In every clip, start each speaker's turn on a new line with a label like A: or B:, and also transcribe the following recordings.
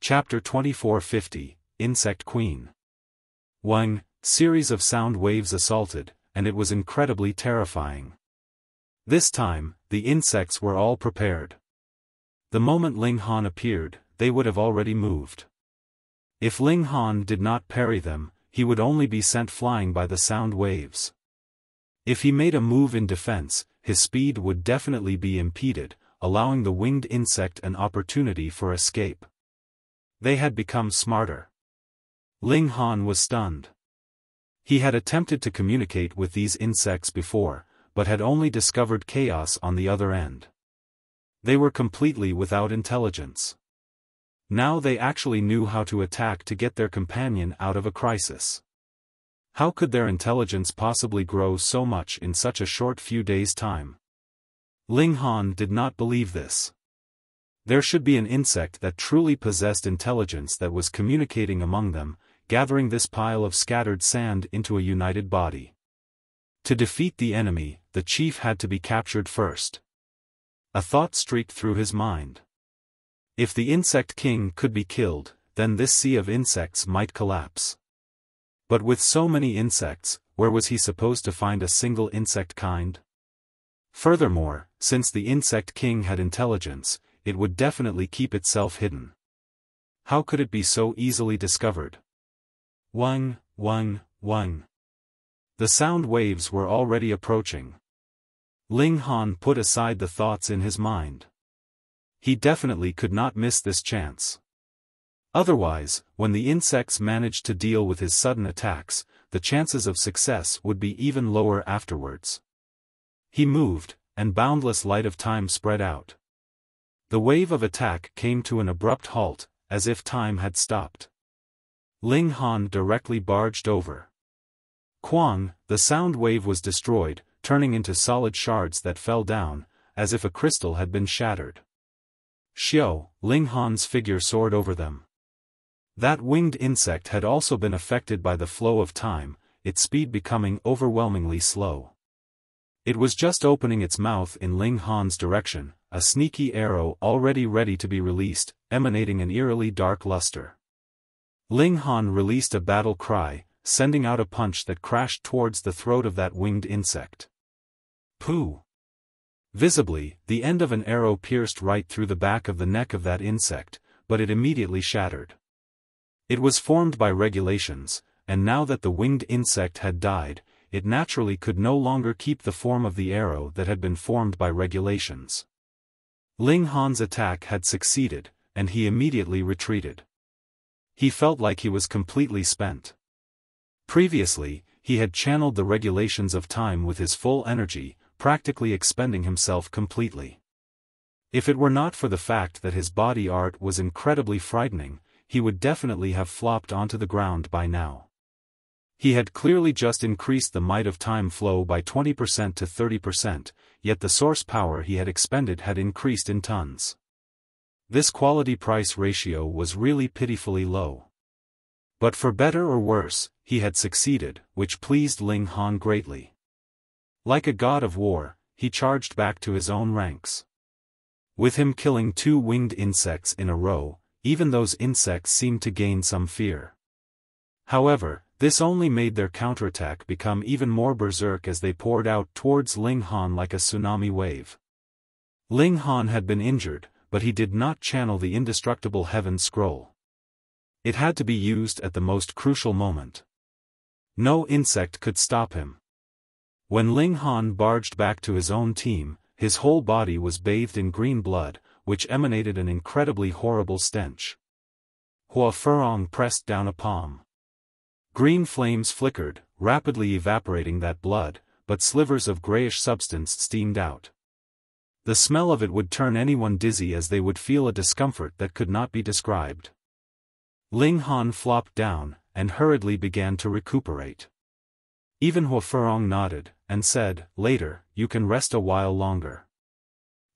A: Chapter 2450, Insect Queen. One series of sound waves assaulted, and it was incredibly terrifying. This time, the insects were all prepared. The moment Ling Han appeared, they would have already moved. If Ling Han did not parry them, he would only be sent flying by the sound waves. If he made a move in defense, his speed would definitely be impeded, allowing the winged insect an opportunity for escape. They had become smarter. Ling Han was stunned. He had attempted to communicate with these insects before, but had only discovered chaos on the other end. They were completely without intelligence. Now they actually knew how to attack to get their companion out of a crisis. How could their intelligence possibly grow so much in such a short few days' time? Ling Han did not believe this. There should be an insect that truly possessed intelligence that was communicating among them, gathering this pile of scattered sand into a united body. To defeat the enemy, the chief had to be captured first. A thought streaked through his mind. If the insect king could be killed, then this sea of insects might collapse. But with so many insects, where was he supposed to find a single insect kind? Furthermore, since the insect king had intelligence, it would definitely keep itself hidden. How could it be so easily discovered? Wang. The sound waves were already approaching. Ling Han put aside the thoughts in his mind. He definitely could not miss this chance. Otherwise, when the insects managed to deal with his sudden attacks, the chances of success would be even lower afterwards. He moved, and boundless light of time spread out. The wave of attack came to an abrupt halt, as if time had stopped. Ling Han directly barged over. Quang, the sound wave was destroyed, turning into solid shards that fell down, as if a crystal had been shattered. Xiao, Ling Han's figure soared over them. That winged insect had also been affected by the flow of time, its speed becoming overwhelmingly slow. It was just opening its mouth in Ling Han's direction, a sneaky arrow already ready to be released, emanating an eerily dark luster. Ling Han released a battle cry, sending out a punch that crashed towards the throat of that winged insect. Pooh! Visibly, the end of an arrow pierced right through the back of the neck of that insect, but it immediately shattered. It was formed by regulations, and now that the winged insect had died, it naturally could no longer keep the form of the arrow that had been formed by regulations. Ling Han's attack had succeeded, and he immediately retreated. He felt like he was completely spent. Previously, he had channeled the regulations of time with his full energy, practically expending himself completely. If it were not for the fact that his body art was incredibly frightening, he would definitely have flopped onto the ground by now. He had clearly just increased the might of time flow by 20% to 30%, yet the source power he had expended had increased in tons. This quality-price ratio was really pitifully low. But for better or worse, he had succeeded, which pleased Ling Han greatly. Like a god of war, he charged back to his own ranks. With him killing 2 winged insects in a row, even those insects seemed to gain some fear. However, this only made their counterattack become even more berserk as they poured out towards Ling Han like a tsunami wave. Ling Han had been injured, but he did not channel the indestructible heaven scroll. It had to be used at the most crucial moment. No insect could stop him. When Ling Han barged back to his own team, his whole body was bathed in green blood, which emanated an incredibly horrible stench. Hua Furong pressed down a palm. Green flames flickered, rapidly evaporating that blood, but slivers of grayish substance steamed out. The smell of it would turn anyone dizzy as they would feel a discomfort that could not be described. Ling Han flopped down, and hurriedly began to recuperate. Even Hua Furong nodded, and said, "Later, you can rest a while longer.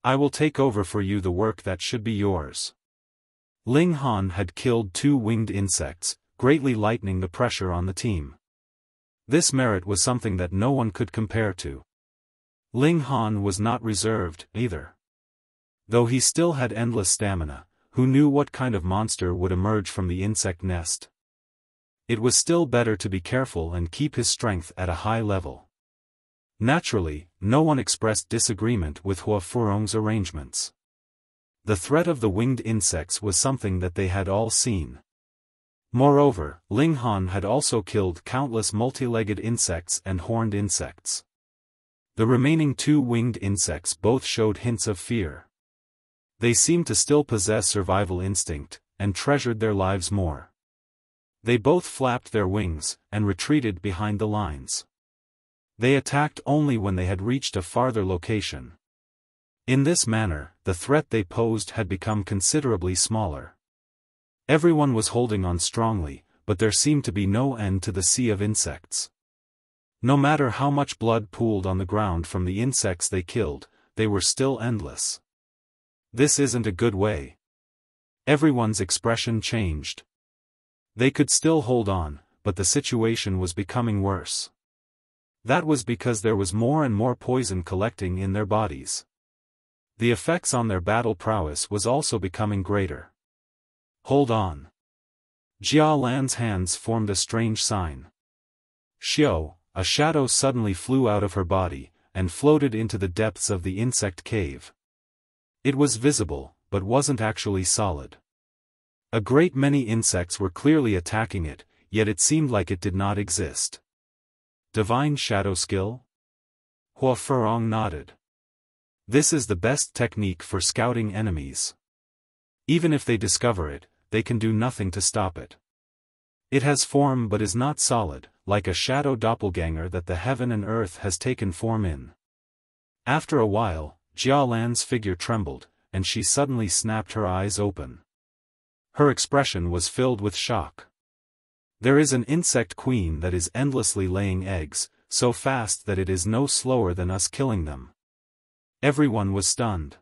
A: I will take over for you the work that should be yours." Ling Han had killed 2 winged insects, greatly lightening the pressure on the team. This merit was something that no one could compare to. Ling Han was not reserved, either. Though he still had endless stamina, who knew what kind of monster would emerge from the insect nest. It was still better to be careful and keep his strength at a high level. Naturally, no one expressed disagreement with Hua Furong's arrangements. The threat of the winged insects was something that they had all seen. Moreover, Ling Han had also killed countless multi-legged insects and horned insects. The remaining 2 winged insects both showed hints of fear. They seemed to still possess survival instinct, and treasured their lives more. They both flapped their wings, and retreated behind the lines. They attacked only when they had reached a farther location. In this manner, the threat they posed had become considerably smaller. Everyone was holding on strongly, but there seemed to be no end to the sea of insects. No matter how much blood pooled on the ground from the insects they killed, they were still endless. This isn't a good way. Everyone's expression changed. They could still hold on, but the situation was becoming worse. That was because there was more and more poison collecting in their bodies. The effects on their battle prowess was also becoming greater. Hold on. Jia Lan's hands formed a strange sign. Xiao, a shadow suddenly flew out of her body, and floated into the depths of the insect cave. It was visible, but wasn't actually solid. A great many insects were clearly attacking it, yet it seemed like it did not exist. Divine shadow skill? Hua Furong nodded. This is the best technique for scouting enemies. Even if they discover it, they can do nothing to stop it. It has form but is not solid, like a shadow doppelganger that the heaven and earth has taken form in. After a while, Jia Lan's figure trembled, and she suddenly snapped her eyes open. Her expression was filled with shock. There is an insect queen that is endlessly laying eggs, so fast that it is no slower than us killing them. Everyone was stunned.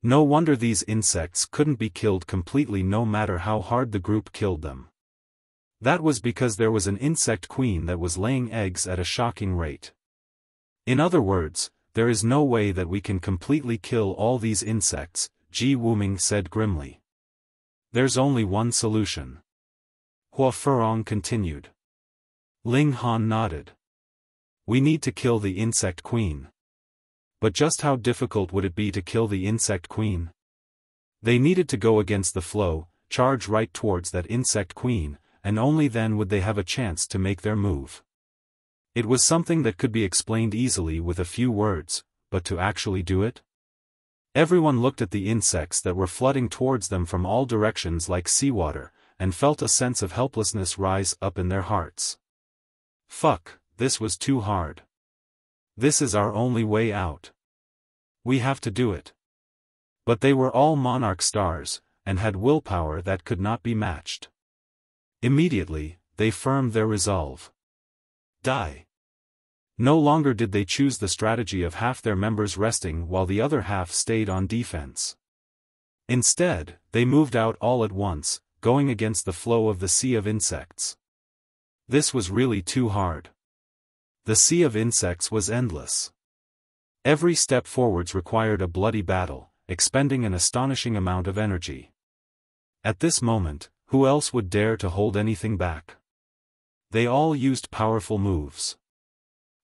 A: No wonder these insects couldn't be killed completely no matter how hard the group killed them. That was because there was an insect queen that was laying eggs at a shocking rate. In other words, there is no way that we can completely kill all these insects, Ji Wuming said grimly. There's only one solution. Hua Furong continued. Ling Han nodded. We need to kill the insect queen. But just how difficult would it be to kill the insect queen? They needed to go against the flow, charge right towards that insect queen, and only then would they have a chance to make their move. It was something that could be explained easily with a few words, but to actually do it? Everyone looked at the insects that were flooding towards them from all directions like seawater, and felt a sense of helplessness rise up in their hearts. Fuck, this was too hard. This is our only way out. We have to do it. But they were all monarch stars, and had willpower that could not be matched. Immediately, they firmed their resolve. Die. No longer did they choose the strategy of half their members resting while the other half stayed on defense. Instead, they moved out all at once, going against the flow of the sea of insects. This was really too hard. The sea of insects was endless. Every step forwards required a bloody battle, expending an astonishing amount of energy. At this moment, who else would dare to hold anything back? They all used powerful moves.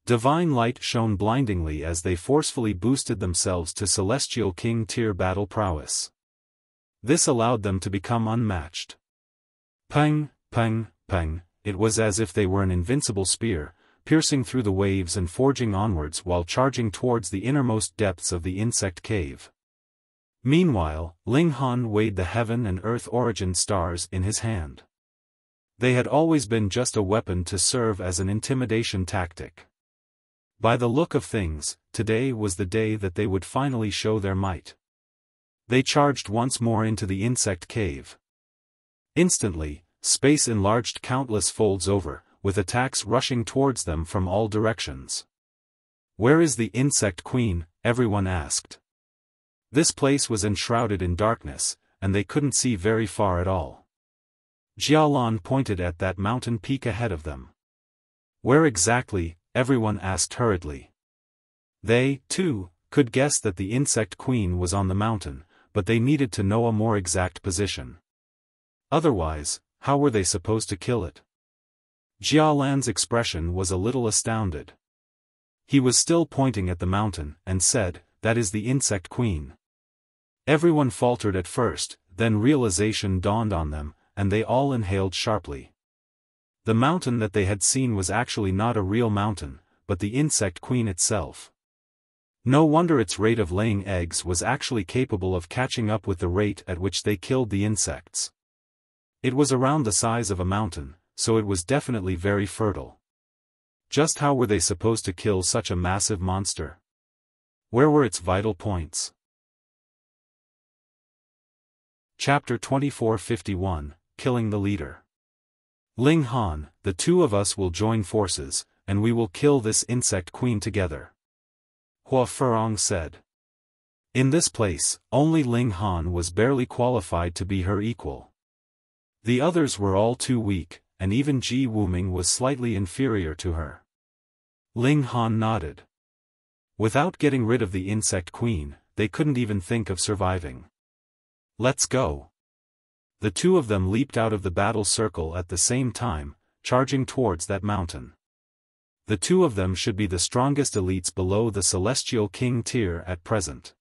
A: Divine light shone blindingly as they forcefully boosted themselves to Celestial King tier battle prowess. This allowed them to become unmatched. Pang, pang, pang, it was as if they were an invincible spear, piercing through the waves and forging onwards while charging towards the innermost depths of the insect cave. Meanwhile, Ling Han weighed the heaven and earth origin stars in his hand. They had always been just a weapon to serve as an intimidation tactic. By the look of things, today was the day that they would finally show their might. They charged once more into the insect cave. Instantly, space enlarged countless folds over, with attacks rushing towards them from all directions. Where is the insect queen? Everyone asked. This place was enshrouded in darkness, and they couldn't see very far at all. Jialan pointed at that mountain peak ahead of them. Where exactly? Everyone asked hurriedly. They, too, could guess that the insect queen was on the mountain, but they needed to know a more exact position. Otherwise, how were they supposed to kill it? Xiaolan's expression was a little astounded. He was still pointing at the mountain, and said, "That is the insect queen." Everyone faltered at first, then realization dawned on them, and they all inhaled sharply. The mountain that they had seen was actually not a real mountain, but the insect queen itself. No wonder its rate of laying eggs was actually capable of catching up with the rate at which they killed the insects. It was around the size of a mountain, so it was definitely very fertile. Just how were they supposed to kill such a massive monster? Where were its vital points? Chapter 2451, Killing the Leader. Ling Han, the two of us will join forces, and we will kill this insect queen together. Hua Furong said. In this place, only Ling Han was barely qualified to be her equal. The others were all too weak, and even Ji Wuming was slightly inferior to her. Ling Han nodded. Without getting rid of the insect queen, they couldn't even think of surviving. Let's go. The two of them leaped out of the battle circle at the same time, charging towards that mountain. The two of them should be the strongest elites below the Celestial King tier at present.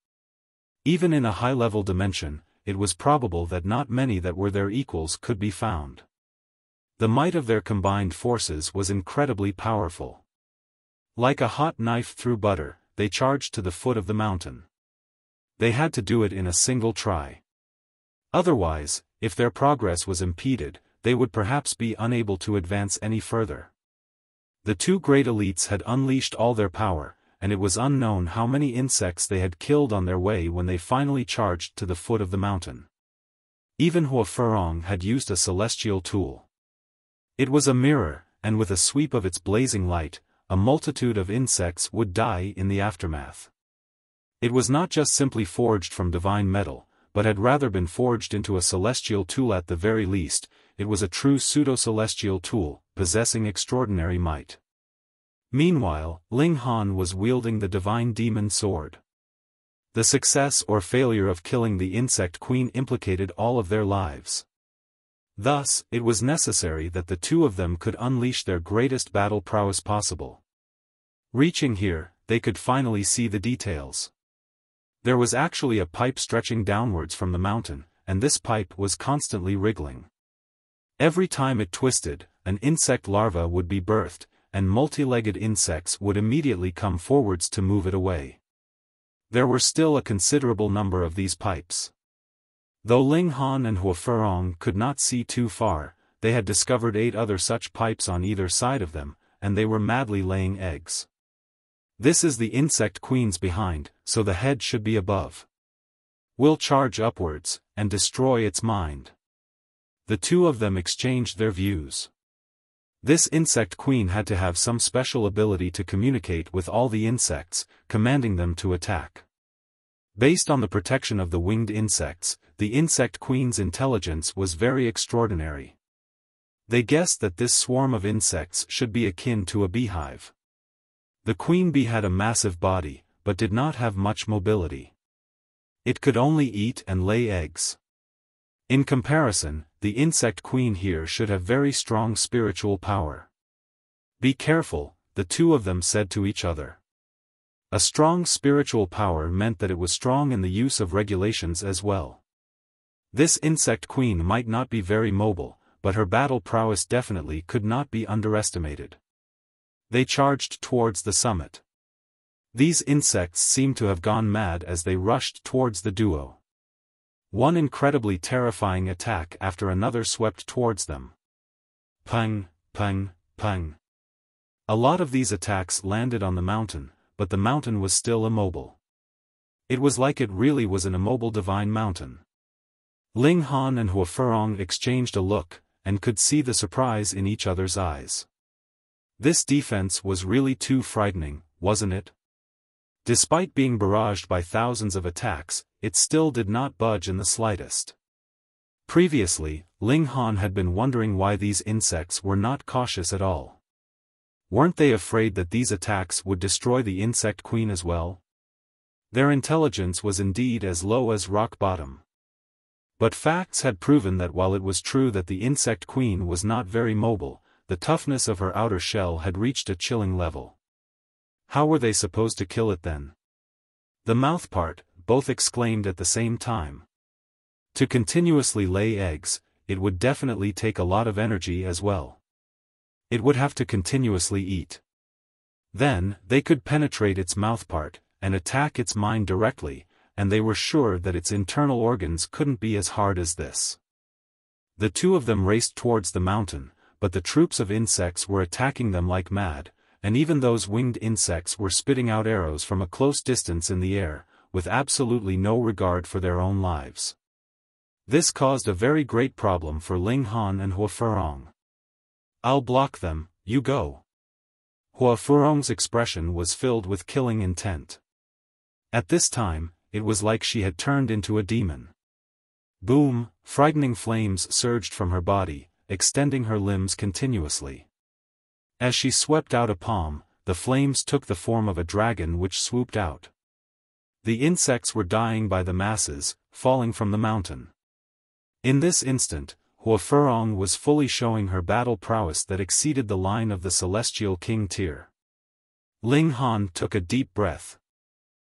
A: Even in a high-level dimension, it was probable that not many that were their equals could be found. The might of their combined forces was incredibly powerful. Like a hot knife through butter, they charged to the foot of the mountain. They had to do it in a single try. Otherwise, if their progress was impeded, they would perhaps be unable to advance any further. The two great elites had unleashed all their power, and it was unknown how many insects they had killed on their way when they finally charged to the foot of the mountain. Even Hua Furong had used a celestial tool. It was a mirror, and with a sweep of its blazing light, a multitude of insects would die in the aftermath. It was not just simply forged from divine metal, but had rather been forged into a celestial tool at the very least. It was a true pseudo-celestial tool, possessing extraordinary might. Meanwhile, Ling Han was wielding the divine demon sword. The success or failure of killing the insect queen implicated all of their lives. Thus, it was necessary that the two of them could unleash their greatest battle prowess possible. Reaching here, they could finally see the details. There was actually a pipe stretching downwards from the mountain, and this pipe was constantly wriggling. Every time it twisted, an insect larva would be birthed, and multi-legged insects would immediately come forwards to move it away. There were still a considerable number of these pipes. Though Ling Han and Hua Furong could not see too far, they had discovered 8 other such pipes on either side of them, and they were madly laying eggs. This is the insect queen's behind, so the head should be above. We'll charge upwards, and destroy its mind. The two of them exchanged their views. This insect queen had to have some special ability to communicate with all the insects, commanding them to attack. Based on the protection of the winged insects, the insect queen's intelligence was very extraordinary. They guessed that this swarm of insects should be akin to a beehive. The queen bee had a massive body, but did not have much mobility. It could only eat and lay eggs. In comparison, the insect queen here should have very strong spiritual power. Be careful, the two of them said to each other. A strong spiritual power meant that it was strong in the use of regulations as well. This insect queen might not be very mobile, but her battle prowess definitely could not be underestimated. They charged towards the summit. These insects seemed to have gone mad as they rushed towards the duo. One incredibly terrifying attack after another swept towards them. Pang, pang, pang. A lot of these attacks landed on the mountain, but the mountain was still immobile. It was like it really was an immobile divine mountain. Ling Han and Hua Furong exchanged a look, and could see the surprise in each other's eyes. This defense was really too frightening, wasn't it? Despite being barraged by thousands of attacks, it still did not budge in the slightest. Previously, Ling Han had been wondering why these insects were not cautious at all. Weren't they afraid that these attacks would destroy the insect queen as well? Their intelligence was indeed as low as rock bottom. But facts had proven that while it was true that the insect queen was not very mobile, the toughness of her outer shell had reached a chilling level. How were they supposed to kill it then? The mouth part, both exclaimed at the same time. To continuously lay eggs, it would definitely take a lot of energy as well. It would have to continuously eat. Then, they could penetrate its mouthpart, and attack its mind directly, and they were sure that its internal organs couldn't be as hard as this. The two of them raced towards the mountain, but the troops of insects were attacking them like mad, and even those winged insects were spitting out arrows from a close distance in the air, with absolutely no regard for their own lives. This caused a very great problem for Ling Han and Hua Furong. "I'll block them, you go." Hua Furong's expression was filled with killing intent. At this time, it was like she had turned into a demon. Boom, frightening flames surged from her body, extending her limbs continuously. As she swept out a palm, the flames took the form of a dragon which swooped out. The insects were dying by the masses, falling from the mountain. In this instant, Hua Furong was fully showing her battle prowess that exceeded the line of the celestial king tier. Ling Han took a deep breath.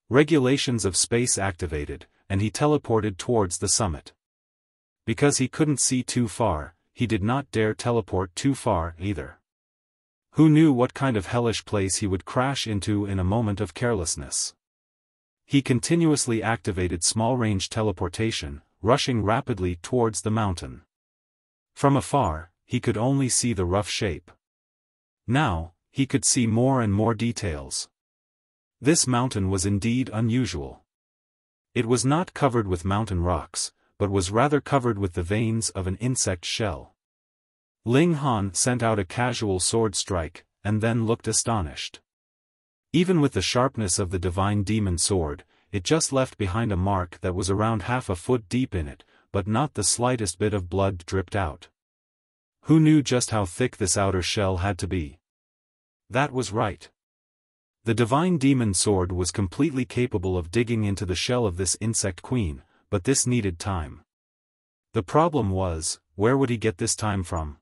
A: Regulations of space activated, and he teleported towards the summit. Because he couldn't see too far, he did not dare teleport too far either. Who knew what kind of hellish place he would crash into in a moment of carelessness? He continuously activated small-range teleportation, rushing rapidly towards the mountain. From afar, he could only see the rough shape. Now, he could see more and more details. This mountain was indeed unusual. It was not covered with mountain rocks, but was rather covered with the veins of an insect shell. Ling Han sent out a casual sword strike, and then looked astonished. Even with the sharpness of the divine demon sword, it just left behind a mark that was around half a foot deep in it, but not the slightest bit of blood dripped out. Who knew just how thick this outer shell had to be? That was right. The divine demon sword was completely capable of digging into the shell of this insect queen, but this needed time. The problem was, where would he get this time from?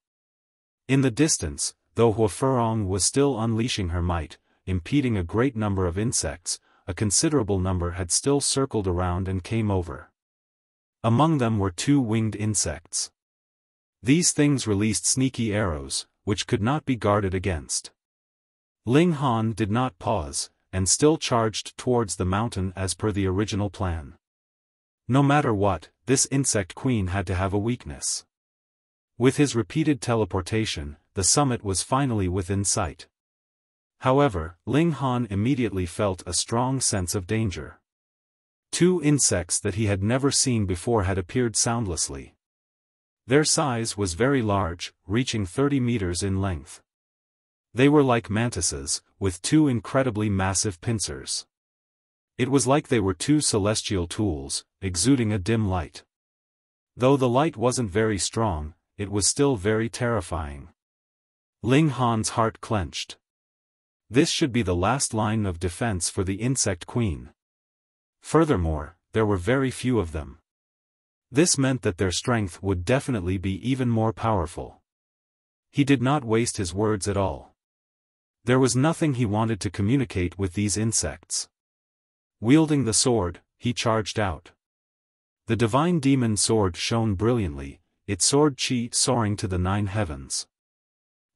A: In the distance, though Hua Furong was still unleashing her might, impeding a great number of insects, a considerable number had still circled around and came over. Among them were two winged insects. These things released sneaky arrows, which could not be guarded against. Ling Han did not pause, and still charged towards the mountain as per the original plan. No matter what, this insect queen had to have a weakness. With his repeated teleportation, the summit was finally within sight. However, Ling Han immediately felt a strong sense of danger. Two insects that he had never seen before had appeared soundlessly. Their size was very large, reaching 30 meters in length. They were like mantises, with two incredibly massive pincers. It was like they were two celestial tools, exuding a dim light. Though the light wasn't very strong, it was still very terrifying. Ling Han's heart clenched. This should be the last line of defense for the insect queen. Furthermore, there were very few of them. This meant that their strength would definitely be even more powerful. He did not waste his words at all. There was nothing he wanted to communicate with these insects. Wielding the sword, he charged out. The divine demon sword shone brilliantly, its sword chi soaring to the 9 heavens.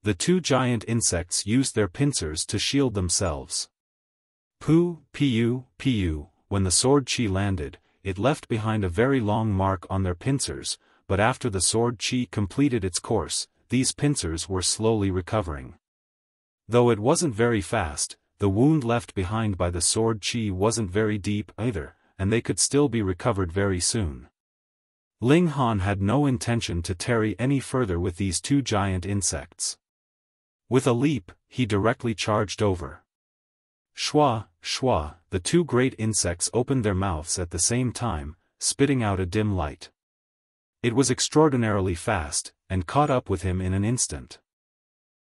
A: The two giant insects used their pincers to shield themselves. Pu, pu, when the sword chi landed, it left behind a very long mark on their pincers, but after the sword chi completed its course, these pincers were slowly recovering. Though it wasn't very fast, the wound left behind by the sword chi wasn't very deep either, and they could still be recovered very soon. Ling Han had no intention to tarry any further with these two giant insects. With a leap, he directly charged over. Shwa, shwa, the two great insects opened their mouths at the same time, spitting out a dim light. It was extraordinarily fast, and caught up with him in an instant.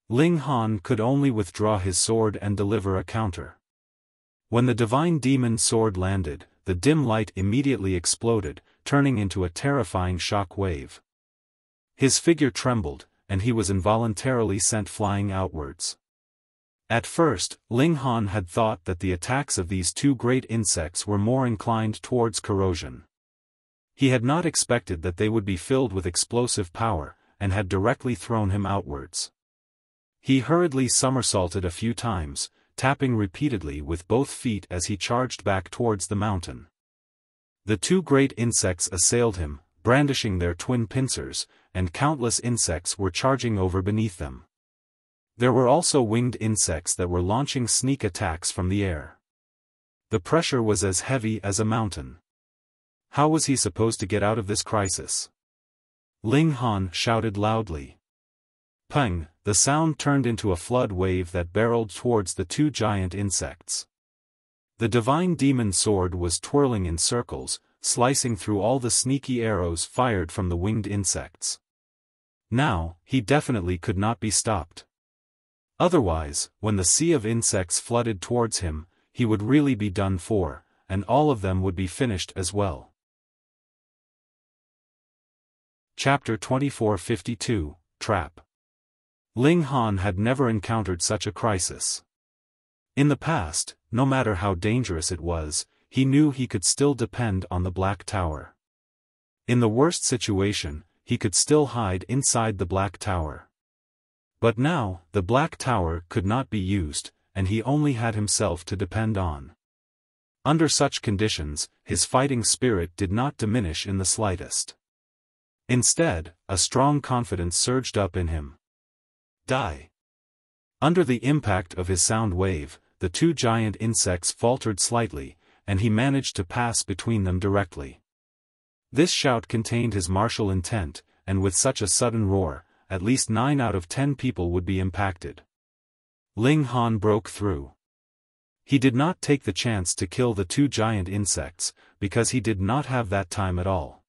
A: Ling Han could only withdraw his sword and deliver a counter. When the divine demon sword landed, the dim light immediately exploded, turning into a terrifying shock wave. His figure trembled, and he was involuntarily sent flying outwards. At first, Ling Han had thought that the attacks of these two great insects were more inclined towards corrosion. He had not expected that they would be filled with explosive power, and had directly thrown him outwards. He hurriedly somersaulted a few times, tapping repeatedly with both feet as he charged back towards the mountain. The two great insects assailed him, brandishing their twin pincers, and countless insects were charging over beneath them. There were also winged insects that were launching sneak attacks from the air. The pressure was as heavy as a mountain. How was he supposed to get out of this crisis? Ling Han shouted loudly. Peng! The sound turned into a flood wave that barreled towards the two giant insects. The divine demon sword was twirling in circles, slicing through all the sneaky arrows fired from the winged insects. Now, he definitely could not be stopped. Otherwise, when the sea of insects flooded towards him, he would really be done for, and all of them would be finished as well. Chapter 2452, Trap. Ling Han had never encountered such a crisis. In the past, no matter how dangerous it was, he knew he could still depend on the Black Tower. In the worst situation, he could still hide inside the Black Tower. But now, the Black Tower could not be used, and he only had himself to depend on. Under such conditions, his fighting spirit did not diminish in the slightest. Instead, a strong confidence surged up in him. Die! Under the impact of his sound wave, the two giant insects faltered slightly, and he managed to pass between them directly. This shout contained his martial intent, and with such a sudden roar, at least 9 out of 10 people would be impacted. Ling Han broke through. He did not take the chance to kill the two giant insects, because he did not have that time at all.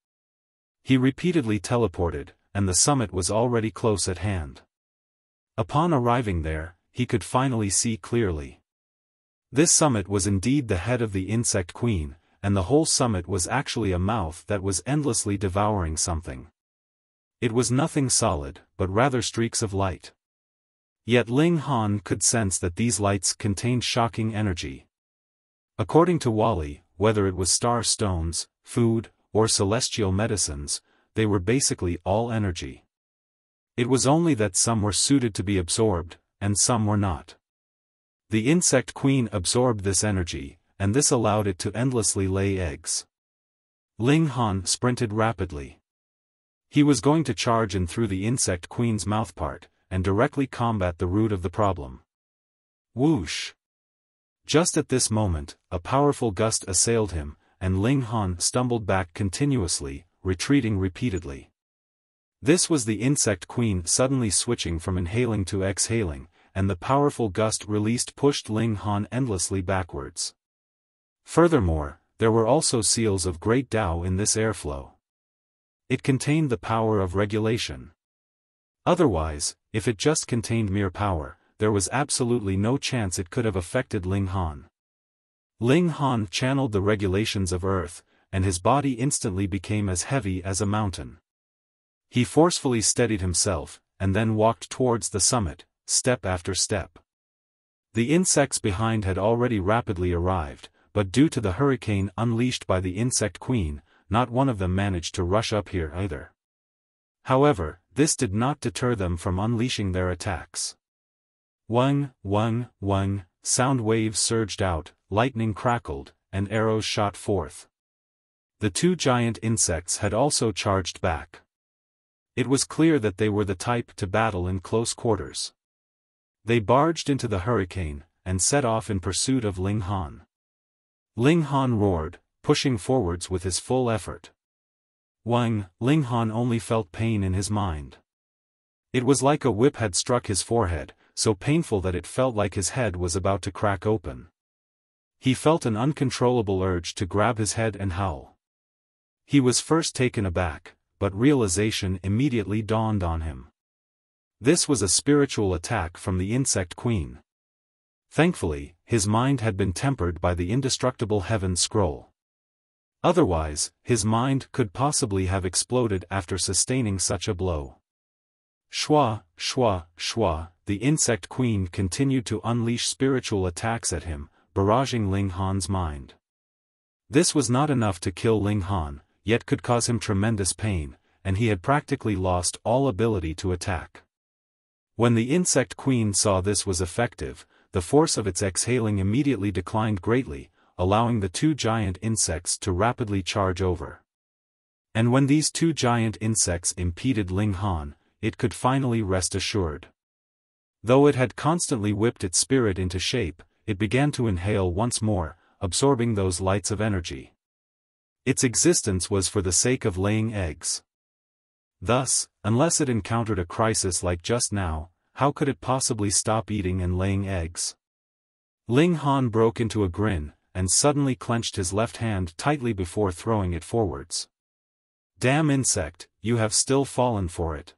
A: He repeatedly teleported, and the summit was already close at hand. Upon arriving there, he could finally see clearly. This summit was indeed the head of the insect queen, and the whole summit was actually a mouth that was endlessly devouring something. It was nothing solid, but rather streaks of light. Yet Ling Han could sense that these lights contained shocking energy. According to Wally, whether it was star stones, food, or celestial medicines, they were basically all energy. It was only that some were suited to be absorbed, and some were not. The insect queen absorbed this energy, and this allowed it to endlessly lay eggs. Ling Han sprinted rapidly. He was going to charge in through the insect queen's mouthpart, and directly combat the root of the problem. Whoosh! Just at this moment, a powerful gust assailed him, and Ling Han stumbled back continuously, retreating repeatedly. This was the insect queen suddenly switching from inhaling to exhaling, and the powerful gust released pushed Ling Han endlessly backwards. Furthermore, there were also seals of great Tao in this airflow. It contained the power of regulation. Otherwise, if it just contained mere power, there was absolutely no chance it could have affected Ling Han. Ling Han channeled the regulations of Earth, and his body instantly became as heavy as a mountain. He forcefully steadied himself, and then walked towards the summit, step after step. The insects behind had already rapidly arrived, but due to the hurricane unleashed by the insect queen, not one of them managed to rush up here either. However, this did not deter them from unleashing their attacks. Wung, wung, wung, sound waves surged out, lightning crackled, and arrows shot forth. The two giant insects had also charged back. It was clear that they were the type to battle in close quarters. They barged into the hurricane, and set off in pursuit of Ling Han. Ling Han roared, pushing forwards with his full effort. Ling Han only felt pain in his mind. It was like a whip had struck his forehead, so painful that it felt like his head was about to crack open. He felt an uncontrollable urge to grab his head and howl. He was first taken aback, but realization immediately dawned on him. This was a spiritual attack from the insect queen. Thankfully, his mind had been tempered by the indestructible heaven scroll. Otherwise, his mind could possibly have exploded after sustaining such a blow. Shwa, shwa, shwa, the insect queen continued to unleash spiritual attacks at him, barraging Ling Han's mind. This was not enough to kill Ling Han, yet could cause him tremendous pain, and he had practically lost all ability to attack. When the insect queen saw this was effective, the force of its exhaling immediately declined greatly, allowing the two giant insects to rapidly charge over. And when these two giant insects impeded Ling Han, it could finally rest assured. Though it had constantly whipped its spirit into shape, it began to inhale once more, absorbing those lights of energy. Its existence was for the sake of laying eggs. Thus, unless it encountered a crisis like just now, how could it possibly stop eating and laying eggs? Ling Han broke into a grin, and suddenly clenched his left hand tightly before throwing it forwards. Damn insect, you have still fallen for it.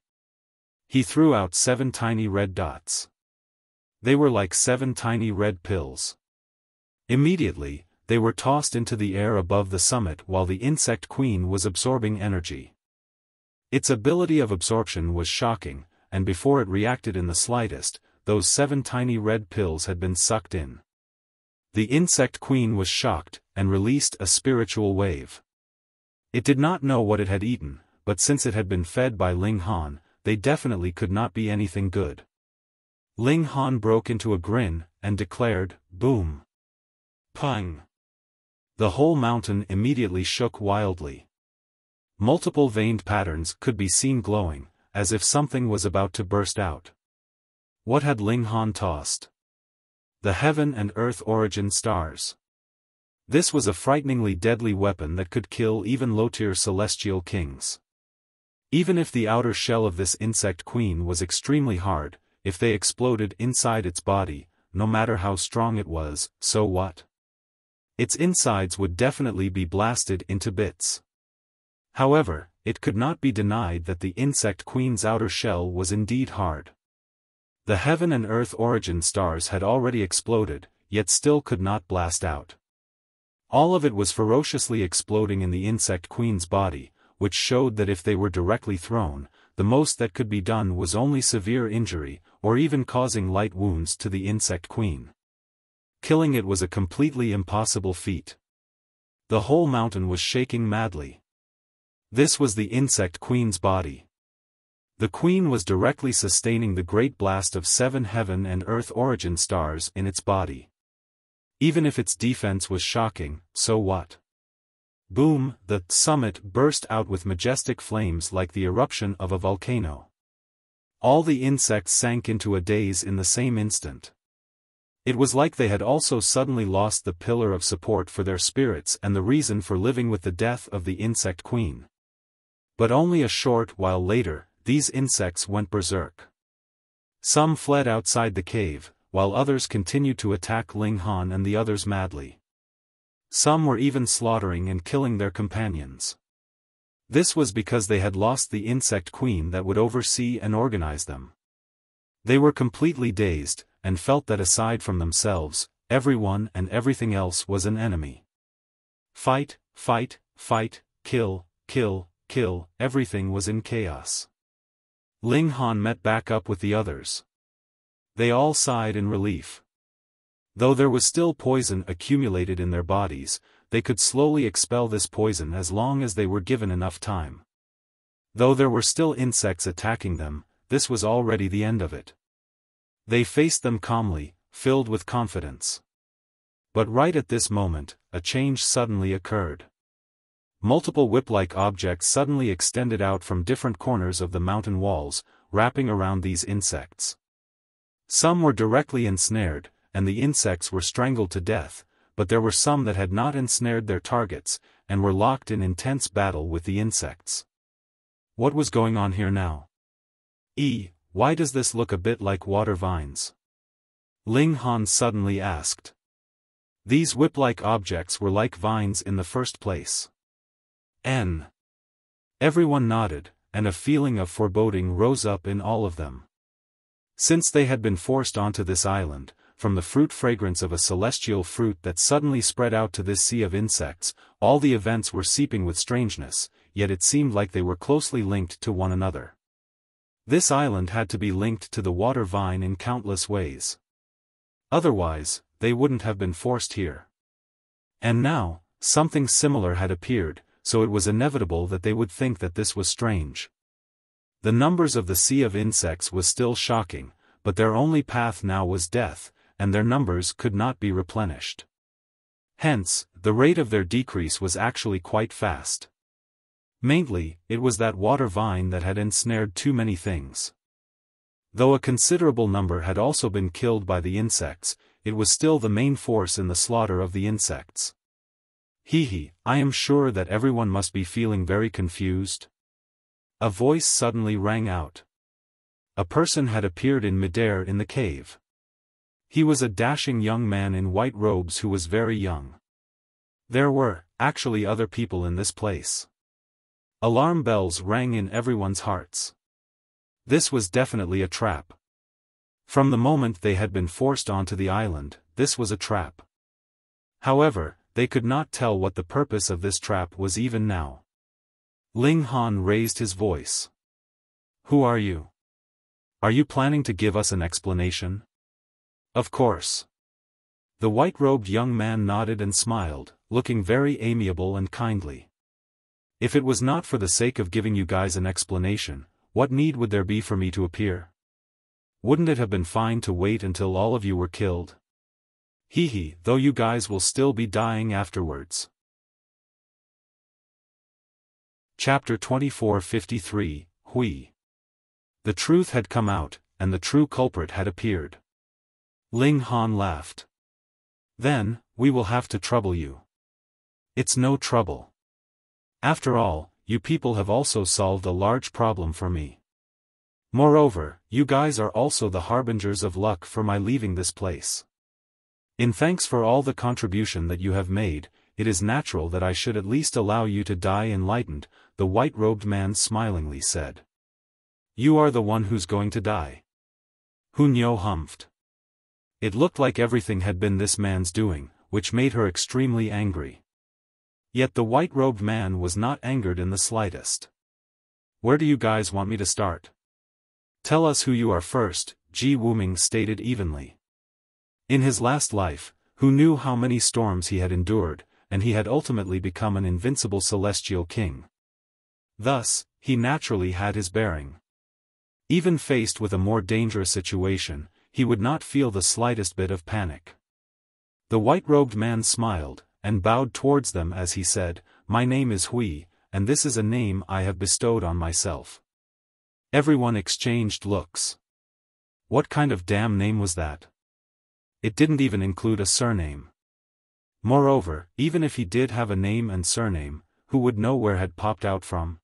A: He threw out 7 tiny red dots. They were like 7 tiny red pills. Immediately, they were tossed into the air above the summit while the insect queen was absorbing energy. Its ability of absorption was shocking, and before it reacted in the slightest, those 7 tiny red pills had been sucked in. The insect queen was shocked, and released a spiritual wave. It did not know what it had eaten, but since it had been fed by Ling Han, they definitely could not be anything good. Ling Han broke into a grin, and declared, "Boom! Pang!" The whole mountain immediately shook wildly. Multiple veined patterns could be seen glowing, as if something was about to burst out. What had Ling Han tossed? The heaven and earth origin stars. This was a frighteningly deadly weapon that could kill even low-tier celestial kings. Even if the outer shell of this insect queen was extremely hard, if they exploded inside its body, no matter how strong it was, so what? Its insides would definitely be blasted into bits. However, it could not be denied that the insect queen's outer shell was indeed hard. The heaven and earth origin stars had already exploded, yet still could not blast out. All of it was ferociously exploding in the insect queen's body, which showed that if they were directly thrown, the most that could be done was only severe injury, or even causing light wounds to the insect queen. Killing it was a completely impossible feat. The whole mountain was shaking madly. This was the insect queen's body. The queen was directly sustaining the great blast of 7 heaven and earth origin stars in its body. Even if its defense was shocking, so what? Boom! The summit burst out with majestic flames like the eruption of a volcano. All the insects sank into a daze in the same instant. It was like they had also suddenly lost the pillar of support for their spirits and the reason for living with the death of the insect queen. But only a short while later, these insects went berserk. Some fled outside the cave, while others continued to attack Ling Han and the others madly. Some were even slaughtering and killing their companions. This was because they had lost the insect queen that would oversee and organize them. They were completely dazed, and felt that aside from themselves, everyone and everything else was an enemy. Fight, fight, fight, kill, kill, kill, everything was in chaos. Ling Han met back up with the others. They all sighed in relief. Though there was still poison accumulated in their bodies, they could slowly expel this poison as long as they were given enough time. Though there were still insects attacking them, this was already the end of it. They faced them calmly, filled with confidence. But right at this moment, a change suddenly occurred. Multiple whip-like objects suddenly extended out from different corners of the mountain walls, wrapping around these insects. Some were directly ensnared, and the insects were strangled to death, but there were some that had not ensnared their targets, and were locked in intense battle with the insects. What was going on here now? Why does this look a bit like water vines? Ling Han suddenly asked. These whip-like objects were like vines in the first place. Everyone nodded, and a feeling of foreboding rose up in all of them. Since they had been forced onto this island, from the fruit fragrance of a celestial fruit that suddenly spread out to this sea of insects. All the events were seeping with strangeness, yet it seemed like they were closely linked to one another. This island had to be linked to the water vine in countless ways. Otherwise, they wouldn't have been forced here. And now, something similar had appeared, so it was inevitable that they would think that this was strange. The numbers of the sea of insects was still shocking, but their only path now was death, and their numbers could not be replenished. Hence, the rate of their decrease was actually quite fast. Mainly, it was that water vine that had ensnared too many things. Though a considerable number had also been killed by the insects, it was still the main force in the slaughter of the insects. I am sure that everyone must be feeling very confused. A voice suddenly rang out. A person had appeared in midair in the cave. He was a dashing young man in white robes who was very young. There were, actually, other people in this place. Alarm bells rang in everyone's hearts. This was definitely a trap. From the moment they had been forced onto the island, this was a trap. However, they could not tell what the purpose of this trap was even now. Ling Han raised his voice. Who are you? Are you planning to give us an explanation? Of course. The white-robed young man nodded and smiled, looking very amiable and kindly. If it was not for the sake of giving you guys an explanation, what need would there be for me to appear? Wouldn't it have been fine to wait until all of you were killed? Though you guys will still be dying afterwards. Chapter 2453, Hui. The truth had come out, and the true culprit had appeared. Ling Han laughed. Then, we will have to trouble you. It's no trouble. After all, you people have also solved a large problem for me. Moreover, you guys are also the harbingers of luck for my leaving this place. In thanks for all the contribution that you have made, it is natural that I should at least allow you to die enlightened, the white-robed man smilingly said. You are the one who's going to die. Hunyo humphed. It looked like everything had been this man's doing, which made her extremely angry. Yet the white-robed man was not angered in the slightest. Where do you guys want me to start? Tell us who you are first, Ji Wuming stated evenly. In his last life, who knew how many storms he had endured, and he had ultimately become an invincible celestial king. Thus, he naturally had his bearing. Even faced with a more dangerous situation, he would not feel the slightest bit of panic. The white-robed man smiled, and bowed towards them as he said, My name is Hui, and this is a name I have bestowed on myself. Everyone exchanged looks. What kind of damn name was that? It didn't even include a surname. Moreover, even if he did have a name and surname, who would know where it had popped out from?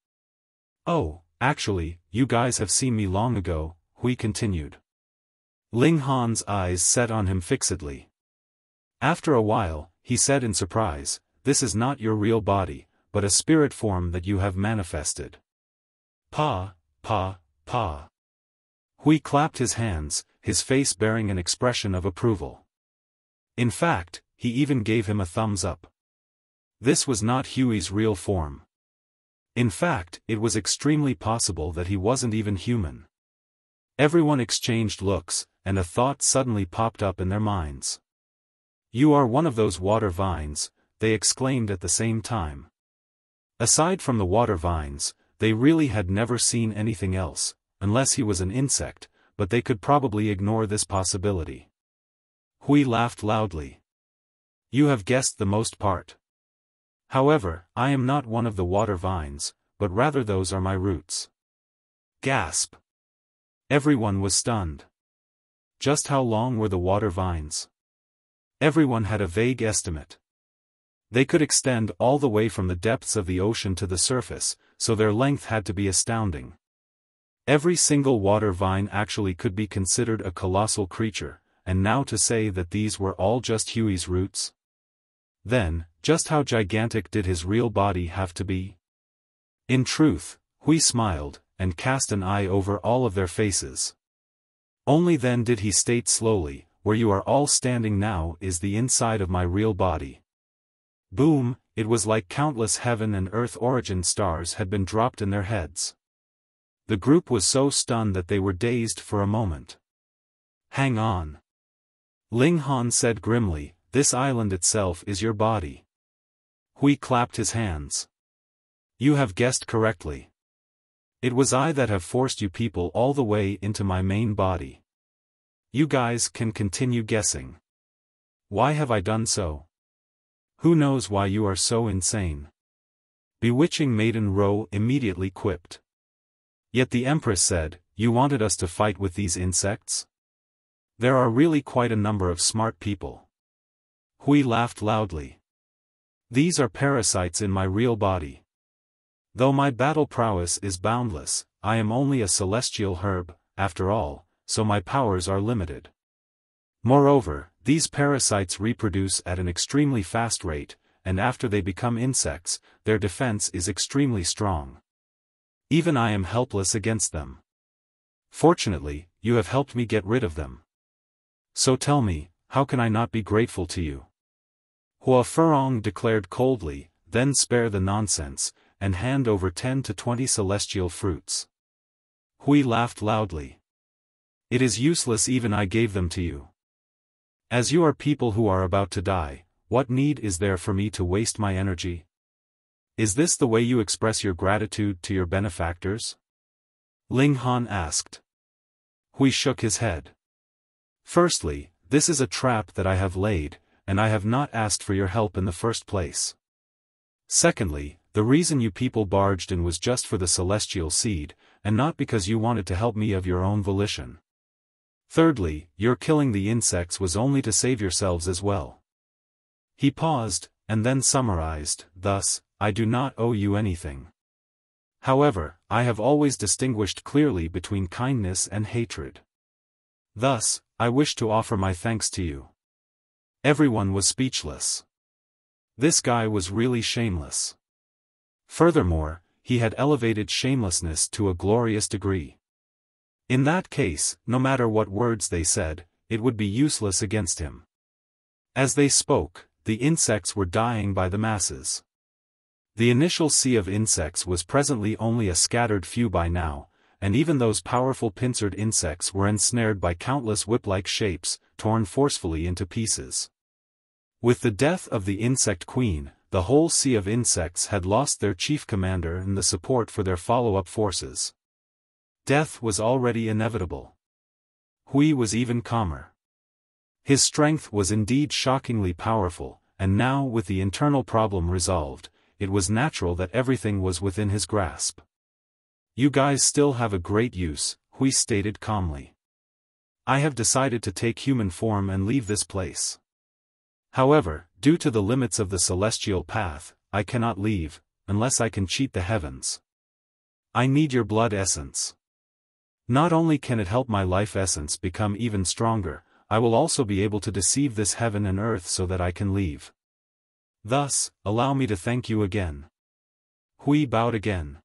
A: Oh, actually, you guys have seen me long ago, Hui continued. Ling Han's eyes set on him fixedly. After a while, he said in surprise, This is not your real body, but a spirit form that you have manifested. Pa. Hui clapped his hands, his face bearing an expression of approval. In fact, he even gave him a thumbs up. This was not Huey's real form. In fact, it was extremely possible that he wasn't even human. Everyone exchanged looks, and a thought suddenly popped up in their minds. You are one of those water vines, they exclaimed at the same time. Aside from the water vines, they really had never seen anything else, unless he was an insect, but they could probably ignore this possibility. Hui laughed loudly. You have guessed the most part. However, I am not one of the water vines, but rather those are my roots. Gasp! Everyone was stunned. Just how long were the water vines? Everyone had a vague estimate. They could extend all the way from the depths of the ocean to the surface, so their length had to be astounding. Every single water vine actually could be considered a colossal creature, and now to say that these were all just Huey's roots? Then, just how gigantic did his real body have to be? In truth, Hui smiled, and cast an eye over all of their faces. Only then did he state slowly, where you are all standing now is the inside of my real body. Boom, it was like countless heaven and earth origin stars had been dropped in their heads. The group was so stunned that they were dazed for a moment. Hang on. Ling Han said grimly, this island itself is your body. Hui clapped his hands. You have guessed correctly. It was I that have forced you people all the way into my main body. You guys can continue guessing. Why have I done so? Who knows why you are so insane? Bewitching Maiden Ro immediately quipped. Yet the Empress said, you wanted us to fight with these insects? There are really quite a number of smart people. Hui laughed loudly. These are parasites in my real body. Though my battle prowess is boundless, I am only a celestial herb, after all, so my powers are limited. Moreover, these parasites reproduce at an extremely fast rate, and after they become insects, their defense is extremely strong. Even I am helpless against them. Fortunately, you have helped me get rid of them. So tell me, how can I not be grateful to you? Hua Furong declared coldly, then spare the nonsense, and hand over 10 to 20 celestial fruits. Hui laughed loudly. It is useless, even I gave them to you. As you are people who are about to die, what need is there for me to waste my energy? Is this the way you express your gratitude to your benefactors? Ling Han asked. Hui shook his head. Firstly, this is a trap that I have laid, and I have not asked for your help in the first place. Secondly, the reason you people barged in was just for the celestial seed, and not because you wanted to help me of your own volition. Thirdly, your killing the insects was only to save yourselves as well. He paused, and then summarized, thus, I do not owe you anything. However, I have always distinguished clearly between kindness and hatred. Thus, I wish to offer my thanks to you. Everyone was speechless. This guy was really shameless. Furthermore, he had elevated shamelessness to a glorious degree. In that case, no matter what words they said, it would be useless against him. As they spoke, the insects were dying by the masses. The initial sea of insects was presently only a scattered few by now, and even those powerful pincered insects were ensnared by countless whip-like shapes, torn forcefully into pieces. With the death of the insect queen, the whole sea of insects had lost their chief commander and the support for their follow-up forces. Death was already inevitable. Hui was even calmer. His strength was indeed shockingly powerful, and now with the internal problem resolved, it was natural that everything was within his grasp. You guys still have a great use, Hui stated calmly. I have decided to take human form and leave this place. However, due to the limits of the celestial path, I cannot leave, unless I can cheat the heavens. I need your blood essence. Not only can it help my life essence become even stronger, I will also be able to deceive this heaven and earth so that I can leave. Thus, allow me to thank you again. Hui bowed again.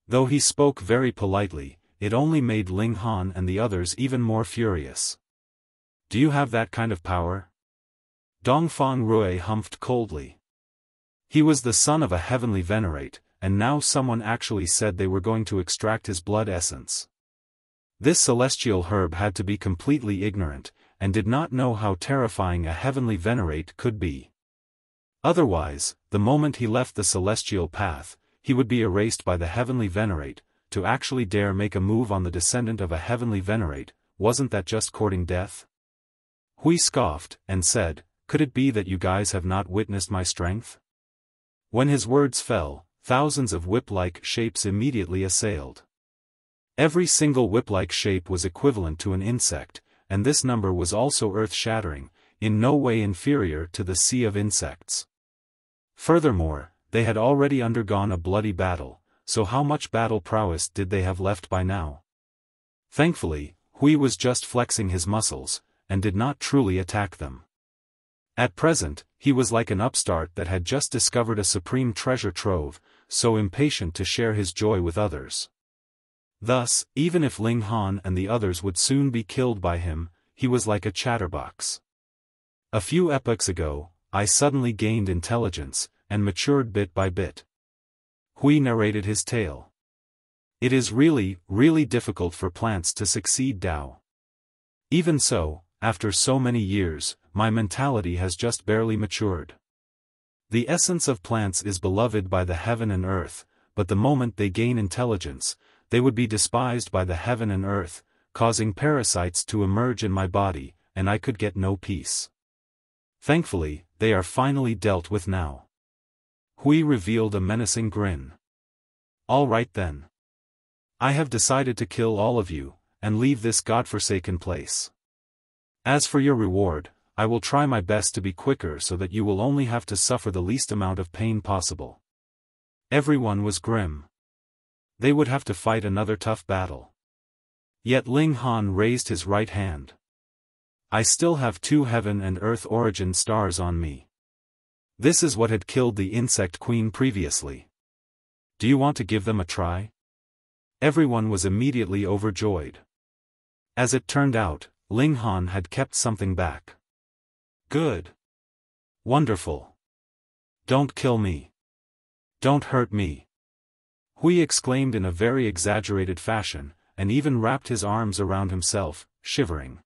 A: Though he spoke very politely, it only made Ling Han and the others even more furious. Do you have that kind of power? Dongfang Rui humphed coldly. He was the son of a heavenly venerate, and now someone actually said they were going to extract his blood essence. This celestial herb had to be completely ignorant, and did not know how terrifying a heavenly venerate could be. Otherwise, the moment he left the celestial path, he would be erased by the heavenly venerate. To actually dare make a move on the descendant of a heavenly venerate, wasn't that just courting death? Hui scoffed, and said, could it be that you guys have not witnessed my strength? When his words fell, thousands of whip-like shapes immediately assailed. Every single whip-like shape was equivalent to an insect, and this number was also earth-shattering, in no way inferior to the sea of insects. Furthermore, they had already undergone a bloody battle, so how much battle prowess did they have left by now? Thankfully, Hui was just flexing his muscles, and did not truly attack them. At present, he was like an upstart that had just discovered a supreme treasure trove, so impatient to share his joy with others. Thus, even if Ling Han and the others would soon be killed by him, he was like a chatterbox. A few epochs ago, I suddenly gained intelligence, and matured bit by bit. Hui narrated his tale. It is really, really difficult for plants to succeed Tao. Even so, after so many years, my mentality has just barely matured. The essence of plants is beloved by the heaven and earth, but the moment they gain intelligence, they would be despised by the heaven and earth, causing parasites to emerge in my body, and I could get no peace. Thankfully, they are finally dealt with now. Hui revealed a menacing grin. All right then. I have decided to kill all of you, and leave this godforsaken place. As for your reward, I will try my best to be quicker so that you will only have to suffer the least amount of pain possible. Everyone was grim. They would have to fight another tough battle. Yet Ling Han raised his right hand. I still have 2 heaven and earth origin stars on me. This is what had killed the insect queen previously. Do you want to give them a try? Everyone was immediately overjoyed. As it turned out, Ling Han had kept something back. Good. Wonderful. Don't kill me. Don't hurt me. Hui exclaimed in a very exaggerated fashion, and even wrapped his arms around himself, shivering.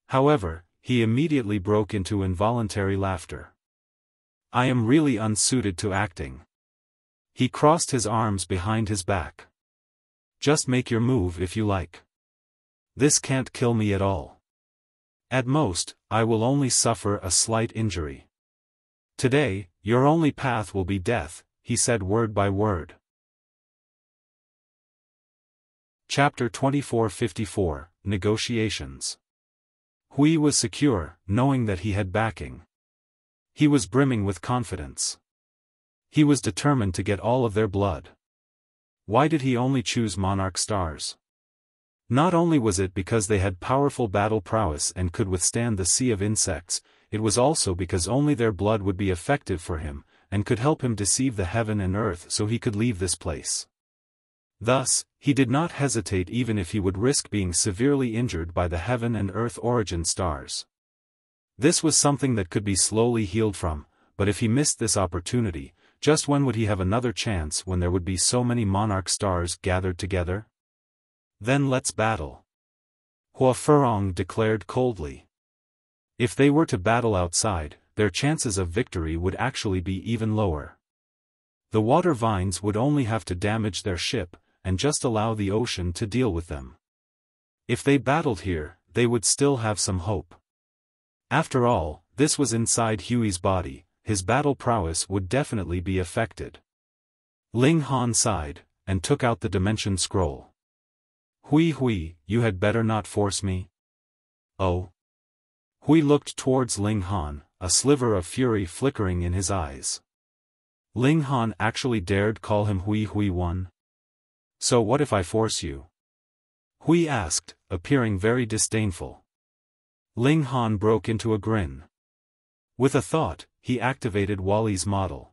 A: However, he immediately broke into involuntary laughter. I am really unsuited to acting. He crossed his arms behind his back. Just make your move if you like. This can't kill me at all. At most, I will only suffer a slight injury. Today, your only path will be death, he said word by word. Chapter 2454, Negotiations. Hui was secure, knowing that he had backing. He was brimming with confidence. He was determined to get all of their blood. Why did he only choose monarch stars? Not only was it because they had powerful battle prowess and could withstand the sea of insects, it was also because only their blood would be effective for him, and could help him deceive the heaven and earth so he could leave this place. Thus, he did not hesitate even if he would risk being severely injured by the heaven and earth origin stars. This was something that could be slowly healed from, but if he missed this opportunity, just when would he have another chance when there would be so many monarch stars gathered together? Then let's battle. Hua Furong declared coldly. If they were to battle outside, their chances of victory would actually be even lower. The water vines would only have to damage their ship, and just allow the ocean to deal with them. If they battled here, they would still have some hope. After all, this was inside Hui's body, his battle prowess would definitely be affected. Ling Han sighed, and took out the dimension scroll. Hui, you had better not force me. Oh. Hui looked towards Ling Han, a sliver of fury flickering in his eyes. Ling Han actually dared call him Hui one. So what if I force you? Hui asked, appearing very disdainful. Ling Han broke into a grin. With a thought, he activated Wally's model.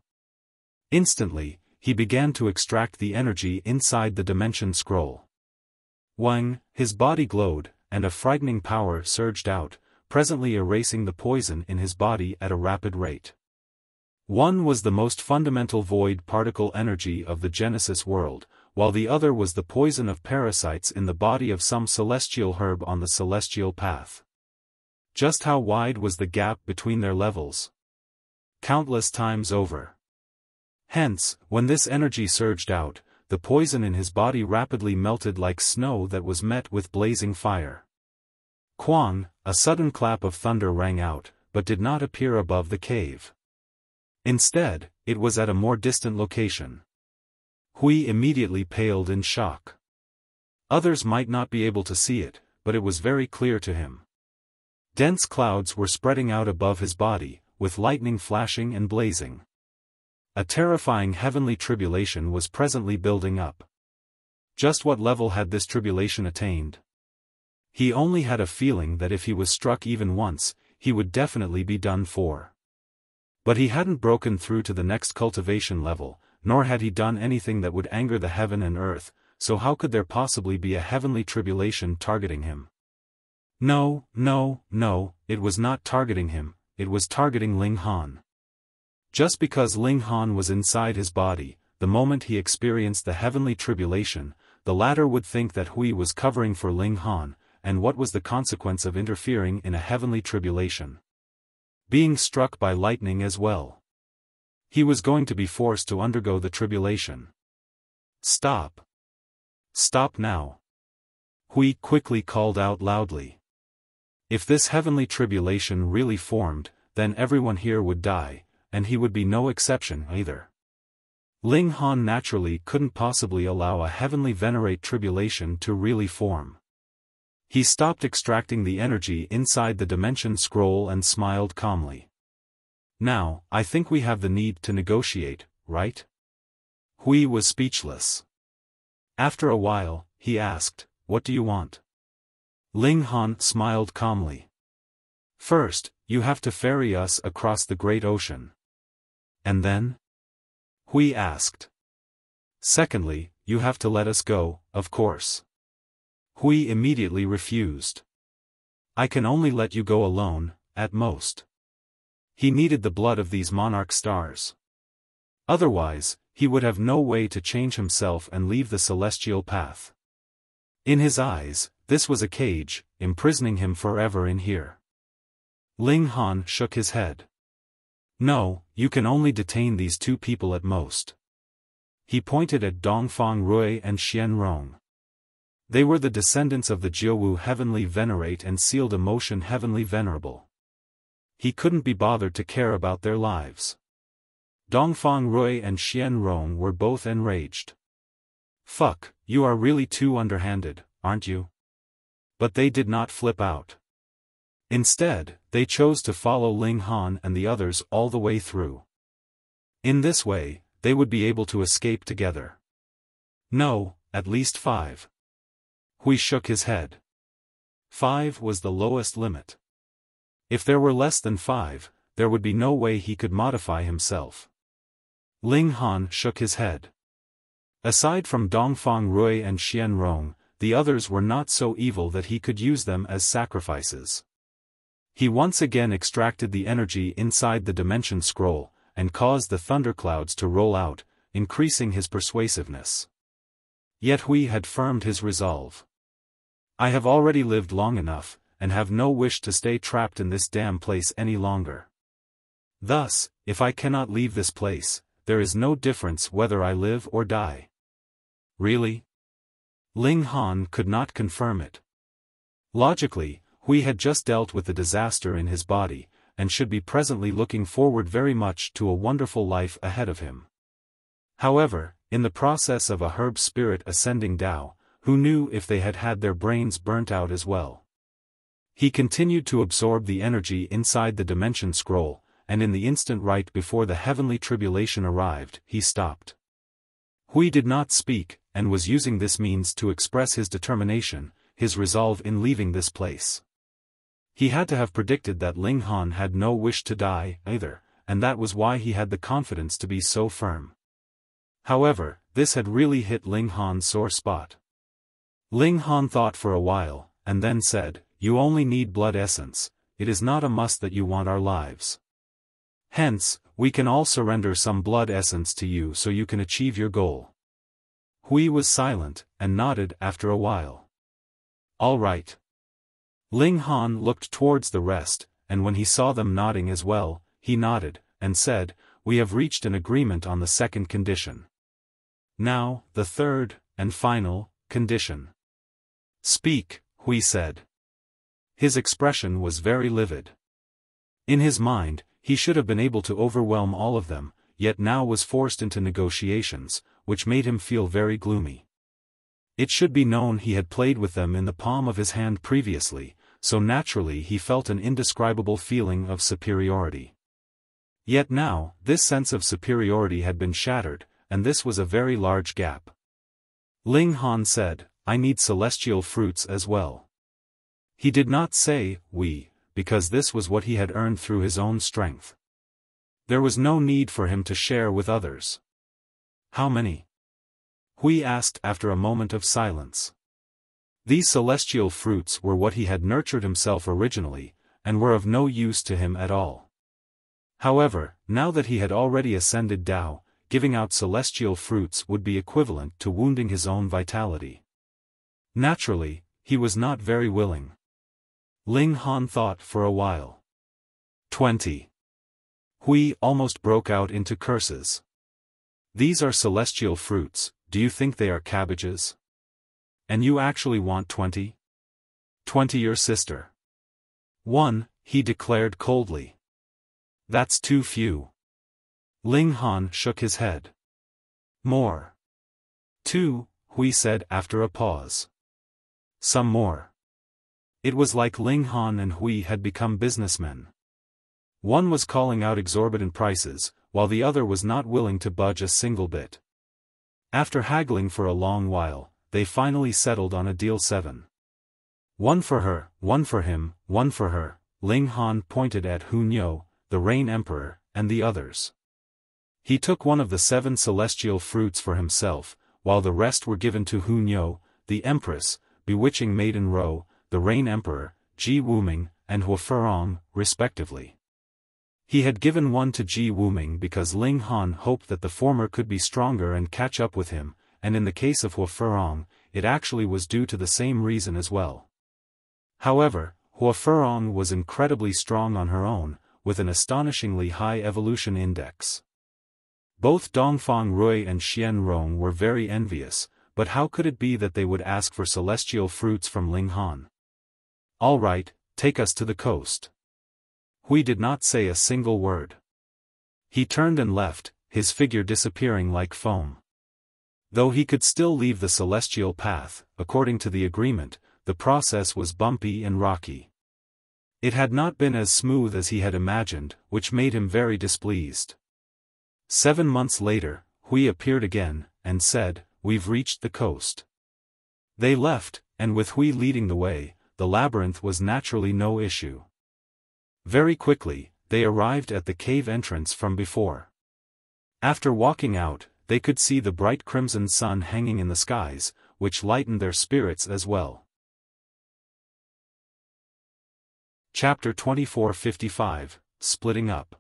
A: Instantly, he began to extract the energy inside the dimension scroll. Wang, his body glowed, and a frightening power surged out, presently erasing the poison in his body at a rapid rate. One was the most fundamental void particle energy of the Genesis world, while the other was the poison of parasites in the body of some celestial herb on the celestial path. Just how wide was the gap between their levels? Countless times over. Hence, when this energy surged out, the poison in his body rapidly melted like snow that was met with blazing fire. Quang, a sudden clap of thunder rang out, but did not appear above the cave. Instead, it was at a more distant location. Hui immediately paled in shock. Others might not be able to see it, but it was very clear to him. Dense clouds were spreading out above his body, with lightning flashing and blazing. A terrifying heavenly tribulation was presently building up. Just what level had this tribulation attained? He only had a feeling that if he was struck even once, he would definitely be done for. But he hadn't broken through to the next cultivation level, nor had he done anything that would anger the heaven and earth, so how could there possibly be a heavenly tribulation targeting him? No, no, no, it was not targeting him, it was targeting Ling Han. Just because Ling Han was inside his body, the moment he experienced the heavenly tribulation, the latter would think that Hui was covering for Ling Han, and what was the consequence of interfering in a heavenly tribulation? Being struck by lightning as well. He was going to be forced to undergo the tribulation. Stop. Stop now. Hui quickly called out loudly. If this heavenly tribulation really formed, then everyone here would die, and he would be no exception either. Ling Han naturally couldn't possibly allow a heavenly venerate tribulation to really form. He stopped extracting the energy inside the dimension scroll and smiled calmly. Now, I think we have the need to negotiate, right? Hui was speechless. After a while, he asked, "What do you want?" Ling Han smiled calmly. "First, you have to ferry us across the great ocean." "And then?" Hui asked. "Secondly, you have to let us go, of course." Hui immediately refused. "I can only let you go alone, at most." He needed the blood of these monarch stars. Otherwise, he would have no way to change himself and leave the celestial path. In his eyes, this was a cage, imprisoning him forever in here. Ling Han shook his head. "No, you can only detain these two people at most." He pointed at Dongfang Rui and Xian Rong. They were the descendants of the Jiuwu heavenly venerate and sealed emotion heavenly venerable. He couldn't be bothered to care about their lives. Dongfang Rui and Xian Rong were both enraged. "Fuck, you are really too underhanded, aren't you?" But they did not flip out. Instead, they chose to follow Ling Han and the others all the way through. In this way, they would be able to escape together. No, at least 5. Hui shook his head. 5 was the lowest limit. If there were less than 5, there would be no way he could modify himself. Ling Han shook his head. Aside from Dongfang Rui and Xian Rong, the others were not so evil that he could use them as sacrifices. He once again extracted the energy inside the dimension scroll, and caused the thunderclouds to roll out, increasing his persuasiveness. Yet Hui had firmed his resolve. "I have already lived long enough, and have no wish to stay trapped in this damn place any longer. Thus, if I cannot leave this place, there is no difference whether I live or die." Really? Ling Han could not confirm it. Logically, Hui had just dealt with the disaster in his body, and should be presently looking forward very much to a wonderful life ahead of him. However, in the process of a herb spirit ascending Tao, who knew if they had had their brains burnt out as well? He continued to absorb the energy inside the dimension scroll, and in the instant right before the heavenly tribulation arrived, he stopped. Hui did not speak, and was using this means to express his determination, his resolve in leaving this place. He had to have predicted that Ling Han had no wish to die, either, and that was why he had the confidence to be so firm. However, this had really hit Ling Han's sore spot. Ling Han thought for a while, and then said, "You only need blood essence, it is not a must that you want our lives. Hence, we can all surrender some blood essence to you so you can achieve your goal." Hui was silent, and nodded after a while. "All right." Ling Han looked towards the rest, and when he saw them nodding as well, he nodded, and said, "We have reached an agreement on the second condition. Now, the third, and final, condition." "Speak," Hui said. His expression was very livid. In his mind, he should have been able to overwhelm all of them, yet now was forced into negotiations, which made him feel very gloomy. It should be known he had played with them in the palm of his hand previously, so naturally he felt an indescribable feeling of superiority. Yet now, this sense of superiority had been shattered, and this was a very large gap. Ling Han said, "I need celestial fruits as well." He did not say, "we," because this was what he had earned through his own strength. There was no need for him to share with others. "How many?" Hui asked after a moment of silence. These celestial fruits were what he had nurtured himself originally, and were of no use to him at all. However, now that he had already ascended Tao, giving out celestial fruits would be equivalent to wounding his own vitality. Naturally, he was not very willing. Ling Han thought for a while. 20. Hui almost broke out into curses. These are celestial fruits, do you think they are cabbages? And you actually want 20? 20 your sister. 1, he declared coldly. That's too few. Ling Han shook his head. More. 2, Hui said after a pause. Some more. It was like Ling Han and Hui had become businessmen. One was calling out exorbitant prices, while the other was not willing to budge a single bit. After haggling for a long while, they finally settled on a deal 7. 1 for her, 1 for him, 1 for her. Ling Han pointed at Hunyo, the Rain Emperor, and the others. He took one of the 7 celestial fruits for himself, while the rest were given to Hunyo, the Empress, Bewitching Maiden Ro, the Rain Emperor, Ji Wuming, and Huaferong, respectively. He had given one to Ji Wuming because Ling Han hoped that the former could be stronger and catch up with him, and in the case of Huaferong, it actually was due to the same reason as well. However, Huaferong was incredibly strong on her own, with an astonishingly high evolution index. Both Dongfang Rui and Xian Rong were very envious, but how could it be that they would ask for celestial fruits from Ling Han? All right, take us to the coast. Hui did not say a single word. He turned and left, his figure disappearing like foam. Though he could still leave the celestial path, according to the agreement, the process was bumpy and rocky. It had not been as smooth as he had imagined, which made him very displeased. 7 months later, Hui appeared again, and said, "We've reached the coast." They left, and with Hui leading the way, the labyrinth was naturally no issue. Very quickly, they arrived at the cave entrance from before. After walking out, they could see the bright crimson sun hanging in the skies, which lightened their spirits as well. Chapter 2455, Splitting Up.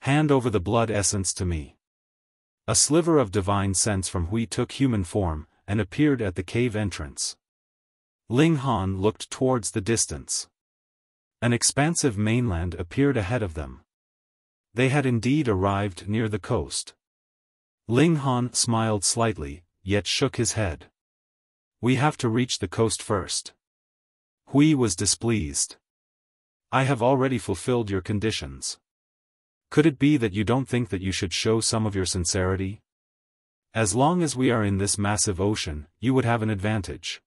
A: Hand over the blood essence to me. A sliver of divine sense from Hui took human form, and appeared at the cave entrance. Ling Han looked towards the distance. An expansive mainland appeared ahead of them. They had indeed arrived near the coast. Ling Han smiled slightly, yet shook his head. We have to reach the coast first. Hui was displeased. I have already fulfilled your conditions. Could it be that you don't think that you should show some of your sincerity? As long as we are in this massive ocean, you would have an advantage.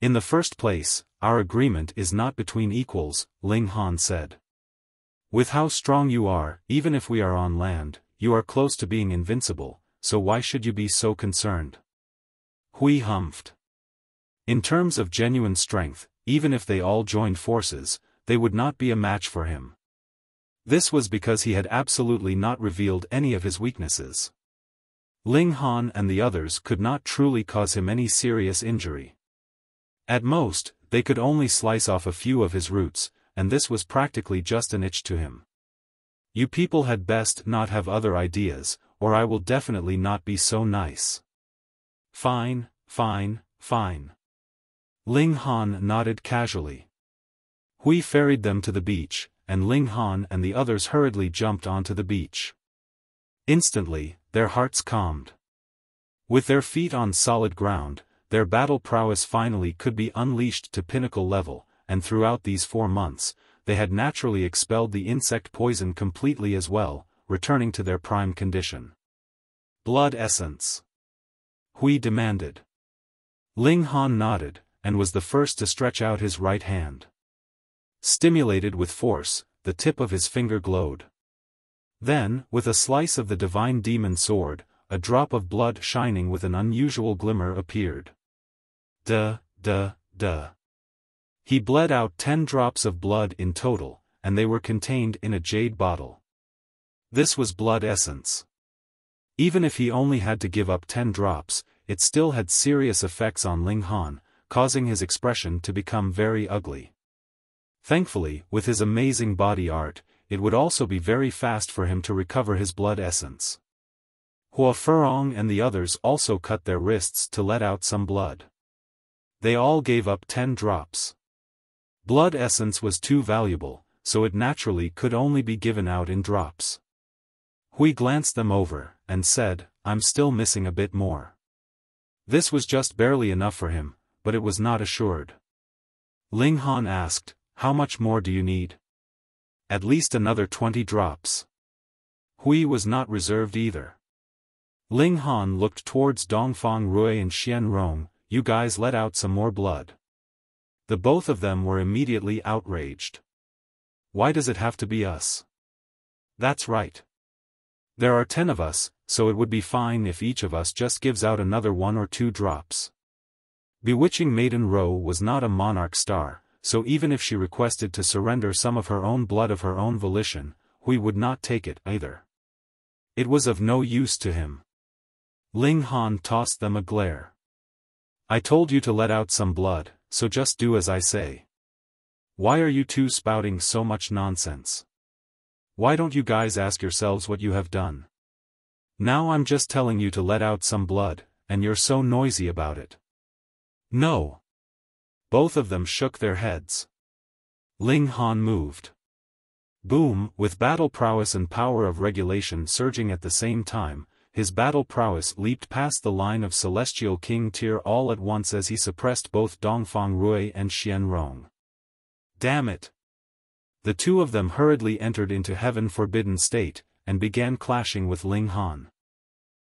A: In the first place, our agreement is not between equals, Ling Han said. With how strong you are, even if we are on land, you are close to being invincible, so why should you be so concerned? Hui humphed. In terms of genuine strength, even if they all joined forces, they would not be a match for him. This was because he had absolutely not revealed any of his weaknesses. Ling Han and the others could not truly cause him any serious injury. At most, they could only slice off a few of his roots, and this was practically just an itch to him. You people had best not have other ideas, or I will definitely not be so nice. Fine, fine, fine. Ling Han nodded casually. Hui ferried them to the beach, and Ling Han and the others hurriedly jumped onto the beach. Instantly, their hearts calmed. With their feet on solid ground, their battle prowess finally could be unleashed to pinnacle level, and throughout these 4 months, they had naturally expelled the insect poison completely as well, returning to their prime condition. Blood essence. Hui demanded. Ling Han nodded, and was the first to stretch out his right hand. Stimulated with force, the tip of his finger glowed. Then, with a slice of the divine demon sword, a drop of blood shining with an unusual glimmer appeared. Duh. He bled out 10 drops of blood in total, and they were contained in a jade bottle. This was blood essence. Even if he only had to give up 10 drops, it still had serious effects on Ling Han, causing his expression to become very ugly. Thankfully, with his amazing body art, it would also be very fast for him to recover his blood essence. Hua Furong and the others also cut their wrists to let out some blood. They all gave up 10 drops. Blood essence was too valuable, so it naturally could only be given out in drops. Hui glanced them over, and said, "I'm still missing a bit more." This was just barely enough for him, but it was not assured. Ling Han asked, "How much more do you need?" "At least another 20 drops. Hui was not reserved either. Ling Han looked towards Dongfang Rui and Xian Rong. "You guys let out some more blood." The both of them were immediately outraged. "Why does it have to be us?" "That's right. There are 10 of us, so it would be fine if each of us just gives out another 1 or 2 drops. Bewitching Maiden Ro was not a monarch star, so even if she requested to surrender some of her own blood of her own volition, Hui would not take it either. It was of no use to him. Ling Han tossed them a glare. "I told you to let out some blood, so just do as I say. Why are you two spouting so much nonsense? Why don't you guys ask yourselves what you have done? Now I'm just telling you to let out some blood, and you're so noisy about it." "No." Both of them shook their heads. Ling Han moved. Boom! With battle prowess and power of regulation surging at the same time, his battle prowess leaped past the line of Celestial King tier all at once as he suppressed both Dongfang Rui and Xian Rong. Damn it! The two of them hurriedly entered into Heaven Forbidden State, and began clashing with Ling Han.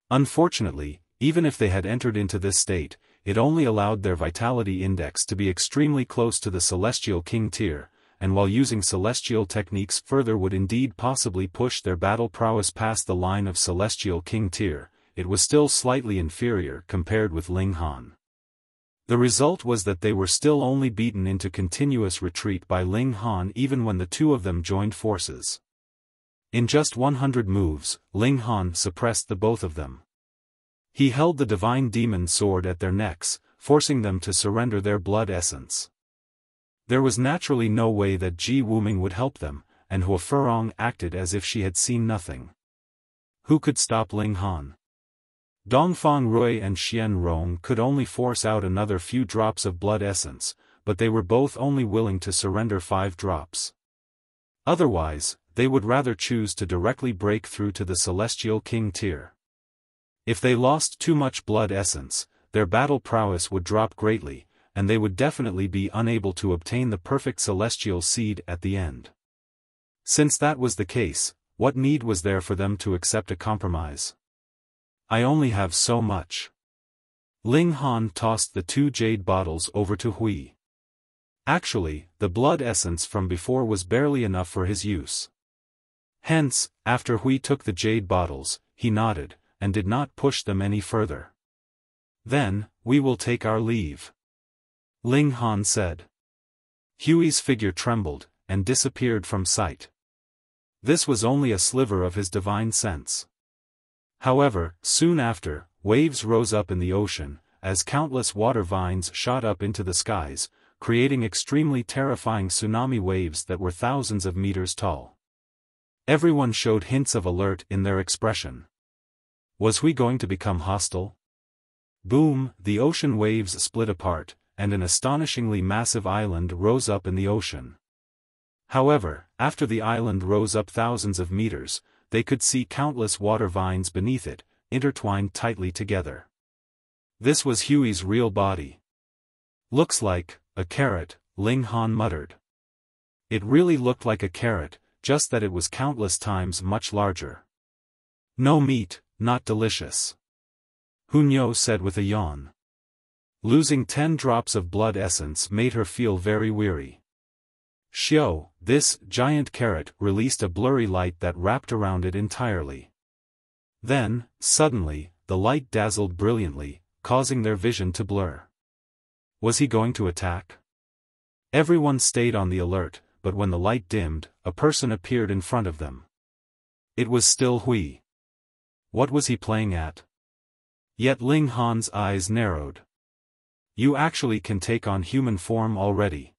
A: Unfortunately, even if they had entered into this state, it only allowed their vitality index to be extremely close to the Celestial King tier, and while using celestial techniques further would indeed possibly push their battle prowess past the line of Celestial King tier, it was still slightly inferior compared with Ling Han. The result was that they were still only beaten into continuous retreat by Ling Han even when the two of them joined forces. In just 100 moves, Ling Han suppressed the both of them. He held the divine demon sword at their necks, forcing them to surrender their blood essence. There was naturally no way that Ji Wuming would help them, and Hua Furong acted as if she had seen nothing. Who could stop Ling Han? Dongfang Rui and Xian Rong could only force out another few drops of blood essence, but they were both only willing to surrender 5 drops. Otherwise, they would rather choose to directly break through to the Celestial King tier. If they lost too much blood essence, their battle prowess would drop greatly, and they would definitely be unable to obtain the perfect celestial seed at the end. Since that was the case, what need was there for them to accept a compromise? "I only have so much." Ling Han tossed the 2 jade bottles over to Hui. Actually, the blood essence from before was barely enough for his use. Hence, after Hui took the jade bottles, he nodded, and did not push them any further. "Then, we will take our leave," Ling Han said. Hui's figure trembled, and disappeared from sight. This was only a sliver of his divine sense. However, soon after, waves rose up in the ocean, as countless water vines shot up into the skies, creating extremely terrifying tsunami waves that were thousands of meters tall. Everyone showed hints of alert in their expression. Was Hui going to become hostile? Boom! The ocean waves split apart, and an astonishingly massive island rose up in the ocean. However, after the island rose up thousands of meters, they could see countless water vines beneath it, intertwined tightly together. This was Hui's real body. "Looks like a carrot," Ling Han muttered. It really looked like a carrot, just that it was countless times much larger. "No meat, not delicious," Hunyo said with a yawn. Losing 10 drops of blood essence made her feel very weary. Xiao, this giant carrot, released a blurry light that wrapped around it entirely. Then, suddenly, the light dazzled brilliantly, causing their vision to blur. Was he going to attack? Everyone stayed on the alert, but when the light dimmed, a person appeared in front of them. It was still Hui. What was he playing at? Yet Ling Han's eyes narrowed. You actually can take on human form already.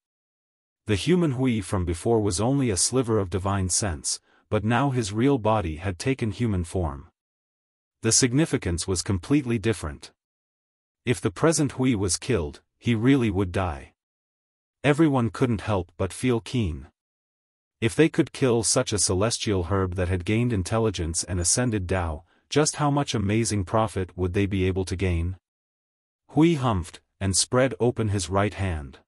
A: The human Hui from before was only a sliver of divine sense, but now his real body had taken human form. The significance was completely different. If the present Hui was killed, he really would die. Everyone couldn't help but feel keen. If they could kill such a celestial herb that had gained intelligence and ascended Tao, just how much amazing profit would they be able to gain? Hui humphed, and spread open his right hand.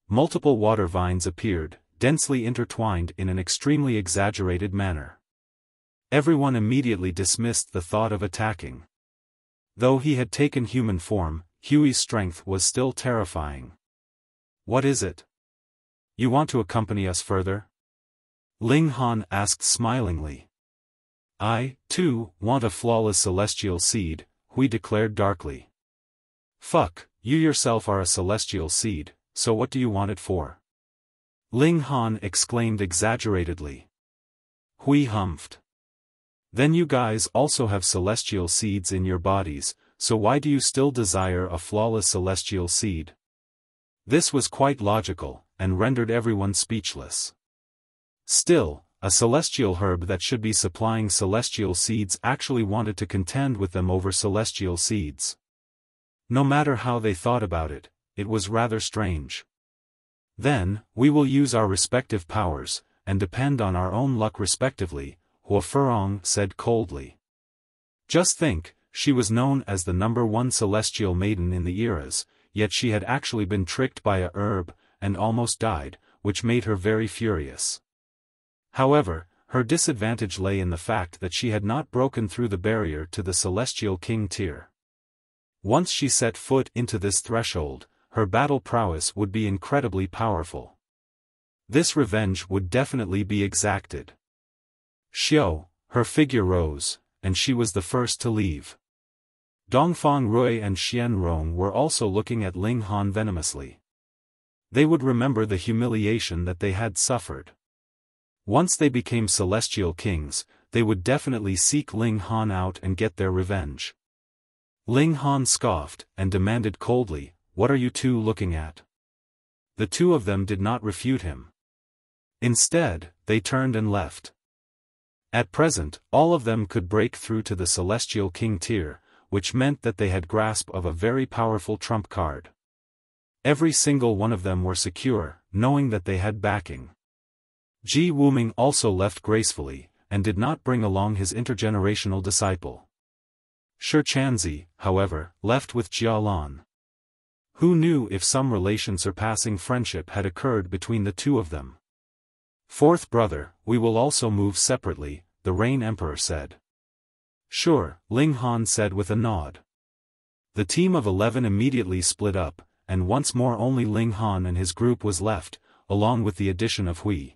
A: Multiple water vines appeared, densely intertwined in an extremely exaggerated manner. Everyone immediately dismissed the thought of attacking. Though he had taken human form, Hui's strength was still terrifying. What is it? You want to accompany us further? Ling Han asked smilingly. I, too, want a flawless celestial seed, Hui declared darkly. Fuck, you yourself are a celestial seed, so what do you want it for? Ling Han exclaimed exaggeratedly. Hui humphed. Then you guys also have celestial seeds in your bodies, so why do you still desire a flawless celestial seed? This was quite logical, and rendered everyone speechless. Still, a celestial herb that should be supplying celestial seeds actually wanted to contend with them over celestial seeds. No matter how they thought about it, it was rather strange. Then, we will use our respective powers, and depend on our own luck respectively, Hua Furong said coldly. Just think, she was known as the #1 celestial maiden in the eras, yet she had actually been tricked by a herb, and almost died, which made her very furious. However, her disadvantage lay in the fact that she had not broken through the barrier to the celestial king tier. Once she set foot into this threshold, her battle prowess would be incredibly powerful. This revenge would definitely be exacted. Xiao, her figure rose, and she was the first to leave. Dongfang Rui and Xian Rong were also looking at Ling Han venomously. They would remember the humiliation that they had suffered. Once they became celestial kings, they would definitely seek Ling Han out and get their revenge. Ling Han scoffed, and demanded coldly, "What are you two looking at?" The two of them did not refute him. Instead, they turned and left. At present, all of them could break through to the celestial king tier, which meant that they had grasp of a very powerful trump card. Every single one of them were secure, knowing that they had backing. Ji Wuming also left gracefully, and did not bring along his intergenerational disciple. Shi Chanzi, however, left with Jialan. Who knew if some relation surpassing friendship had occurred between the two of them? Fourth brother, we will also move separately, the Rain Emperor said. Sure, Ling Han said with a nod. The team of 11 immediately split up, and once more only Ling Han and his group was left, along with the addition of Hui.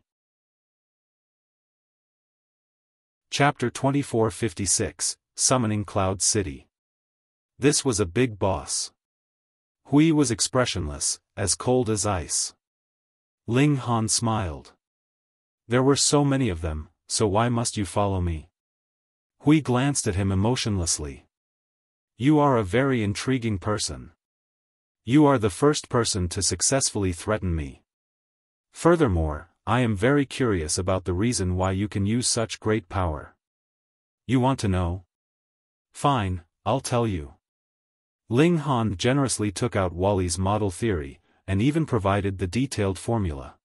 A: Chapter 2456, Summoning Cloud City. This was a big boss. Hui was expressionless, as cold as ice. Ling Han smiled. There were so many of them, so why must you follow me? Hui glanced at him emotionlessly. You are a very intriguing person. You are the first person to successfully threaten me. Furthermore, I am very curious about the reason why you can use such great power. You want to know? Fine, I'll tell you. Ling Han generously took out Wally's model theory, and even provided the detailed formula.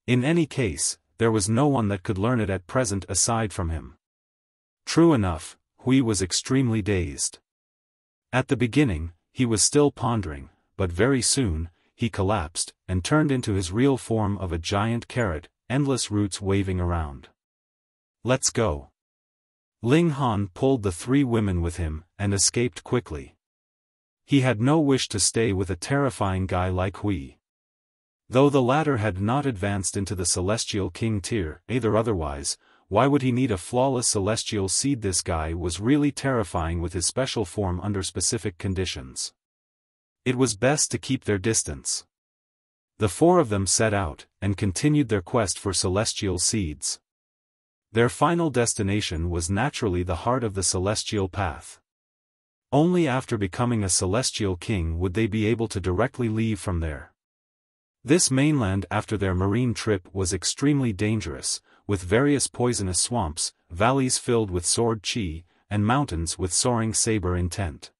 A: In any case, there was no one that could learn it at present aside from him. True enough, Hui was extremely dazed. At the beginning, he was still pondering, but very soon, he collapsed, and turned into his real form of a giant carrot, endless roots waving around. Let's go. Ling Han pulled the 3 women with him, and escaped quickly. He had no wish to stay with a terrifying guy like Hui. Though the latter had not advanced into the celestial king tier, either otherwise, why would he need a flawless celestial seed? This guy was really terrifying with his special form under specific conditions. It was best to keep their distance. The 4 of them set out, and continued their quest for celestial seeds. Their final destination was naturally the heart of the celestial path. Only after becoming a celestial king would they be able to directly leave from there. This mainland after their marine trip was extremely dangerous, with various poisonous swamps, valleys filled with sword chi, and mountains with soaring saber intent.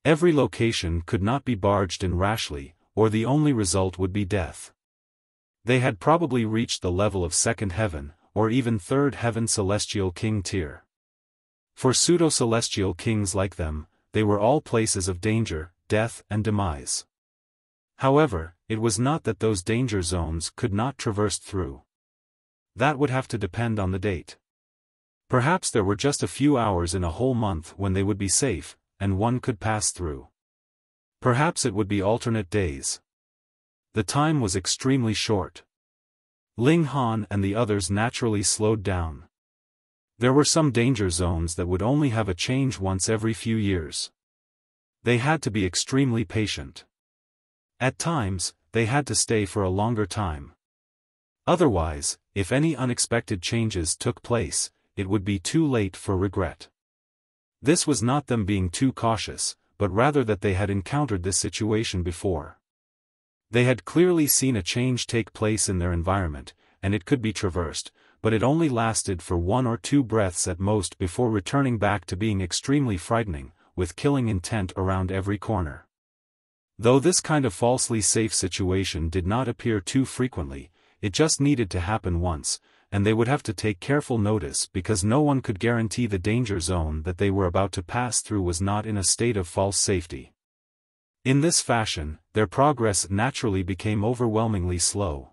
A: Every location could not be barged in rashly, or the only result would be death. They had probably reached the level of second heaven, or even third heaven celestial king tier. For pseudo-celestial kings like them, they were all places of danger, death and demise. However, it was not that those danger zones could not traverse through. That would have to depend on the date. Perhaps there were just a few hours in a whole month when they would be safe, and one could pass through. Perhaps it would be alternate days. The time was extremely short. Ling Han and the others naturally slowed down. There were some danger zones that would only have a change once every few years. They had to be extremely patient. At times, they had to stay for a longer time. Otherwise, if any unexpected changes took place, it would be too late for regret. This was not them being too cautious, but rather that they had encountered this situation before. They had clearly seen a change take place in their environment, and it could be traversed, but it only lasted for 1 or 2 breaths at most before returning back to being extremely frightening, with killing intent around every corner. Though this kind of falsely safe situation did not appear too frequently, it just needed to happen once, and they would have to take careful notice because no one could guarantee the danger zone that they were about to pass through was not in a state of false safety. In this fashion, their progress naturally became overwhelmingly slow.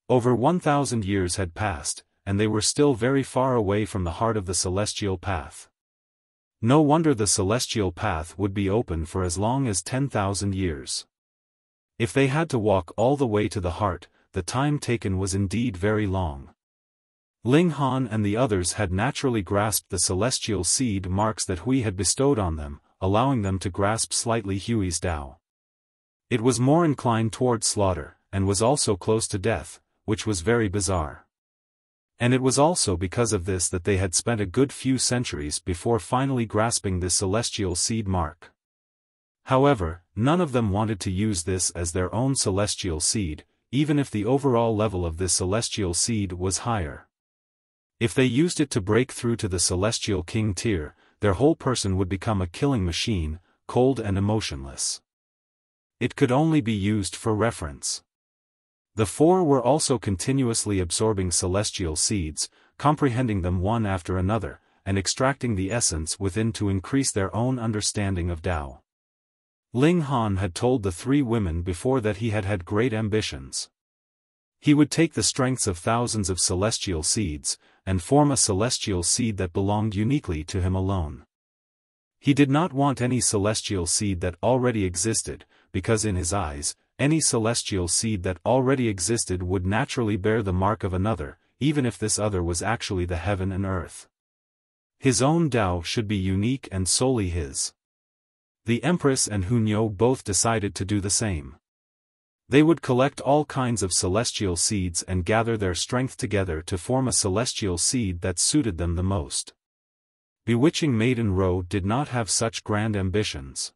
A: Over 1,000 years had passed, and they were still very far away from the heart of the celestial path. No wonder the celestial path would be open for as long as 10,000 years. If they had to walk all the way to the heart, the time taken was indeed very long. Ling Han and the others had naturally grasped the celestial seed marks that Hui had bestowed on them, allowing them to grasp slightly Hui's Tao. It was more inclined toward slaughter, and was also close to death, which was very bizarre. And it was also because of this that they had spent a good few centuries before finally grasping this celestial seed mark. However, none of them wanted to use this as their own celestial seed, even if the overall level of this celestial seed was higher. If they used it to break through to the celestial king tier, their whole person would become a killing machine, cold and emotionless. It could only be used for reference. The 4 were also continuously absorbing celestial seeds, comprehending them one after another, and extracting the essence within to increase their own understanding of Tao. Ling Han had told the 3 women before that he had had great ambitions. He would take the strengths of thousands of celestial seeds, and form a celestial seed that belonged uniquely to him alone. He did not want any celestial seed that already existed, because in his eyes, any celestial seed that already existed would naturally bear the mark of another, even if this other was actually the heaven and earth. His own Tao should be unique and solely his. The Empress and Hunyo both decided to do the same. They would collect all kinds of celestial seeds and gather their strength together to form a celestial seed that suited them the most. Bewitching Maiden Ro did not have such grand ambitions.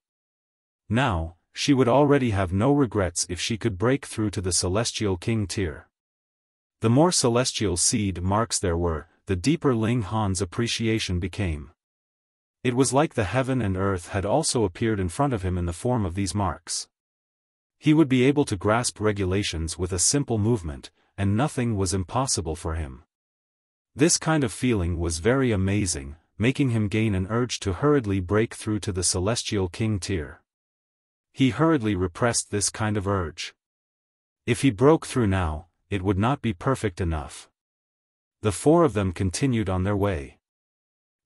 A: Now, she would already have no regrets if she could break through to the celestial king tier. The more celestial seed marks there were, the deeper Ling Han's appreciation became. It was like the heaven and earth had also appeared in front of him in the form of these marks. He would be able to grasp regulations with a simple movement, and nothing was impossible for him. This kind of feeling was very amazing, making him gain an urge to hurriedly break through to the celestial king tier. He hurriedly repressed this kind of urge. If he broke through now, it would not be perfect enough. The 4 of them continued on their way.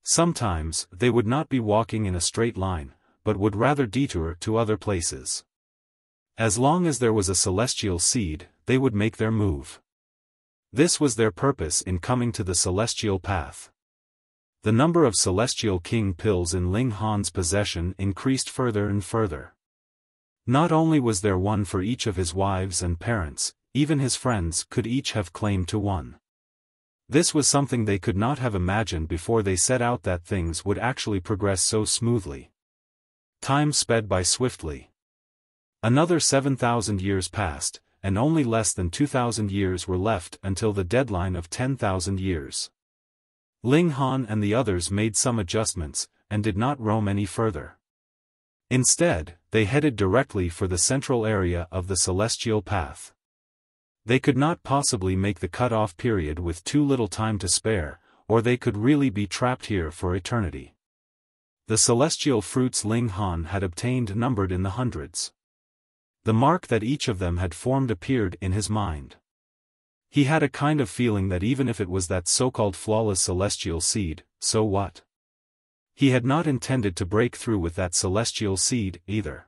A: Sometimes, they would not be walking in a straight line, but would rather detour to other places. As long as there was a celestial seed, they would make their move. This was their purpose in coming to the celestial path. The number of celestial king pills in Ling Han's possession increased further and further. Not only was there one for each of his wives and parents, even his friends could each have claim to one. This was something they could not have imagined before they set out that things would actually progress so smoothly. Time sped by swiftly. Another 7,000 years passed, and only less than 2,000 years were left until the deadline of 10,000 years. Ling Han and the others made some adjustments, and did not roam any further. Instead, they headed directly for the central area of the celestial path. They could not possibly make the cut-off period with too little time to spare, or they could really be trapped here for eternity. The celestial fruits Ling Han had obtained numbered in the hundreds. The mark that each of them had formed appeared in his mind. He had a kind of feeling that even if it was that so-called flawless celestial seed, so what? He had not intended to break through with that celestial seed, either.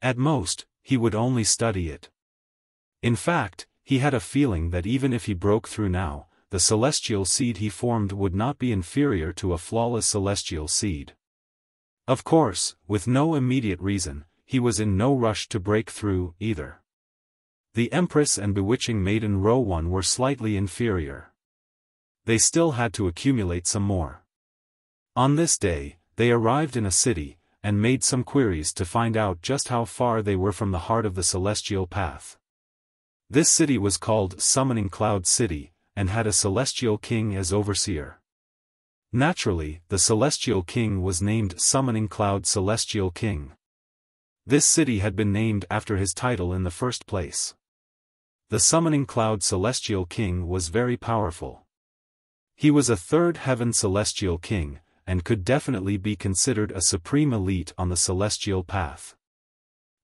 A: At most, he would only study it. In fact, he had a feeling that even if he broke through now, the celestial seed he formed would not be inferior to a flawless celestial seed. Of course, with no immediate reason, he was in no rush to break through, either. The Empress and Bewitching Maiden Row 1 were slightly inferior. They still had to accumulate some more. On this day, they arrived in a city, and made some queries to find out just how far they were from the heart of the celestial path. This city was called Summoning Cloud City, and had a celestial king as overseer. Naturally, the celestial king was named Summoning Cloud Celestial King. This city had been named after his title in the first place. The Summoning Cloud Celestial King was very powerful. He was a third heaven celestial king, and could definitely be considered a supreme elite on the celestial path.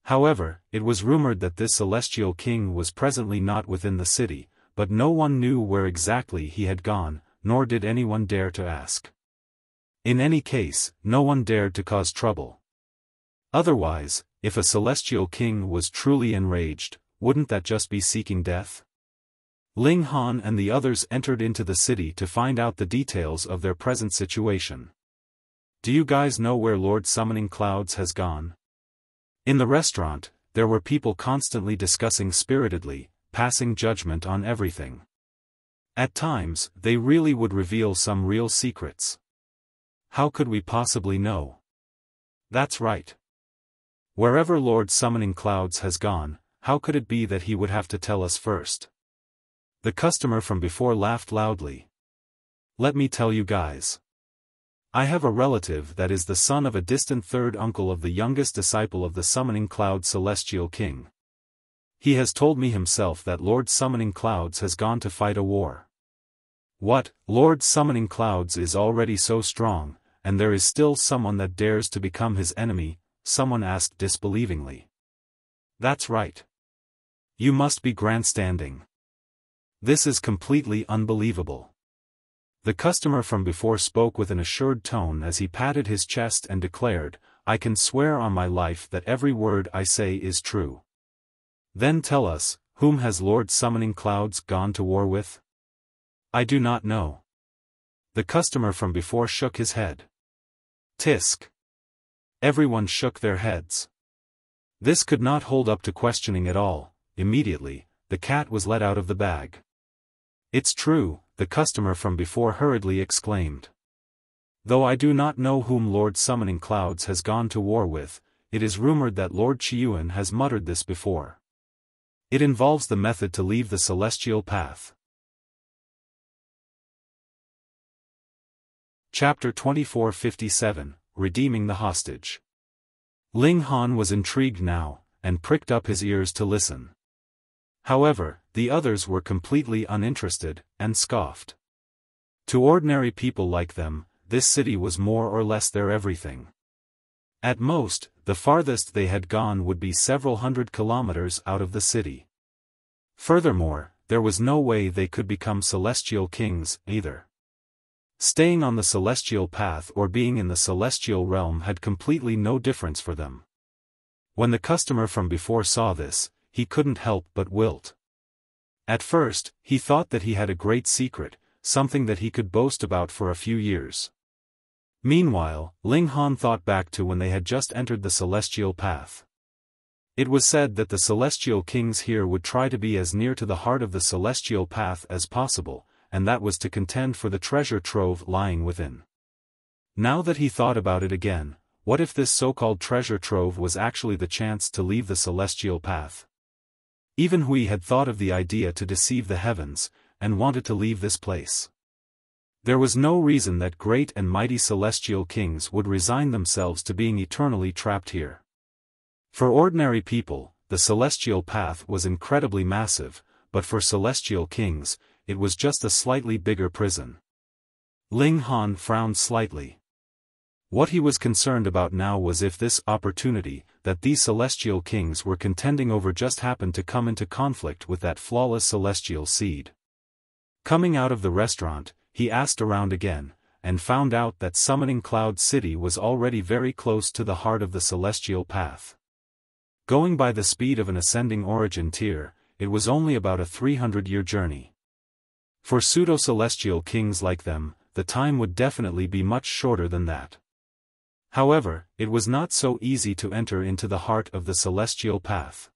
A: However, it was rumored that this celestial king was presently not within the city, but no one knew where exactly he had gone, nor did anyone dare to ask. In any case, no one dared to cause trouble. Otherwise, if a celestial king was truly enraged, wouldn't that just be seeking death? Ling Han and the others entered into the city to find out the details of their present situation. Do you guys know where Lord Summoning Clouds has gone? In the restaurant, there were people constantly discussing spiritedly, passing judgment on everything. At times, they really would reveal some real secrets. How could we possibly know? That's right. Wherever Lord Summoning Clouds has gone, how could it be that he would have to tell us first? The customer from before laughed loudly. Let me tell you guys. I have a relative that is the son of a distant third uncle of the youngest disciple of the Summoning Cloud Celestial King. He has told me himself that Lord Summoning Clouds has gone to fight a war. What, Lord Summoning Clouds is already so strong, and there is still someone that dares to become his enemy? Someone asked disbelievingly. That's right. You must be grandstanding. This is completely unbelievable. The customer from before spoke with an assured tone as he patted his chest and declared, I can swear on my life that every word I say is true. Then tell us, whom has Lord Summoning Clouds gone to war with? I do not know. The customer from before shook his head. Tisk. Everyone shook their heads. This could not hold up to questioning at all. Immediately, the cat was let out of the bag. It's true, the customer from before hurriedly exclaimed. Though I do not know whom Lord Summoning Clouds has gone to war with, it is rumored that Lord Qiuan has muttered this before. It involves the method to leave the celestial path. Chapter 2457, Redeeming the Hostage. Ling Han was intrigued now, and pricked up his ears to listen. However, the others were completely uninterested, and scoffed. To ordinary people like them, this city was more or less their everything. At most, the farthest they had gone would be several hundred kilometers out of the city. Furthermore, there was no way they could become celestial kings, either. Staying on the celestial path or being in the celestial realm had completely no difference for them. When the customer from before saw this, he couldn't help but wilt. At first, he thought that he had a great secret, something that he could boast about for a few years. Meanwhile, Ling Han thought back to when they had just entered the celestial path. It was said that the celestial kings here would try to be as near to the heart of the celestial path as possible, and that was to contend for the treasure trove lying within. Now that he thought about it again, What if this so-called treasure trove was actually the chance to leave the celestial path? Even Hui had thought of the idea to deceive the heavens, and wanted to leave this place. There was no reason that great and mighty celestial kings would resign themselves to being eternally trapped here. For ordinary people, the celestial path was incredibly massive, but for celestial kings, it was just a slightly bigger prison. Ling Han frowned slightly. What he was concerned about now was if this opportunity that these celestial kings were contending over just happened to come into conflict with that flawless celestial seed. Coming out of the restaurant, he asked around again, and found out that Summoning Cloud City was already very close to the heart of the celestial path. Going by the speed of an ascending origin tier, it was only about a 300-year journey. For pseudo-celestial kings like them, the time would definitely be much shorter than that. However, it was not so easy to enter into the heart of the celestial path.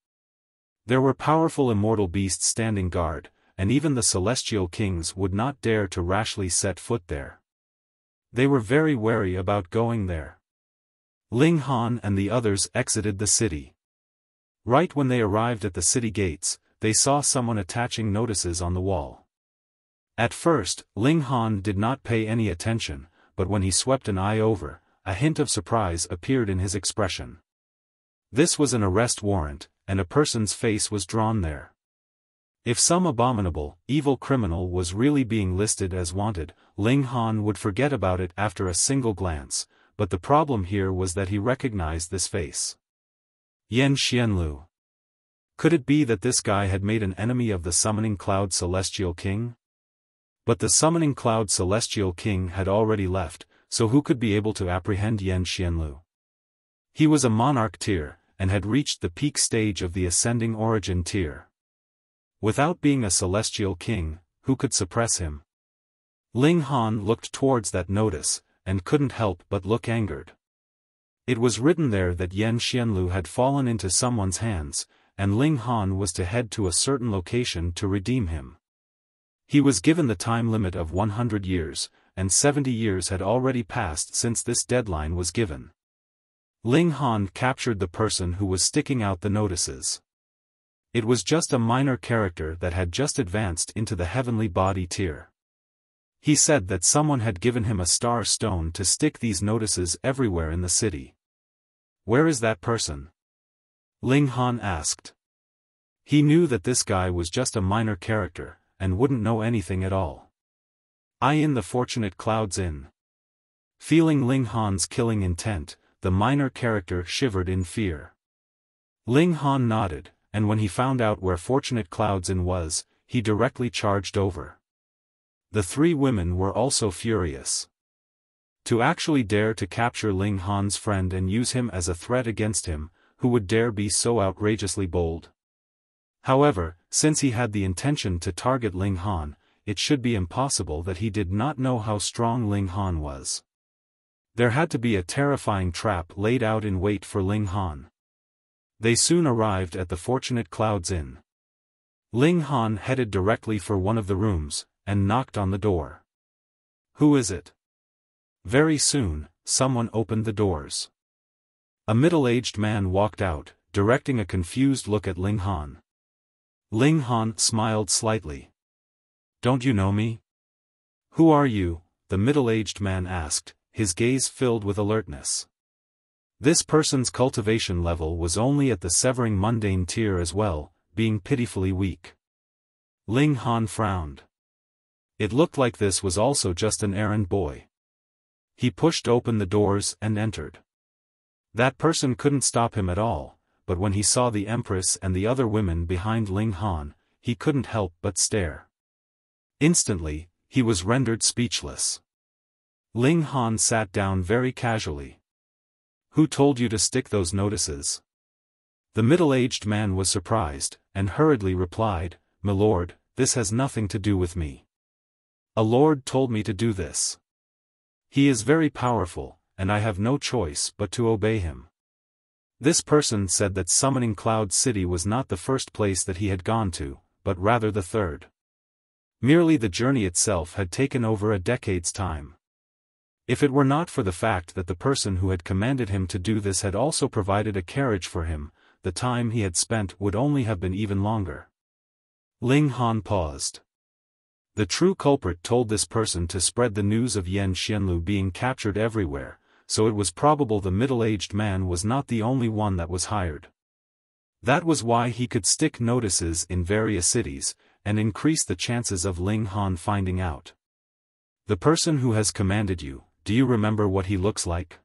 A: There were powerful immortal beasts standing guard, and even the celestial kings would not dare to rashly set foot there. They were very wary about going there. Ling Han and the others exited the city. Right when they arrived at the city gates, they saw someone attaching notices on the wall. At first, Ling Han did not pay any attention, but when he swept an eye over, a hint of surprise appeared in his expression. This was an arrest warrant, and a person's face was drawn there. If some abominable, evil criminal was really being listed as wanted, Ling Han would forget about it after a single glance, but the problem here was that he recognized this face. Yan Xianlu. Could it be that this guy had made an enemy of the Summoning Cloud Celestial King? But the Summoning Cloud Celestial King had already left, so who could be able to apprehend Yan Xianlu? He was a monarch tier, and had reached the peak stage of the ascending origin tier. Without being a celestial king, who could suppress him? Ling Han looked towards that notice, and couldn't help but look angered. It was written there that Yan Xianlu had fallen into someone's hands, and Ling Han was to head to a certain location to redeem him. He was given the time limit of 100 years, and 70 years had already passed since this deadline was given. Ling Han captured the person who was sticking out the notices. It was just a minor character that had just advanced into the heavenly body tier. He said that someone had given him a star stone to stick these notices everywhere in the city. Where is that person? Ling Han asked. He knew that this guy was just a minor character, and wouldn't know anything at all. In the Fortunate Clouds Inn. Feeling Ling Han's killing intent, the minor character shivered in fear. Ling Han nodded, and when he found out where Fortunate Clouds Inn was, he directly charged over. The three women were also furious. To actually dare to capture Ling Han's friend and use him as a threat against him, who would dare be so outrageously bold? However, since he had the intention to target Ling Han, it should be impossible that he did not know how strong Ling Han was. There had to be a terrifying trap laid out in wait for Ling Han. They soon arrived at the Fortunate Clouds Inn. Ling Han headed directly for one of the rooms, and knocked on the door. Who is it? Very soon, someone opened the doors. A middle-aged man walked out, directing a confused look at Ling Han. Ling Han smiled slightly. Don't you know me? Who are you? The middle-aged man asked, his gaze filled with alertness. This person's cultivation level was only at the severing mundane tier as well, being pitifully weak. Ling Han frowned. It looked like this was also just an errand boy. He pushed open the doors and entered. That person couldn't stop him at all, but when he saw the Empress and the other women behind Ling Han, he couldn't help but stare. Instantly, he was rendered speechless. Ling Han sat down very casually. Who told you to stick those notices? The middle-aged man was surprised, and hurriedly replied, My lord, this has nothing to do with me. A lord told me to do this. He is very powerful, and I have no choice but to obey him. This person said that Summoning Cloud City was not the first place that he had gone to, but rather the third. Merely the journey itself had taken over a decade's time. If it were not for the fact that the person who had commanded him to do this had also provided a carriage for him, the time he had spent would only have been even longer. Ling Han paused. The true culprit told this person to spread the news of Yan Xianlu being captured everywhere, so it was probable the middle-aged man was not the only one that was hired. That was why he could stick notices in various cities, and increase the chances of Ling Han finding out. The person who has commanded you, do you remember what he looks like?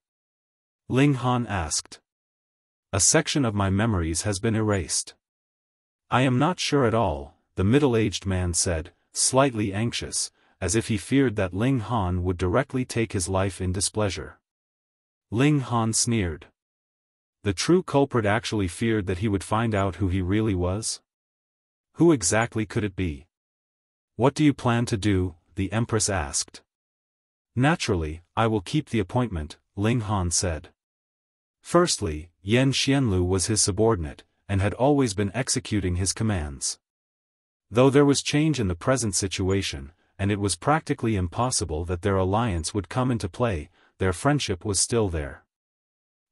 A: Ling Han asked. A section of my memories has been erased. I am not sure at all, the middle-aged man said, slightly anxious, as if he feared that Ling Han would directly take his life in displeasure. Ling Han sneered. The true culprit actually feared that he would find out who he really was? Who exactly could it be? What do you plan to do? The Empress asked. Naturally, I will keep the appointment, Ling Han said. Firstly, Yan Xianlu was his subordinate, and had always been executing his commands. Though there was change in the present situation, and it was practically impossible that their alliance would come into play, their friendship was still there.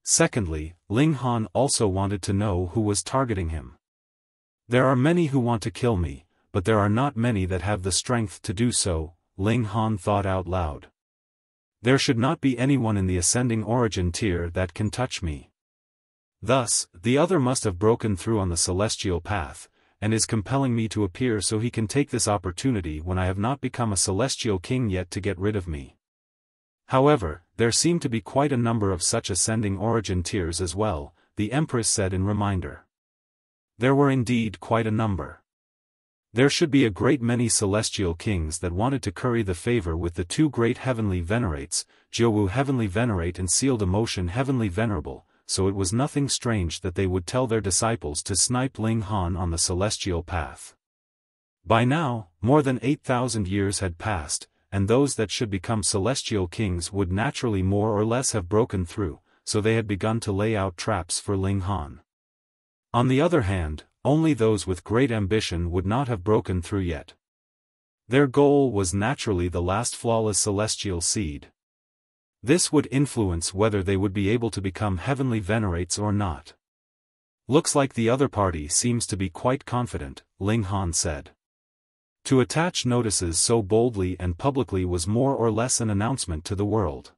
A: Secondly, Ling Han also wanted to know who was targeting him. There are many who want to kill me, but there are not many that have the strength to do so, Ling Han thought out loud. There should not be anyone in the ascending origin tier that can touch me. Thus, the other must have broken through on the celestial path, and is compelling me to appear so he can take this opportunity when I have not become a celestial king yet to get rid of me. However, there seem to be quite a number of such ascending origin tiers as well, the Empress said in reminder. There were indeed quite a number. There should be a great many celestial kings that wanted to curry the favor with the two great heavenly venerates, Jiuwu Heavenly Venerate and Sealed Emotion Heavenly Venerable, so it was nothing strange that they would tell their disciples to snipe Ling Han on the celestial path. By now, more than 8,000 years had passed, and those that should become celestial kings would naturally more or less have broken through, so they had begun to lay out traps for Ling Han. On the other hand, only those with great ambition would not have broken through yet. Their goal was naturally the last flawless celestial seed. This would influence whether they would be able to become heavenly venerates or not. Looks like the other party seems to be quite confident, Ling Han said. To attach notices so boldly and publicly was more or less an announcement to the world.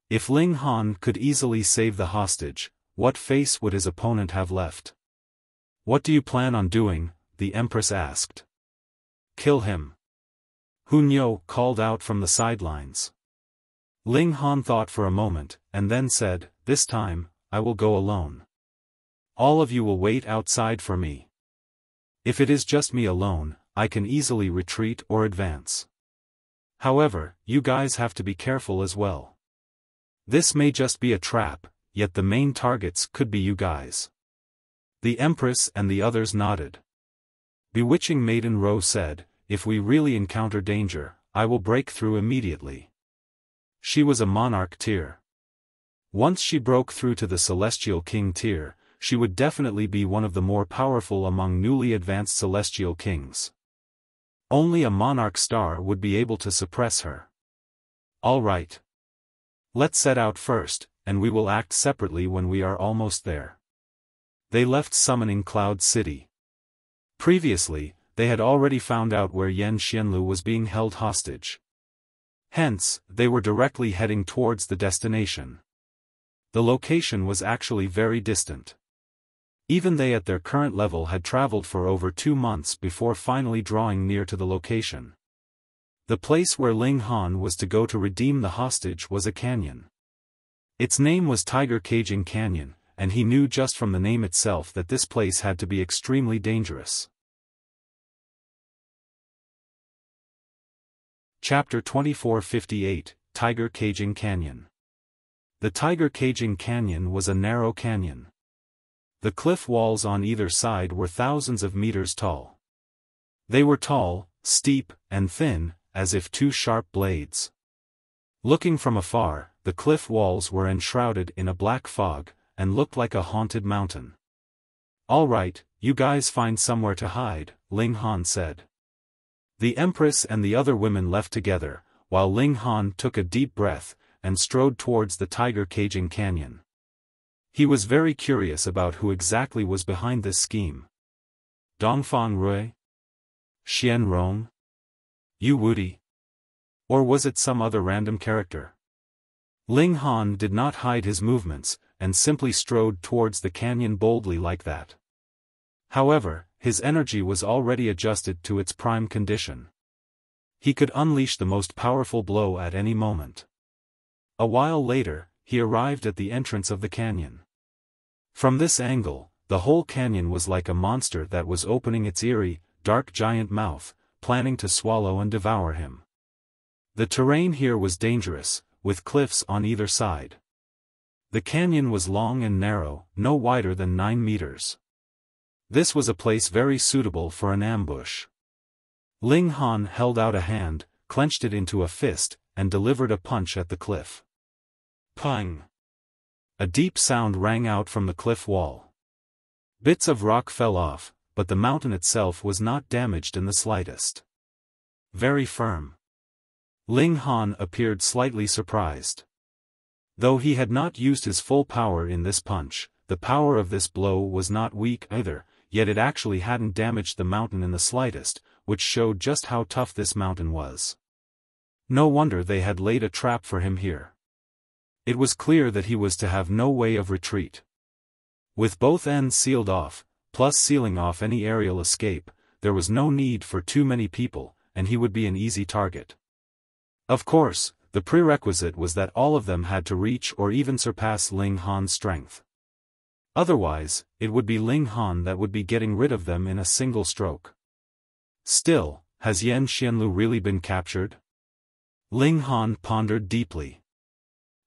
A: If Ling Han could easily save the hostage, what face would his opponent have left? What do you plan on doing? The Empress asked. Kill him. Hunyo called out from the sidelines. Ling Han thought for a moment, and then said, this time, I will go alone. All of you will wait outside for me. If it is just me alone, I can easily retreat or advance. However, you guys have to be careful as well. This may just be a trap, yet the main targets could be you guys. The Empress and the others nodded. Bewitching Maiden Ro said, if we really encounter danger, I will break through immediately. She was a monarch tier. Once she broke through to the celestial king tier, she would definitely be one of the more powerful among newly advanced celestial kings. Only a monarch star would be able to suppress her. All right. Let's set out first, and we will act separately when we are almost there. They left Summoning Cloud City. Previously, they had already found out where Yan Xianlu was being held hostage. Hence, they were directly heading towards the destination. The location was actually very distant. Even they at their current level had traveled for over 2 months before finally drawing near to the location. The place where Ling Han was to go to redeem the hostage was a canyon. Its name was Tiger Caging Canyon, and he knew just from the name itself that this place had to be extremely dangerous. Chapter 2458, Tiger Caging Canyon. The Tiger Caging Canyon was a narrow canyon. The cliff walls on either side were thousands of meters tall. They were tall, steep, and thin, as if two sharp blades. Looking from afar, the cliff walls were enshrouded in a black fog, and looked like a haunted mountain. All right, you guys find somewhere to hide, Ling Han said. The Empress and the other women left together, while Ling Han took a deep breath, and strode towards the tiger caging canyon. He was very curious about who exactly was behind this scheme. Dongfang Rui? Xian Rong? Yu Wudi? Or was it some other random character? Ling Han did not hide his movements, and simply strode towards the canyon boldly like that. However, his energy was already adjusted to its prime condition. He could unleash the most powerful blow at any moment. A while later, he arrived at the entrance of the canyon. From this angle, the whole canyon was like a monster that was opening its eerie, dark giant mouth, planning to swallow and devour him. The terrain here was dangerous, with cliffs on either side. The canyon was long and narrow, no wider than 9 meters. This was a place very suitable for an ambush. Ling Han held out a hand, clenched it into a fist, and delivered a punch at the cliff. Pang! A deep sound rang out from the cliff wall. Bits of rock fell off, but the mountain itself was not damaged in the slightest. Very firm. Ling Han appeared slightly surprised. Though he had not used his full power in this punch, the power of this blow was not weak either, yet it actually hadn't damaged the mountain in the slightest, which showed just how tough this mountain was. No wonder they had laid a trap for him here. It was clear that he was to have no way of retreat. With both ends sealed off, plus sealing off any aerial escape, there was no need for too many people, and he would be an easy target. Of course, the prerequisite was that all of them had to reach or even surpass Ling Han's strength. Otherwise, it would be Ling Han that would be getting rid of them in a single stroke. Still, has Yan Xianlu really been captured? Ling Han pondered deeply.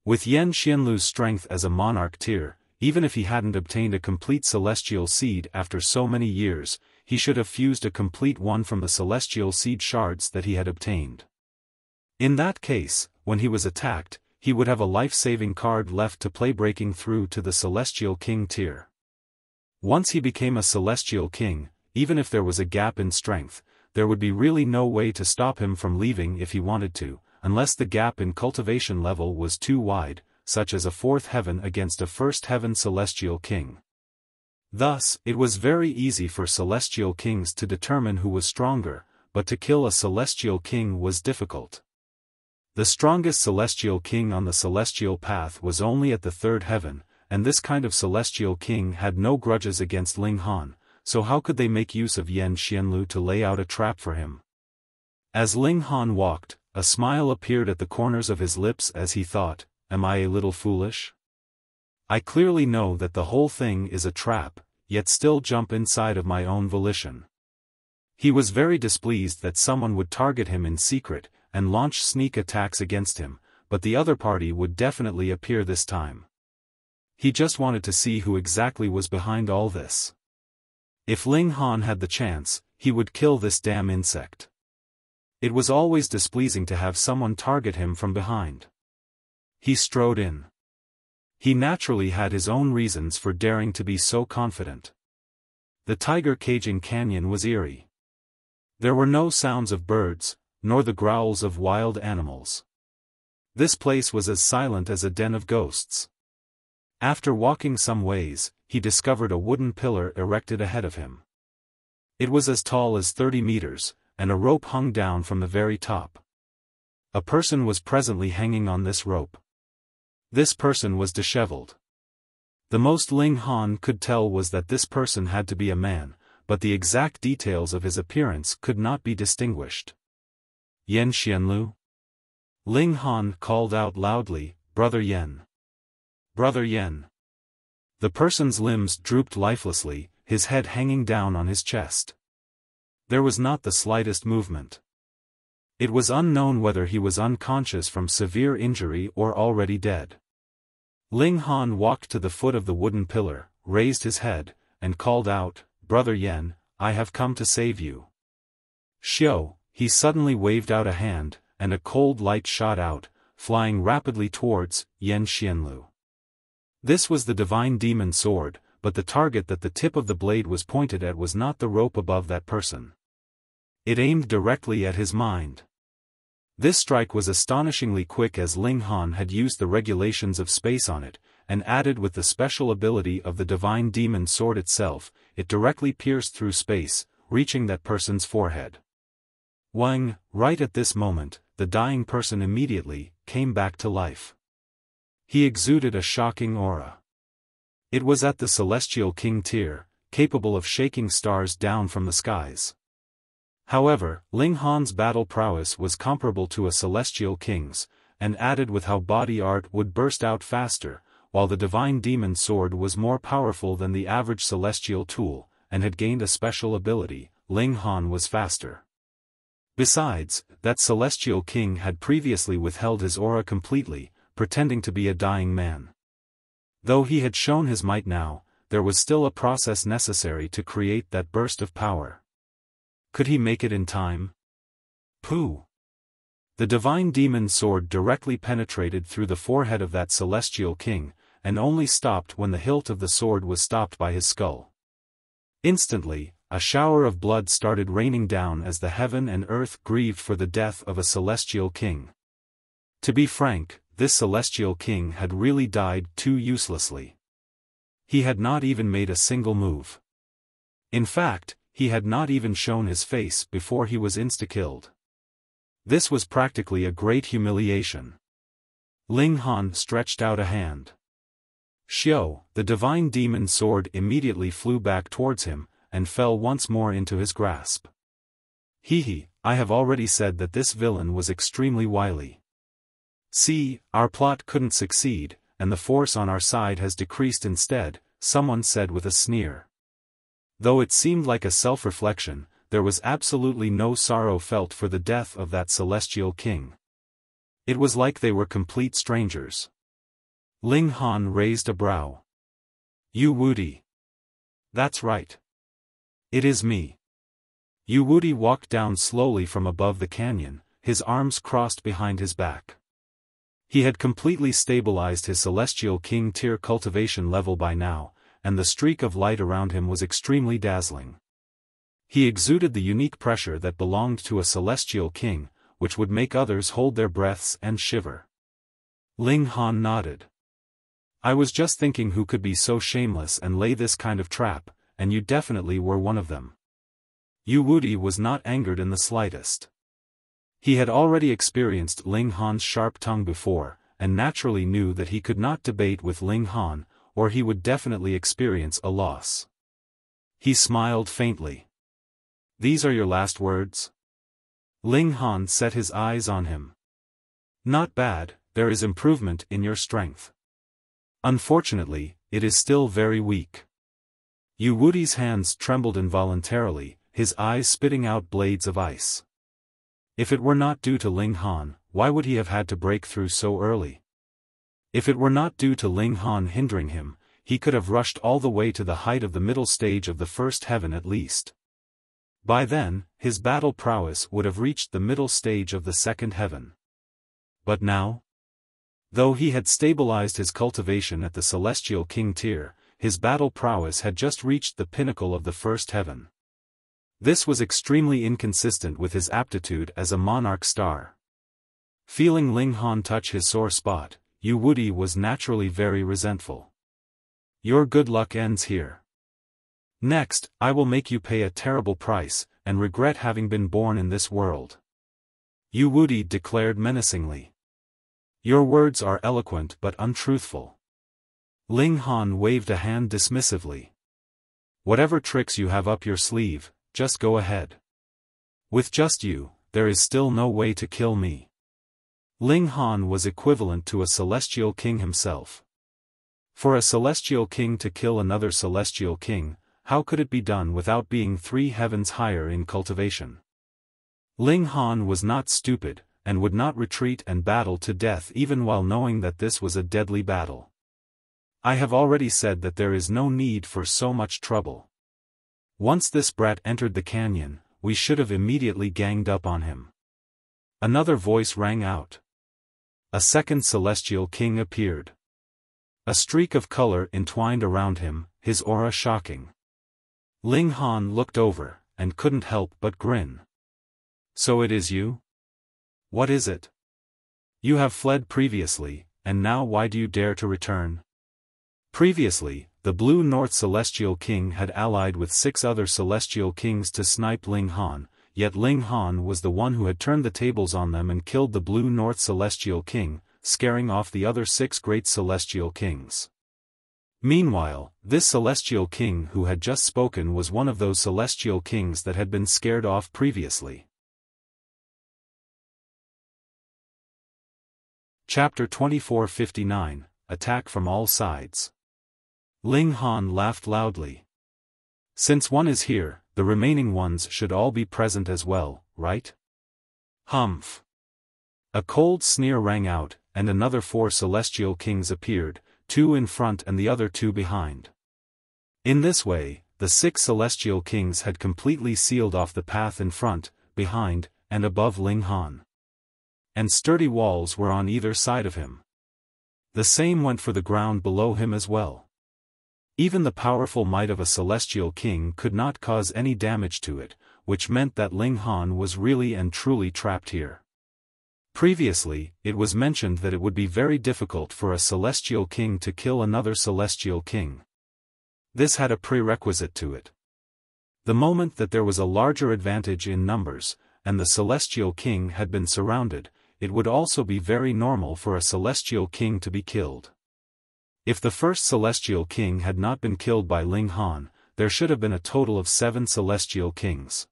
A: With Yan Xianlu's strength as a monarch tier, even if he hadn't obtained a complete celestial seed after so many years, he should have fused a complete one from the celestial seed shards that he had obtained. In that case, when he was attacked, he would have a life-saving card left to play breaking through to the Celestial King tier. Once he became a Celestial King, even if there was a gap in strength, there would be really no way to stop him from leaving if he wanted to, unless the gap in cultivation level was too wide, such as a 4th heaven against a 1st heaven Celestial King. Thus, it was very easy for Celestial Kings to determine who was stronger, but to kill a Celestial King was difficult. The strongest Celestial King on the Celestial Path was only at the 3rd heaven, and this kind of Celestial King had no grudges against Ling Han, so how could they make use of Yan Xianlu to lay out a trap for him? As Ling Han walked, a smile appeared at the corners of his lips as he thought, "Am I a little foolish? I clearly know that the whole thing is a trap, yet still jump inside of my own volition." He was very displeased that someone would target him in secret, and launch sneak attacks against him, but the other party would definitely appear this time. He just wanted to see who exactly was behind all this. If Ling Han had the chance, he would kill this damn insect. It was always displeasing to have someone target him from behind. He strode in. He naturally had his own reasons for daring to be so confident. The tiger caging canyon was eerie. There were no sounds of birds, nor the growls of wild animals. This place was as silent as a den of ghosts. After walking some ways, he discovered a wooden pillar erected ahead of him. It was as tall as 30 meters, and a rope hung down from the very top. A person was presently hanging on this rope. This person was disheveled. The most Ling Han could tell was that this person had to be a man, but the exact details of his appearance could not be distinguished. Yan Xianlu? Ling Han called out loudly, "Brother Yan! Brother Yan!" The person's limbs drooped lifelessly, his head hanging down on his chest. There was not the slightest movement. It was unknown whether he was unconscious from severe injury or already dead. Ling Han walked to the foot of the wooden pillar, raised his head, and called out, "Brother Yan, I have come to save you." Xiao, he suddenly waved out a hand, and a cold light shot out, flying rapidly towards Yan Xianlu. This was the divine demon sword, but the target that the tip of the blade was pointed at was not the rope above that person. It aimed directly at his mind. This strike was astonishingly quick as Ling Han had used the regulations of space on it, and added with the special ability of the divine demon sword itself, it directly pierced through space, reaching that person's forehead. Wang, right at this moment, the dying person immediately came back to life. He exuded a shocking aura. It was at the celestial king tier, capable of shaking stars down from the skies. However, Ling Han's battle prowess was comparable to a celestial king's, and added with how body art would burst out faster, while the divine demon sword was more powerful than the average celestial tool, and had gained a special ability, Ling Han was faster. Besides, that celestial king had previously withheld his aura completely, pretending to be a dying man. Though he had shown his might now, there was still a process necessary to create that burst of power. Could he make it in time? Pooh! The divine demon sword directly penetrated through the forehead of that celestial king, and only stopped when the hilt of the sword was stopped by his skull. Instantly, a shower of blood started raining down as the heaven and earth grieved for the death of a celestial king. To be frank, this celestial king had really died too uselessly. He had not even made a single move. In fact, he had not even shown his face before he was insta-killed. This was practically a great humiliation. Ling Han stretched out a hand. Xiao, the divine demon sword immediately flew back towards him, and fell once more into his grasp. Hehe, I have already said that this villain was extremely wily. See, our plot couldn't succeed, and the force on our side has decreased instead, someone said with a sneer. Though it seemed like a self-reflection, there was absolutely no sorrow felt for the death of that celestial king. It was like they were complete strangers. Ling Han raised a brow. You Wudi. That's right. It is me. Yu Wudi walked down slowly from above the canyon, his arms crossed behind his back. He had completely stabilized his celestial king tier cultivation level by now, and the streak of light around him was extremely dazzling. He exuded the unique pressure that belonged to a celestial king, which would make others hold their breaths and shiver. Ling Han nodded. I was just thinking who could be so shameless and lay this kind of trap, and you definitely were one of them. Yu Wudi was not angered in the slightest. He had already experienced Ling Han's sharp tongue before, and naturally knew that he could not debate with Ling Han, or he would definitely experience a loss. He smiled faintly. These are your last words? Ling Han set his eyes on him. Not bad, there is improvement in your strength. Unfortunately, it is still very weak. Yu Wudi's hands trembled involuntarily, his eyes spitting out blades of ice. If it were not due to Ling Han, why would he have had to break through so early? If it were not due to Ling Han hindering him, he could have rushed all the way to the height of the middle stage of the first heaven at least. By then, his battle prowess would have reached the middle stage of the second heaven. But now? Though he had stabilized his cultivation at the celestial king tier, his battle prowess had just reached the pinnacle of the first heaven. This was extremely inconsistent with his aptitude as a monarch star. Feeling Ling Han touch his sore spot, Yu Wudi was naturally very resentful. Your good luck ends here. Next, I will make you pay a terrible price, and regret having been born in this world. Yu Wudi declared menacingly. Your words are eloquent but untruthful. Ling Han waved a hand dismissively. Whatever tricks you have up your sleeve, just go ahead. With just you, there is still no way to kill me. Ling Han was equivalent to a celestial king himself. For a celestial king to kill another celestial king, how could it be done without being 3 heavens higher in cultivation? Ling Han was not stupid, and would not retreat and battle to death even while knowing that this was a deadly battle. I have already said that there is no need for so much trouble. Once this brat entered the canyon, we should have immediately ganged up on him. Another voice rang out. A second celestial king appeared. A streak of color entwined around him, his aura shocking. Ling Han looked over, and couldn't help but grin. So it is you? What is it? You have fled previously, and now why do you dare to return? Previously, the Blue North Celestial King had allied with 6 other Celestial Kings to snipe Ling Han, yet Ling Han was the one who had turned the tables on them and killed the Blue North Celestial King, scaring off the other 6 great Celestial Kings. Meanwhile, this Celestial King who had just spoken was one of those Celestial Kings that had been scared off previously. Chapter 2459, Attack from All Sides. Ling Han laughed loudly. Since one is here, the remaining ones should all be present as well, right? Humph. A cold sneer rang out, and another 4 Celestial Kings appeared, 2 in front and the other 2 behind. In this way, the 6 Celestial Kings had completely sealed off the path in front, behind, and above Ling Han. And sturdy walls were on either side of him. The same went for the ground below him as well. Even the powerful might of a Celestial King could not cause any damage to it, which meant that Ling Han was really and truly trapped here. Previously, it was mentioned that it would be very difficult for a Celestial King to kill another Celestial King. This had a prerequisite to it. The moment that there was a larger advantage in numbers, and the Celestial King had been surrounded, it would also be very normal for a Celestial King to be killed. If the first Celestial King had not been killed by Ling Han, there should have been a total of 7 Celestial Kings.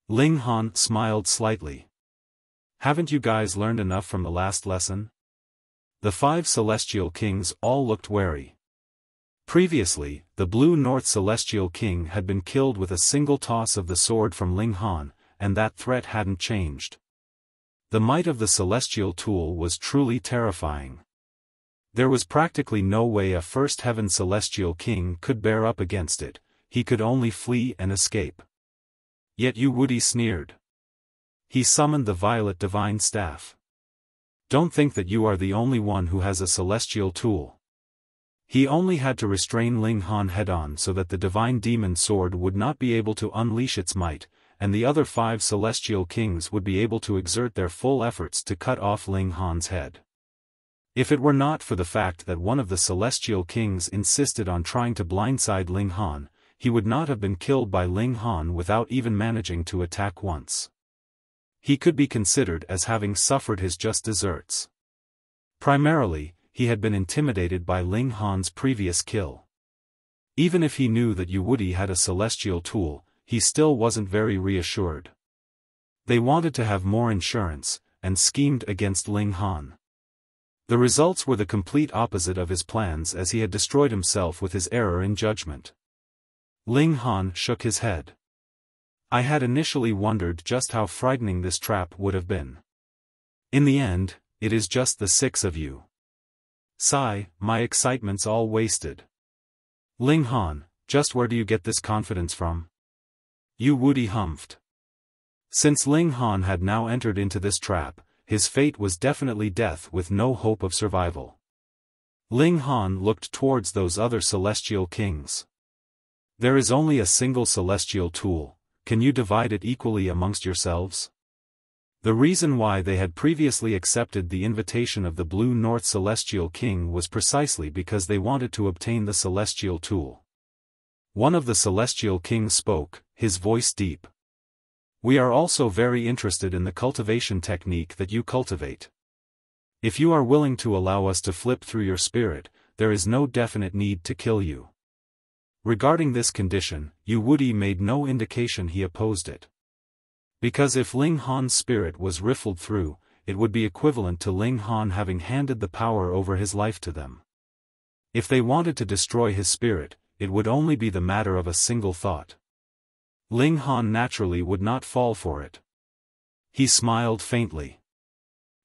A: Ling Han smiled slightly. Haven't you guys learned enough from the last lesson? The 5 Celestial Kings all looked wary. Previously, the Blue North Celestial King had been killed with a single toss of the sword from Ling Han, and that threat hadn't changed. The might of the Celestial Tool was truly terrifying. There was practically no way a First Heaven Celestial King could bear up against it, he could only flee and escape. Yet Wuxia sneered. He summoned the Violet Divine Staff. Don't think that you are the only one who has a Celestial Tool. He only had to restrain Ling Han head-on so that the Divine Demon Sword would not be able to unleash its might, and the other 5 Celestial Kings would be able to exert their full efforts to cut off Ling Han's head. If it were not for the fact that one of the Celestial Kings insisted on trying to blindside Ling Han, he would not have been killed by Ling Han without even managing to attack once. He could be considered as having suffered his just deserts. Primarily, he had been intimidated by Ling Han's previous kill. Even if he knew that Wuxia had a Celestial Tool, he still wasn't very reassured. They wanted to have more insurance, and schemed against Ling Han. The results were the complete opposite of his plans, as he had destroyed himself with his error in judgment. Ling Han shook his head. I had initially wondered just how frightening this trap would have been. In the end, it is just the 6 of you. Sigh, my excitement's all wasted. Ling Han, just where do you get this confidence from? Wuxia humphed. Since Ling Han had now entered into this trap, his fate was definitely death with no hope of survival. Ling Han looked towards those other Celestial Kings. There is only a single Celestial Tool, can you divide it equally amongst yourselves? The reason why they had previously accepted the invitation of the Blue North Celestial King was precisely because they wanted to obtain the Celestial Tool. One of the Celestial Kings spoke, his voice deep. We are also very interested in the cultivation technique that you cultivate. If you are willing to allow us to flip through your spirit, there is no definite need to kill you. Regarding this condition, Wuxia made no indication he opposed it. Because if Ling Han's spirit was riffled through, it would be equivalent to Ling Han having handed the power over his life to them. If they wanted to destroy his spirit, it would only be the matter of a single thought. Ling Han naturally would not fall for it. He smiled faintly.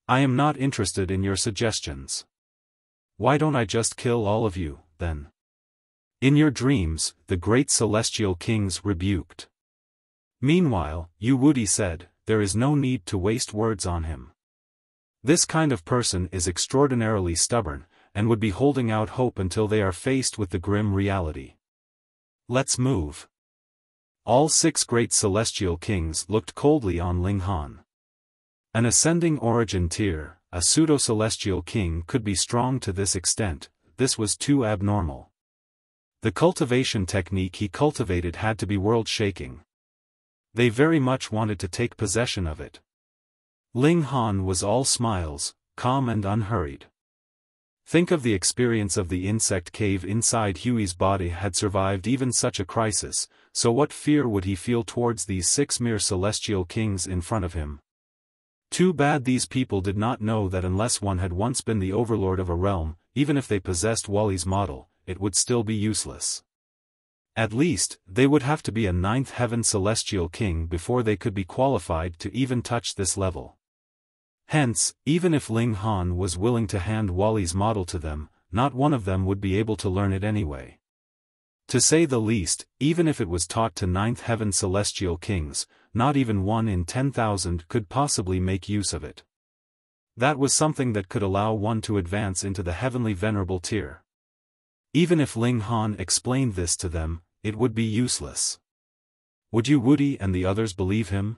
A: I am not interested in your suggestions. Why don't I just kill all of you, then? In your dreams, the great Celestial Kings rebuked. Meanwhile, Wuxia said, there is no need to waste words on him. This kind of person is extraordinarily stubborn, and would be holding out hope until they are faced with the grim reality. Let's move. All 6 great Celestial Kings looked coldly on Ling Han. An ascending origin tier, a pseudo-celestial king could be strong to this extent. This was too abnormal. The cultivation technique he cultivated had to be world-shaking. They very much wanted to take possession of it. Ling Han was all smiles, calm and unhurried. Think of the experience of the insect cave inside Huey's body had survived even such a crisis, so what fear would he feel towards these 6 mere celestial kings in front of him? Too bad these people did not know that unless one had once been the overlord of a realm, even if they possessed Wally's model, it would still be useless. At least, they would have to be a 9th heaven celestial king before they could be qualified to even touch this level. Hence, even if Ling Han was willing to hand Wally's model to them, not one of them would be able to learn it anyway. To say the least, even if it was taught to 9th heaven celestial kings, not even 1 in 10,000 could possibly make use of it. That was something that could allow one to advance into the heavenly venerable tier. Even if Ling Han explained this to them, it would be useless. Would Yu Wuti and the others believe him?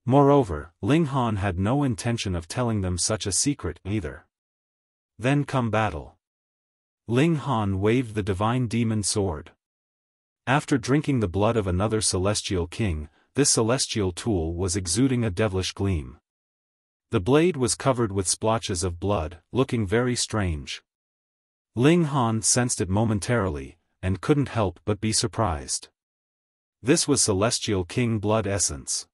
A: Moreover, Ling Han had no intention of telling them such a secret either. Then come battle. Ling Han waved the divine demon sword. After drinking the blood of another celestial king, this celestial tool was exuding a devilish gleam. The blade was covered with splotches of blood, looking very strange. Ling Han sensed it momentarily, and couldn't help but be surprised. This was celestial king blood essence.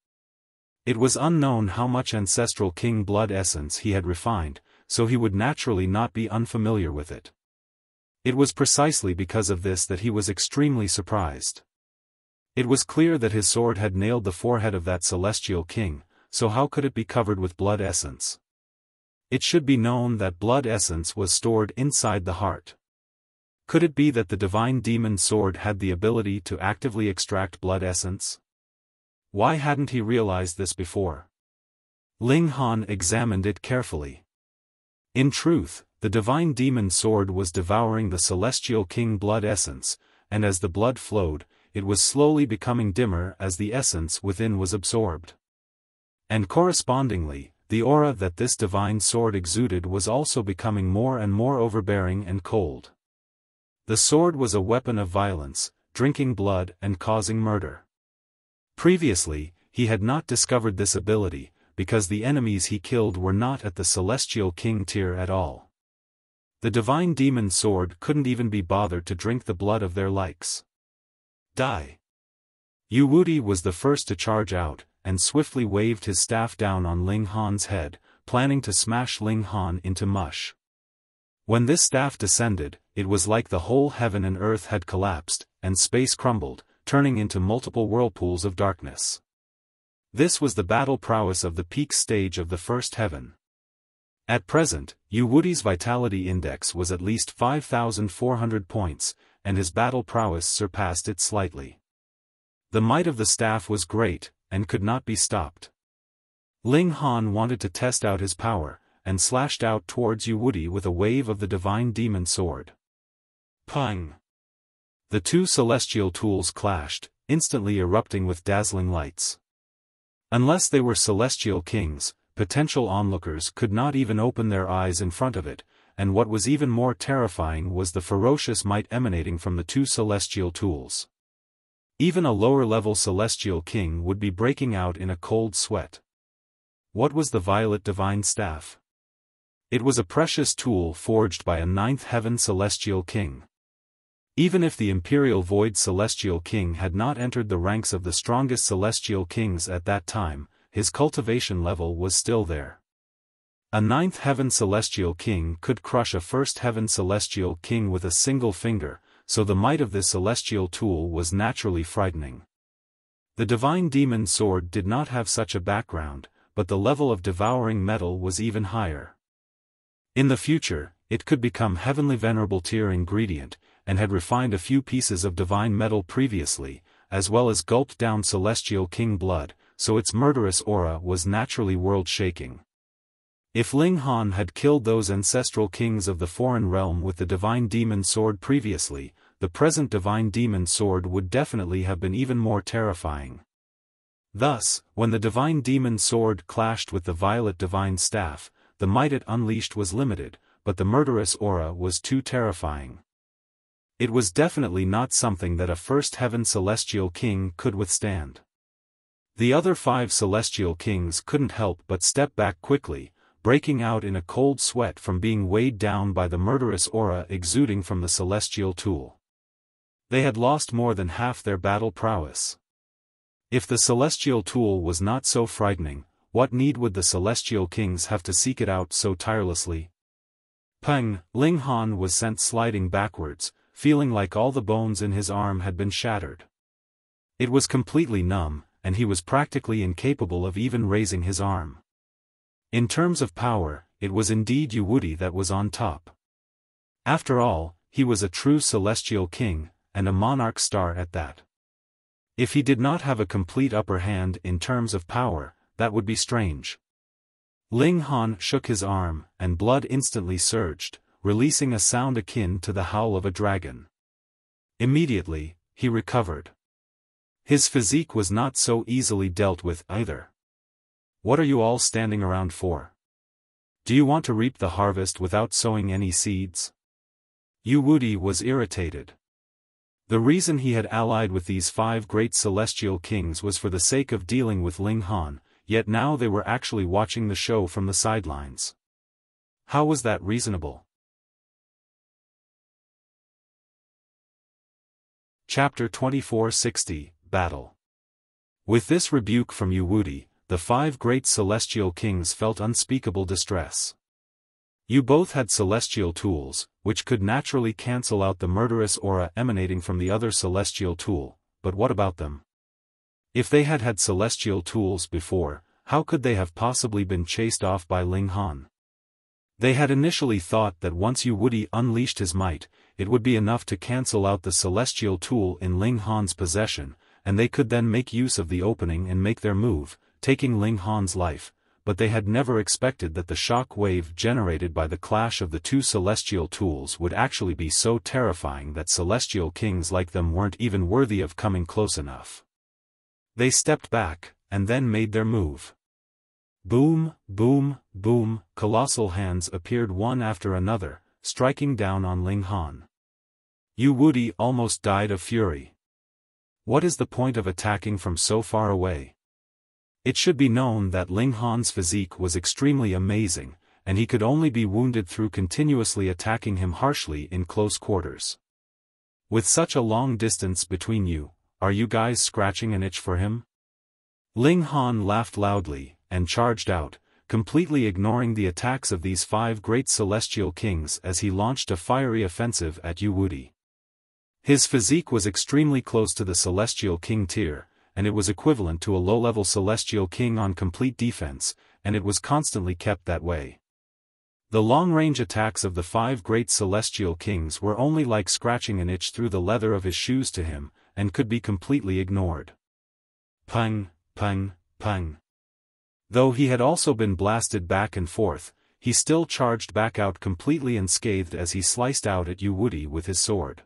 A: It was unknown how much ancestral king blood essence he had refined, so he would naturally not be unfamiliar with it. It was precisely because of this that he was extremely surprised. It was clear that his sword had nailed the forehead of that celestial king, so how could it be covered with blood essence? It should be known that blood essence was stored inside the heart. Could it be that the divine demon sword had the ability to actively extract blood essence? Why hadn't he realized this before? Ling Han examined it carefully. In truth, the divine demon sword was devouring the celestial king blood essence, and as the blood flowed, it was slowly becoming dimmer as the essence within was absorbed. And correspondingly, the aura that this divine sword exuded was also becoming more and more overbearing and cold. The sword was a weapon of violence, drinking blood and causing murder. Previously, he had not discovered this ability, because the enemies he killed were not at the celestial king tier at all. The divine demon sword couldn't even be bothered to drink the blood of their likes. Die! Yu Wuti was the first to charge out, and swiftly waved his staff down on Ling Han's head, planning to smash Ling Han into mush. When this staff descended, it was like the whole heaven and earth had collapsed, and space crumbled, turning into multiple whirlpools of darkness. This was the battle prowess of the peak stage of the first heaven. At present, Yu Wuti's vitality index was at least 5,400 points, and his battle prowess surpassed it slightly. The might of the staff was great, and could not be stopped. Ling Han wanted to test out his power, and slashed out towards Yu Wuti with a wave of the divine demon sword. Pang! The two celestial tools clashed, instantly erupting with dazzling lights. Unless they were celestial kings, potential onlookers could not even open their eyes in front of it, and what was even more terrifying was the ferocious might emanating from the two celestial tools. Even a lower-level celestial king would be breaking out in a cold sweat. What was the violet divine staff? It was a precious tool forged by a 9th heaven celestial king. Even if the imperial void celestial king had not entered the ranks of the strongest celestial kings at that time, his cultivation level was still there. A 9th heaven celestial king could crush a 1st heaven celestial king with a single finger, so the might of this celestial tool was naturally frightening. The divine demon sword did not have such a background, but the level of devouring metal was even higher. In the future, it could become heavenly venerable tier ingredient, and had refined a few pieces of divine metal previously, as well as gulped down celestial king blood, so its murderous aura was naturally world-shaking. If Ling Han had killed those ancestral kings of the foreign realm with the divine demon sword previously, the present divine demon sword would definitely have been even more terrifying. Thus, when the divine demon sword clashed with the violet divine staff, the might it unleashed was limited, but the murderous aura was too terrifying. It was definitely not something that a first heaven celestial king could withstand. The other 5 celestial kings couldn't help but step back quickly, breaking out in a cold sweat from being weighed down by the murderous aura exuding from the celestial tool. They had lost more than half their battle prowess. If the celestial tool was not so frightening, what need would the celestial kings have to seek it out so tirelessly? Peng, Ling Han was sent sliding backwards, feeling like all the bones in his arm had been shattered. It was completely numb, and he was practically incapable of even raising his arm. In terms of power, it was indeed Yu Wuti that was on top. After all, he was a true celestial king, and a monarch star at that. If he did not have a complete upper hand in terms of power, that would be strange. Ling Han shook his arm, and blood instantly surged, releasing a sound akin to the howl of a dragon. Immediately, he recovered. His physique was not so easily dealt with either. What are you all standing around for? Do you want to reap the harvest without sowing any seeds? Yu Wuti was irritated. The reason he had allied with these 5 great celestial kings was for the sake of dealing with Ling Han, yet now they were actually watching the show from the sidelines. How was that reasonable? Chapter 2460, Battle. With this rebuke from Yu Wuti, the 5 great celestial kings felt unspeakable distress. You both had celestial tools, which could naturally cancel out the murderous aura emanating from the other celestial tool, but what about them? If they had had celestial tools before, how could they have possibly been chased off by Ling Han? They had initially thought that once Yu Wuti unleashed his might, it would be enough to cancel out the celestial tool in Ling Han's possession, and they could then make use of the opening and make their move, taking Ling Han's life, but they had never expected that the shock wave generated by the clash of the 2 celestial tools would actually be so terrifying that celestial kings like them weren't even worthy of coming close enough. They stepped back, and then made their move. Boom, boom, boom, colossal hands appeared one after another, striking down on Ling Han. Yu Wuti almost died of fury. What is the point of attacking from so far away? It should be known that Ling Han's physique was extremely amazing, and he could only be wounded through continuously attacking him harshly in close quarters. With such a long distance between you, are you guys scratching an itch for him? Ling Han laughed loudly, and charged out, completely ignoring the attacks of these 5 great celestial kings as he launched a fiery offensive at Yu Wuti. His physique was extremely close to the celestial king tier, and it was equivalent to a low-level celestial king on complete defense, and it was constantly kept that way. The long-range attacks of the 5 great celestial kings were only like scratching an itch through the leather of his shoes to him, and could be completely ignored. Peng, peng, peng. Though he had also been blasted back and forth, he still charged back out completely unscathed as he sliced out at Yu Wuti with his sword.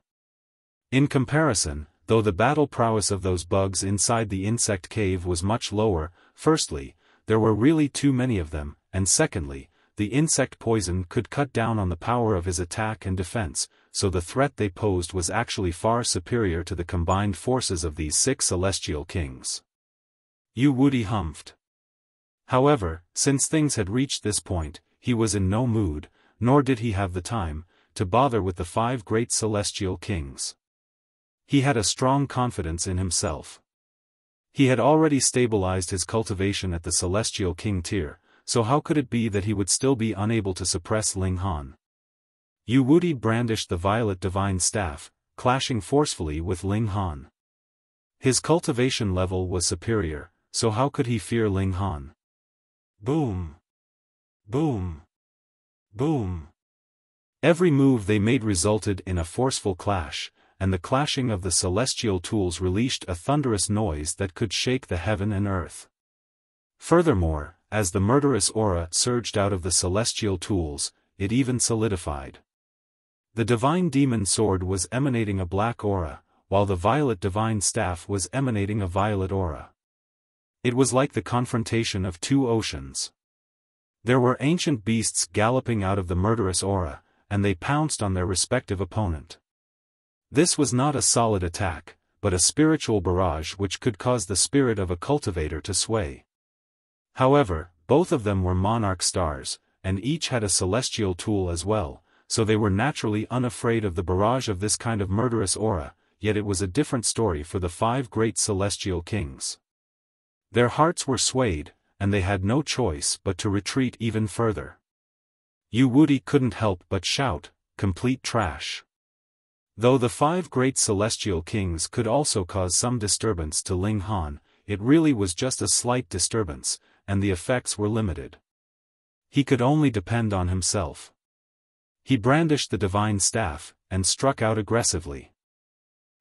A: In comparison, though the battle prowess of those bugs inside the insect cave was much lower, firstly, there were really too many of them, and secondly, the insect poison could cut down on the power of his attack and defense, so the threat they posed was actually far superior to the combined forces of these 6 celestial kings. Yu Wuti humphed. However, since things had reached this point, he was in no mood, nor did he have the time, to bother with the 5 great celestial kings. He had a strong confidence in himself. He had already stabilized his cultivation at the celestial king tier, so how could it be that he would still be unable to suppress Ling Han? Yu Wuti brandished the violet divine staff, clashing forcefully with Ling Han. His cultivation level was superior, so how could he fear Ling Han? Boom! Boom! Boom! Every move they made resulted in a forceful clash, and the clashing of the celestial tools released a thunderous noise that could shake the heaven and earth. Furthermore, as the murderous aura surged out of the celestial tools, it even solidified. The divine demon sword was emanating a black aura, while the violet divine staff was emanating a violet aura. It was like the confrontation of two oceans. There were ancient beasts galloping out of the murderous aura, and they pounced on their respective opponent. This was not a solid attack, but a spiritual barrage which could cause the spirit of a cultivator to sway. However, both of them were monarch stars, and each had a celestial tool as well, so they were naturally unafraid of the barrage of this kind of murderous aura, yet it was a different story for the 5 great celestial kings. Their hearts were swayed, and they had no choice but to retreat even further. Yu Wuti couldn't help but shout, "Complete trash." Though the 5 great celestial kings could also cause some disturbance to Ling Han, it really was just a slight disturbance, and the effects were limited. He could only depend on himself. He brandished the divine staff, and struck out aggressively.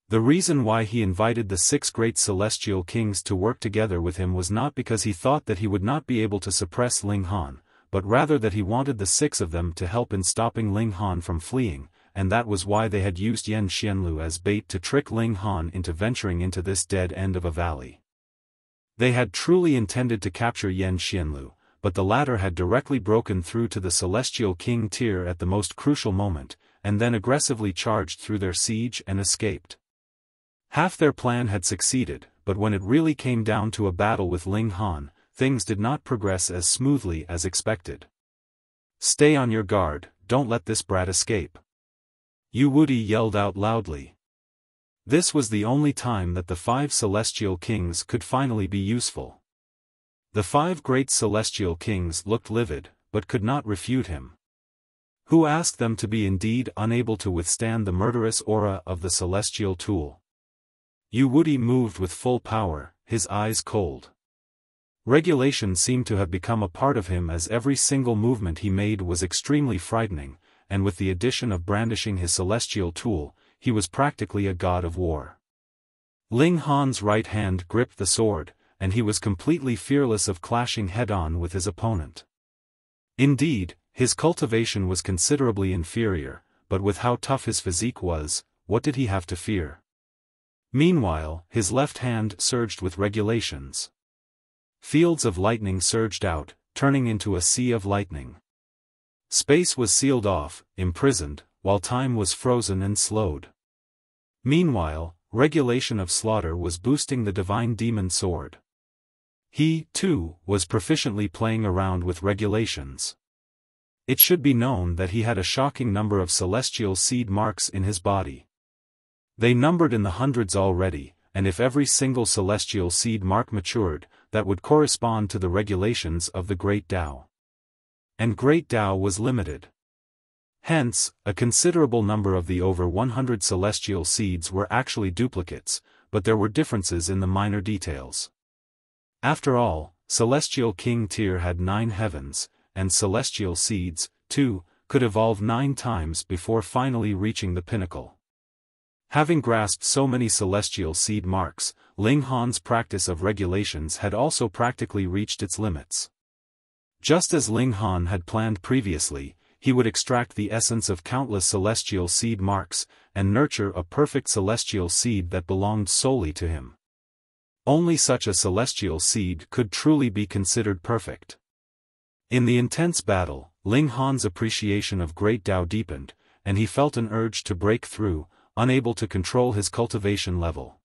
A: The reason why he invited the 6 great celestial kings to work together with him was not because he thought that he would not be able to suppress Ling Han, but rather that he wanted the 6 of them to help in stopping Ling Han from fleeing, and that was why they had used Yan Xianlu as bait to trick Ling Han into venturing into this dead end of a valley. They had truly intended to capture Yan Xianlu, but the latter had directly broken through to the celestial king tier at the most crucial moment, and then aggressively charged through their siege and escaped. Half their plan had succeeded, but when it really came down to a battle with Ling Han, things did not progress as smoothly as expected. "Stay on your guard, don't let this brat escape," Yu Wuti yelled out loudly. This was the only time that the 5 celestial kings could finally be useful. The 5 great celestial kings looked livid, but could not refute him. Who asked them to be indeed unable to withstand the murderous aura of the celestial tool? Yu Wuti moved with full power, his eyes cold. Regulation seemed to have become a part of him as every single movement he made was extremely frightening, and with the addition of brandishing his celestial tool, he was practically a god of war. Ling Han's right hand gripped the sword, and he was completely fearless of clashing head-on with his opponent. Indeed, his cultivation was considerably inferior, but with how tough his physique was, what did he have to fear? Meanwhile, his left hand surged with regulations. Fields of lightning surged out, turning into a sea of lightning. Space was sealed off, imprisoned, while time was frozen and slowed. Meanwhile, regulation of slaughter was boosting the divine demon sword. He, too, was proficiently playing around with regulations. It should be known that he had a shocking number of celestial seed marks in his body. They numbered in the hundreds already, and if every single celestial seed mark matured, that would correspond to the regulations of the Great Tao. And Great Tao was limited. Hence, a considerable number of the over 100 celestial seeds were actually duplicates, but there were differences in the minor details. After all, Celestial King Tier had 9 heavens, and celestial seeds, too, could evolve 9 times before finally reaching the pinnacle. Having grasped so many celestial seed marks, Ling Han's practice of regulations had also practically reached its limits. Just as Ling Han had planned previously, he would extract the essence of countless celestial seed marks, and nurture a perfect celestial seed that belonged solely to him. Only such a celestial seed could truly be considered perfect. In the intense battle, Ling Han's appreciation of Great Tao deepened, and he felt an urge to break through, unable to control his cultivation level.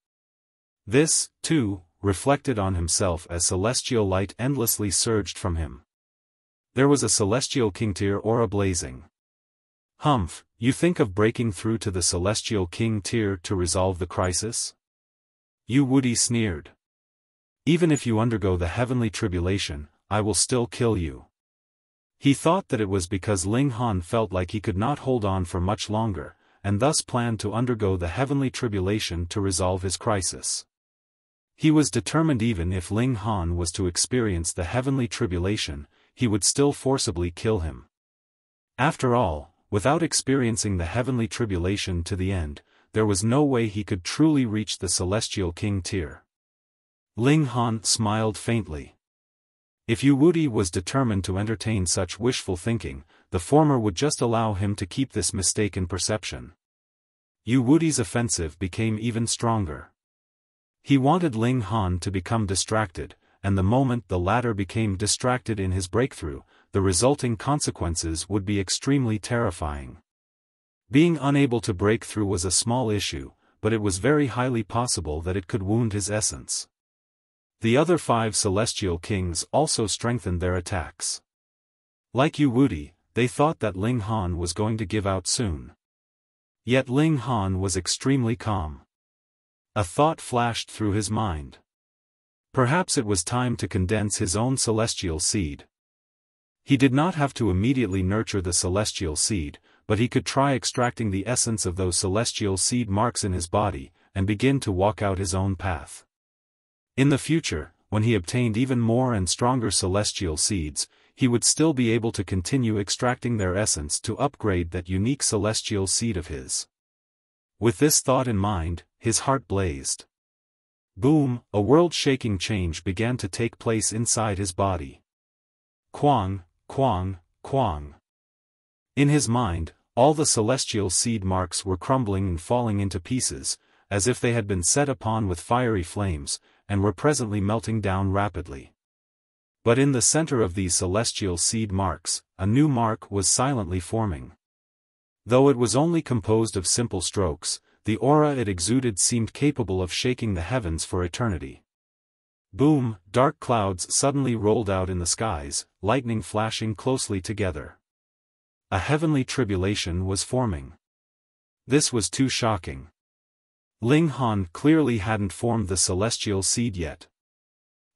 A: This, too, reflected on himself as celestial light endlessly surged from him. There was a celestial king tier aura blazing. "Humph, you think of breaking through to the celestial king tier to resolve the crisis?" Yu Wuti sneered. "Even if you undergo the heavenly tribulation, I will still kill you." He thought that it was because Ling Han felt like he could not hold on for much longer, and thus planned to undergo the heavenly tribulation to resolve his crisis. He was determined even if Ling Han was to experience the heavenly tribulation, he would still forcibly kill him. After all, without experiencing the heavenly tribulation to the end, there was no way he could truly reach the celestial king tier. Ling Han smiled faintly. If Yu Wuti was determined to entertain such wishful thinking, the former would just allow him to keep this mistaken perception. Yu Wuti's offensive became even stronger. He wanted Ling Han to become distracted, and the moment the latter became distracted in his breakthrough, the resulting consequences would be extremely terrifying. Being unable to break through was a small issue, but it was very highly possible that it could wound his essence. The other 5 celestial kings also strengthened their attacks. Like Yu Wuti, they thought that Ling Han was going to give out soon. Yet Ling Han was extremely calm. A thought flashed through his mind. Perhaps it was time to condense his own celestial seed. He did not have to immediately nurture the celestial seed, but he could try extracting the essence of those celestial seed marks in his body, and begin to walk out his own path. In the future, when he obtained even more and stronger celestial seeds, he would still be able to continue extracting their essence to upgrade that unique celestial seed of his. With this thought in mind, his heart blazed. Boom, a world-shaking change began to take place inside his body. Quang, quang, quang. In his mind, all the celestial seed marks were crumbling and falling into pieces, as if they had been set upon with fiery flames, and were presently melting down rapidly. But in the center of these celestial seed marks, a new mark was silently forming. Though it was only composed of simple strokes, the aura it exuded seemed capable of shaking the heavens for eternity. Boom, dark clouds suddenly rolled out in the skies, lightning flashing closely together. A heavenly tribulation was forming. This was too shocking. Ling Han clearly hadn't formed the celestial seed yet.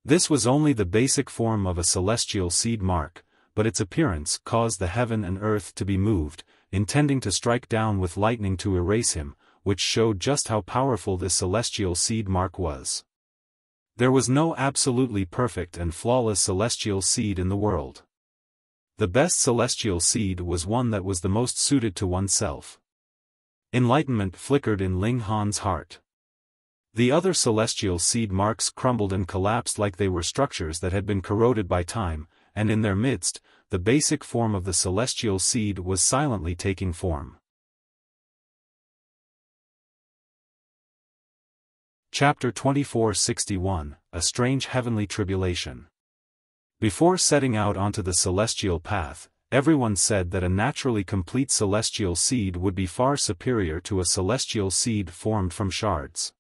A: This was only the basic form of a celestial seed mark, but its appearance caused the heaven and earth to be moved, intending to strike down with lightning to erase him, which showed just how powerful this celestial seed mark was. There was no absolutely perfect and flawless celestial seed in the world. The best celestial seed was one that was the most suited to oneself. Enlightenment flickered in Ling Han's heart. The other celestial seed marks crumbled and collapsed like they were structures that had been corroded by time, and in their midst, the basic form of the celestial seed was silently taking form. Chapter 2461, A Strange Heavenly Tribulation. Before setting out onto the celestial path, everyone said that a naturally complete celestial seed would be far superior to a celestial seed formed from shards.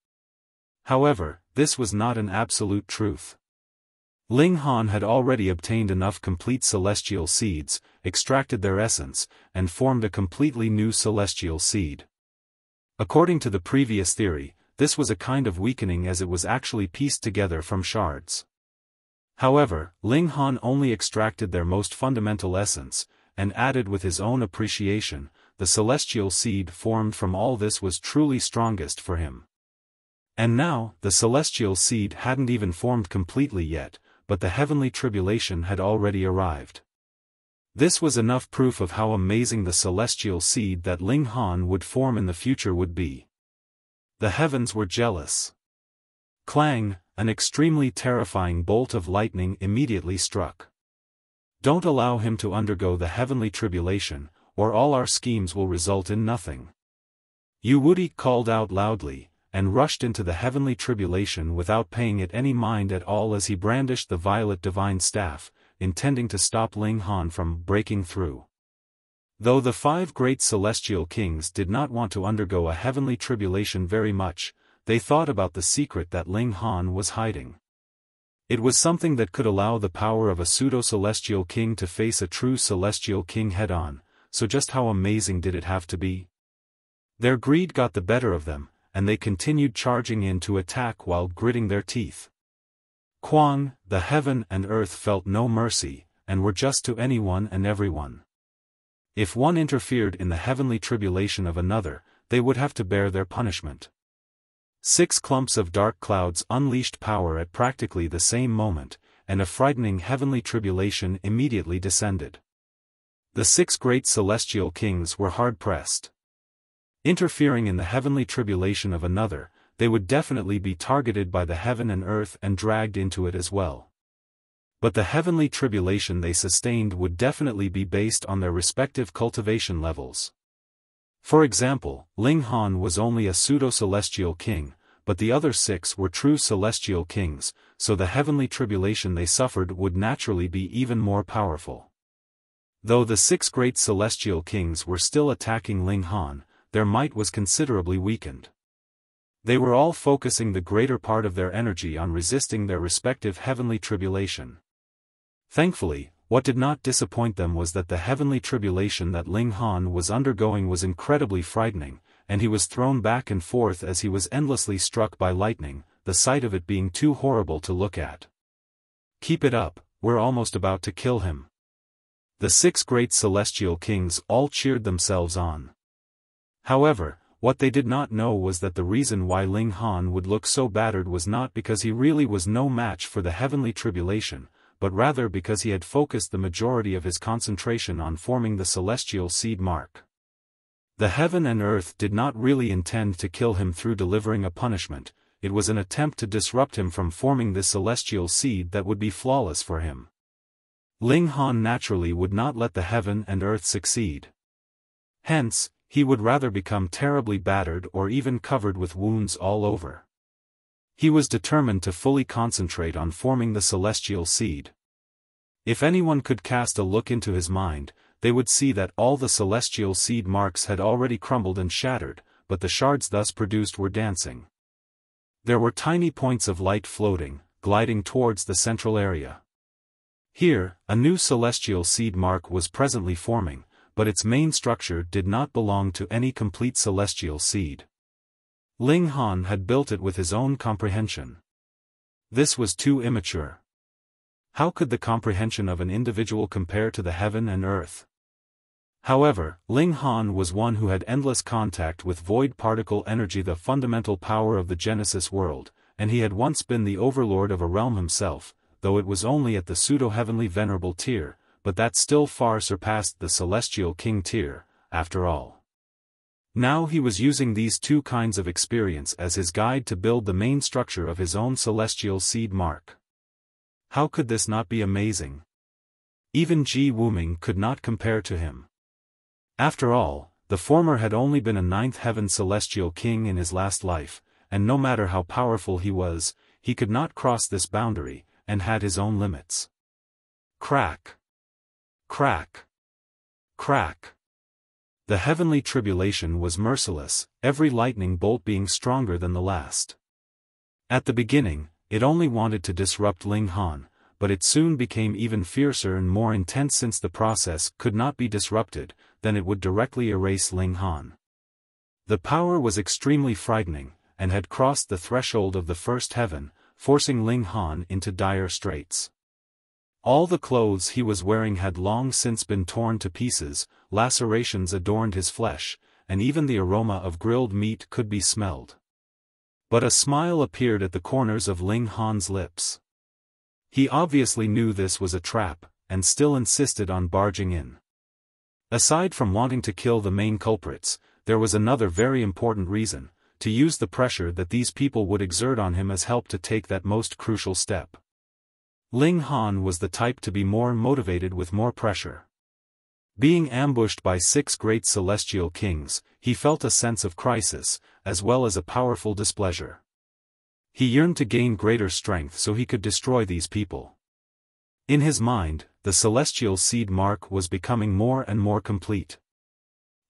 A: However, this was not an absolute truth. Ling Han had already obtained enough complete celestial seeds, extracted their essence, and formed a completely new celestial seed. According to the previous theory, this was a kind of weakening as it was actually pieced together from shards. However, Ling Han only extracted their most fundamental essence, and added with his own appreciation, the celestial seed formed from all this was truly strongest for him. And now, the celestial seed hadn't even formed completely yet, but the heavenly tribulation had already arrived. This was enough proof of how amazing the celestial seed that Ling Han would form in the future would be. The heavens were jealous. Clang, an extremely terrifying bolt of lightning immediately struck. Don't allow him to undergo the heavenly tribulation, or all our schemes will result in nothing. Yu Wuti called out loudly, and rushed into the heavenly tribulation without paying it any mind at all as he brandished the violet divine staff, intending to stop Ling Han from breaking through. Though the 5 great celestial kings did not want to undergo a heavenly tribulation very much, they thought about the secret that Ling Han was hiding. It was something that could allow the power of a pseudo-celestial king to face a true celestial king head-on, so just how amazing did it have to be? Their greed got the better of them, and they continued charging in to attack while gritting their teeth. Quang, the heaven and earth felt no mercy, and were just to anyone and everyone. If one interfered in the heavenly tribulation of another, they would have to bear their punishment. 6 clumps of dark clouds unleashed power at practically the same moment, and a frightening heavenly tribulation immediately descended. The 6 great celestial kings were hard-pressed. Interfering in the heavenly tribulation of another, they would definitely be targeted by the heaven and earth and dragged into it as well. But the heavenly tribulation they sustained would definitely be based on their respective cultivation levels. For example, Ling Han was only a pseudo-celestial king, but the other 6 were true celestial kings, so the heavenly tribulation they suffered would naturally be even more powerful. Though the 6 great celestial kings were still attacking Ling Han, their might was considerably weakened. They were all focusing the greater part of their energy on resisting their respective heavenly tribulation. Thankfully, what did not disappoint them was that the heavenly tribulation that Ling Han was undergoing was incredibly frightening, and he was thrown back and forth as he was endlessly struck by lightning, the sight of it being too horrible to look at. "Keep it up, we're almost about to kill him." The 6 great celestial kings all cheered themselves on. However, what they did not know was that the reason why Ling Han would look so battered was not because he really was no match for the heavenly tribulation, but rather because he had focused the majority of his concentration on forming the celestial seed mark. The heaven and earth did not really intend to kill him through delivering a punishment, it was an attempt to disrupt him from forming this celestial seed that would be flawless for him. Ling Han naturally would not let the heaven and earth succeed. Hence, he would rather become terribly battered or even covered with wounds all over. He was determined to fully concentrate on forming the celestial seed. If anyone could cast a look into his mind, they would see that all the celestial seed marks had already crumbled and shattered, but the shards thus produced were dancing. There were tiny points of light floating, gliding towards the central area. Here, a new celestial seed mark was presently forming, but its main structure did not belong to any complete celestial seed. Ling Han had built it with his own comprehension. This was too immature. How could the comprehension of an individual compare to the heaven and earth? However, Ling Han was one who had endless contact with void particle energy, the fundamental power of the Genesis world, and he had once been the overlord of a realm himself, though it was only at the pseudo-heavenly venerable tier, but that still far surpassed the celestial king tier, after all. Now he was using these 2 kinds of experience as his guide to build the main structure of his own celestial seed mark. How could this not be amazing? Even Ji Wuming could not compare to him. After all, the former had only been a 9th heaven celestial king in his last life, and no matter how powerful he was, he could not cross this boundary, and had his own limits. Crack! Crack! Crack! The heavenly tribulation was merciless, every lightning bolt being stronger than the last. At the beginning, it only wanted to disrupt Ling Han, but it soon became even fiercer and more intense. Since the process could not be disrupted, then it would directly erase Ling Han. The power was extremely frightening, and had crossed the threshold of the first heaven, forcing Ling Han into dire straits. All the clothes he was wearing had long since been torn to pieces, lacerations adorned his flesh, and even the aroma of grilled meat could be smelled. But a smile appeared at the corners of Ling Han's lips. He obviously knew this was a trap, and still insisted on barging in. Aside from wanting to kill the main culprits, there was another very important reason: to use the pressure that these people would exert on him as help to take that most crucial step. Ling Han was the type to be more motivated with more pressure. Being ambushed by 6 great celestial kings, he felt a sense of crisis, as well as a powerful displeasure. He yearned to gain greater strength so he could destroy these people. In his mind, the celestial seed mark was becoming more and more complete.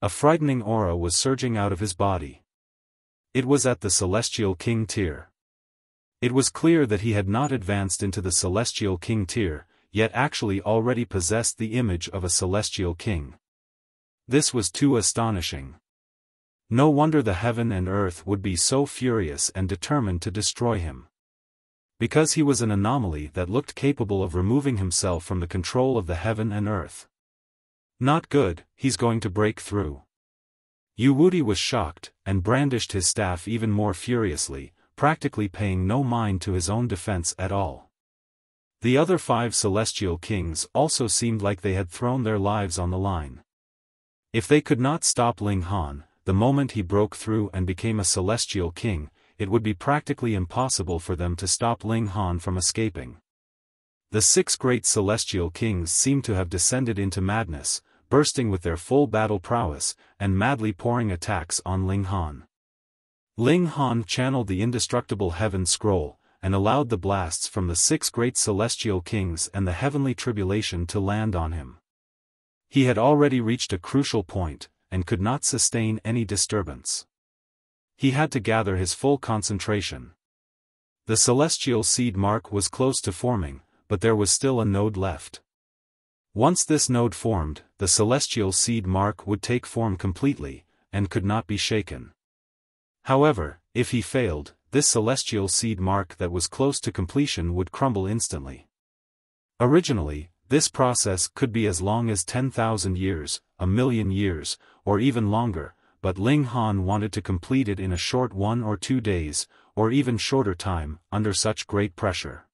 A: A frightening aura was surging out of his body. It was at the celestial king tier. It was clear that he had not advanced into the celestial king tier, yet actually already possessed the image of a celestial king. This was too astonishing. No wonder the heaven and earth would be so furious and determined to destroy him. Because he was an anomaly that looked capable of removing himself from the control of the heaven and earth. Not good, he's going to break through. Yu Wuti was shocked, and brandished his staff even more furiously, practically paying no mind to his own defense at all. The other 5 celestial kings also seemed like they had thrown their lives on the line. If they could not stop Ling Han, the moment he broke through and became a celestial king, it would be practically impossible for them to stop Ling Han from escaping. The 6 great celestial kings seemed to have descended into madness, bursting with their full battle prowess, and madly pouring attacks on Ling Han. Ling Han channeled the indestructible heaven scroll, and allowed the blasts from the 6 great celestial kings and the heavenly tribulation to land on him. He had already reached a crucial point, and could not sustain any disturbance. He had to gather his full concentration. The celestial seed mark was close to forming, but there was still a node left. Once this node formed, the celestial seed mark would take form completely, and could not be shaken. However, if he failed, this celestial seed mark that was close to completion would crumble instantly. Originally, this process could be as long as 10,000 years, 1,000,000 years, or even longer, but Ling Han wanted to complete it in a short 1 or 2 days, or even shorter time, under such great pressure.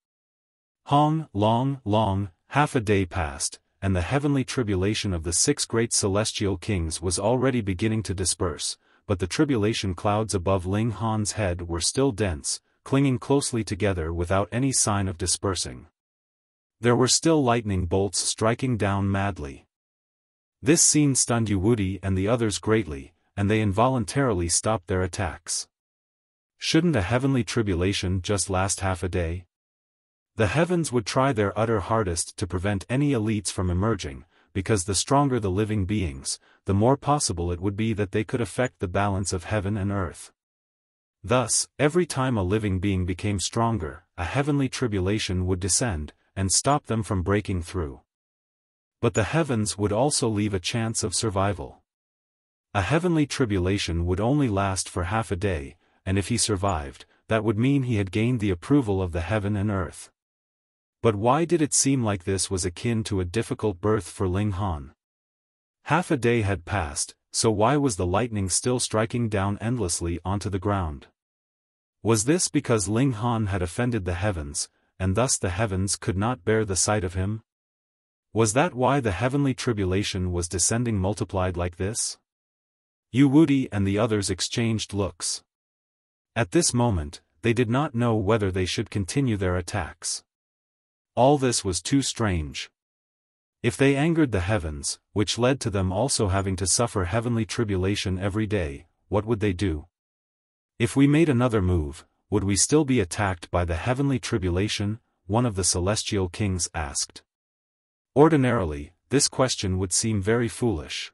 A: Half a day passed, and the heavenly tribulation of the 6 great celestial kings was already beginning to disperse, but the tribulation clouds above Ling Han's head were still dense, clinging closely together without any sign of dispersing. There were still lightning bolts striking down madly. This scene stunned Yu and the others greatly, and they involuntarily stopped their attacks. Shouldn't a heavenly tribulation just last half a day? The heavens would try their utter hardest to prevent any elites from emerging, because the stronger the living beings, the more possible it would be that they could affect the balance of heaven and earth. Thus, every time a living being became stronger, a heavenly tribulation would descend, and stop them from breaking through. But the heavens would also leave a chance of survival. A heavenly tribulation would only last for half a day, and if he survived, that would mean he had gained the approval of the heaven and earth. But why did it seem like this was akin to a difficult birth for Ling Han? Half a day had passed, so why was the lightning still striking down endlessly onto the ground? Was this because Ling Han had offended the heavens, and thus the heavens could not bear the sight of him? Was that why the heavenly tribulation was descending multiplied like this? Yu and the others exchanged looks. At this moment, they did not know whether they should continue their attacks. All this was too strange. If they angered the heavens, which led to them also having to suffer heavenly tribulation every day, what would they do? If we made another move, would we still be attacked by the heavenly tribulation? One of the celestial kings asked. Ordinarily, this question would seem very foolish.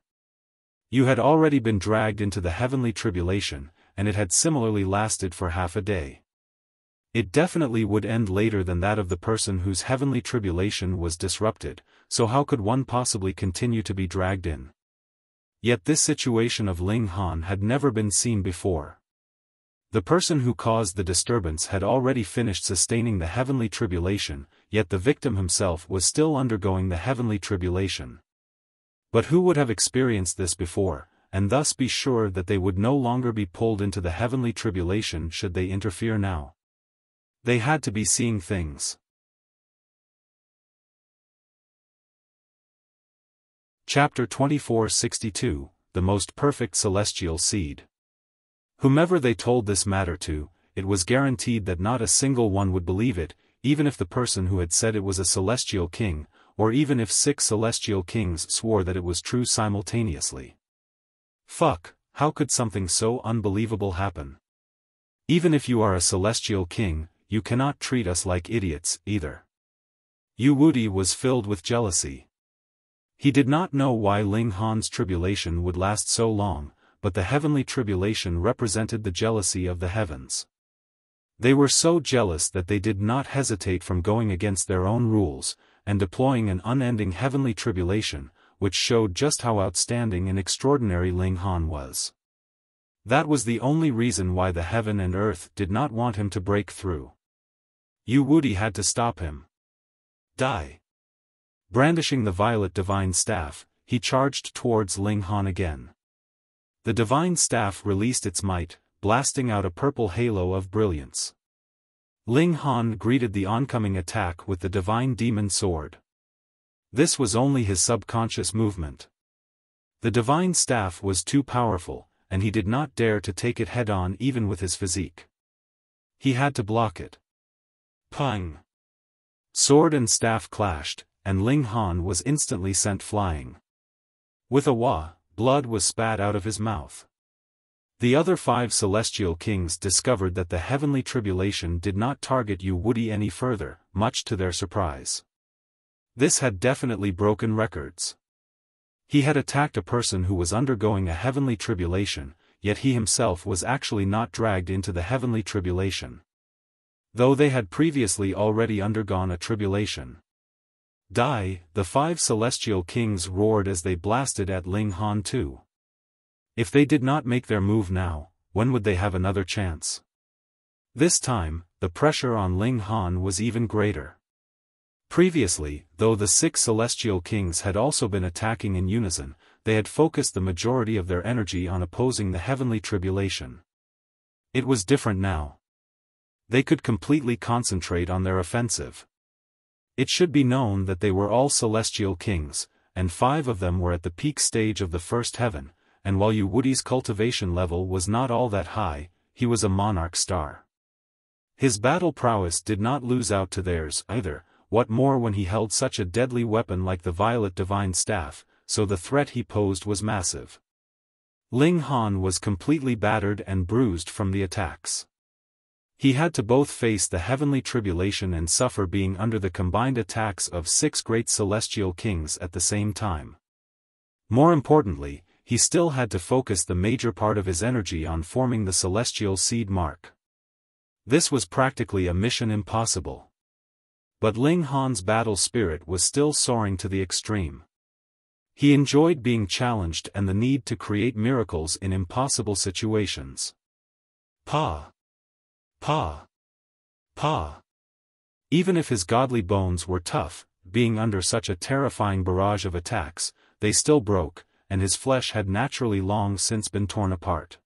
A: You had already been dragged into the heavenly tribulation, and it had similarly lasted for half a day. It definitely would end later than that of the person whose heavenly tribulation was disrupted, so how could one possibly continue to be dragged in? Yet this situation of Ling Han had never been seen before. The person who caused the disturbance had already finished sustaining the heavenly tribulation, yet the victim himself was still undergoing the heavenly tribulation. But who would have experienced this before, and thus be sure that they would no longer be pulled into the heavenly tribulation should they interfere now? They had to be seeing things. Chapter 2462, The Most Perfect Celestial Seed. Whomever they told this matter to, it was guaranteed that not a single one would believe it, even if the person who had said it was a celestial king, or even if 6 celestial kings swore that it was true simultaneously. Fuck, how could something so unbelievable happen? Even if you are a celestial king, you cannot treat us like idiots, either. Yu was filled with jealousy. He did not know why Ling Han's tribulation would last so long, but the heavenly tribulation represented the jealousy of the heavens. They were so jealous that they did not hesitate from going against their own rules, and deploying an unending heavenly tribulation, which showed just how outstanding and extraordinary Ling Han was. That was the only reason why the heaven and earth did not want him to break through. Yu had to stop him. Die. Brandishing the violet divine staff, he charged towards Ling Han again. The divine staff released its might, blasting out a purple halo of brilliance. Ling Han greeted the oncoming attack with the divine demon sword. This was only his subconscious movement. The divine staff was too powerful, and he did not dare to take it head-on even with his physique. He had to block it. Pang! Sword and staff clashed, and Ling Han was instantly sent flying. With a wah, blood was spat out of his mouth. The other 5 celestial kings discovered that the heavenly tribulation did not target Wuxia any further, much to their surprise. This had definitely broken records. He had attacked a person who was undergoing a heavenly tribulation, yet he himself was actually not dragged into the heavenly tribulation, though they had previously already undergone a tribulation. Die, the 5 celestial kings roared as they blasted at Ling Han too. If they did not make their move now, when would they have another chance? This time, the pressure on Ling Han was even greater. Previously, though the 6 celestial kings had also been attacking in unison, they had focused the majority of their energy on opposing the heavenly tribulation. It was different now. They could completely concentrate on their offensive. It should be known that they were all celestial kings, and 5 of them were at the peak stage of the first heaven, and while Wuxia's cultivation level was not all that high, he was a monarch star. His battle prowess did not lose out to theirs either, what more when he held such a deadly weapon like the violet divine staff, so the threat he posed was massive. Ling Han was completely battered and bruised from the attacks. He had to both face the heavenly tribulation and suffer being under the combined attacks of 6 great celestial kings at the same time. More importantly, he still had to focus the major part of his energy on forming the celestial seed mark. This was practically a mission impossible. But Ling Han's battle spirit was still soaring to the extreme. He enjoyed being challenged and the need to create miracles in impossible situations. Pa! Pa! Pa! Even if his godly bones were tough, being under such a terrifying barrage of attacks, they still broke, and his flesh had naturally long since been torn apart.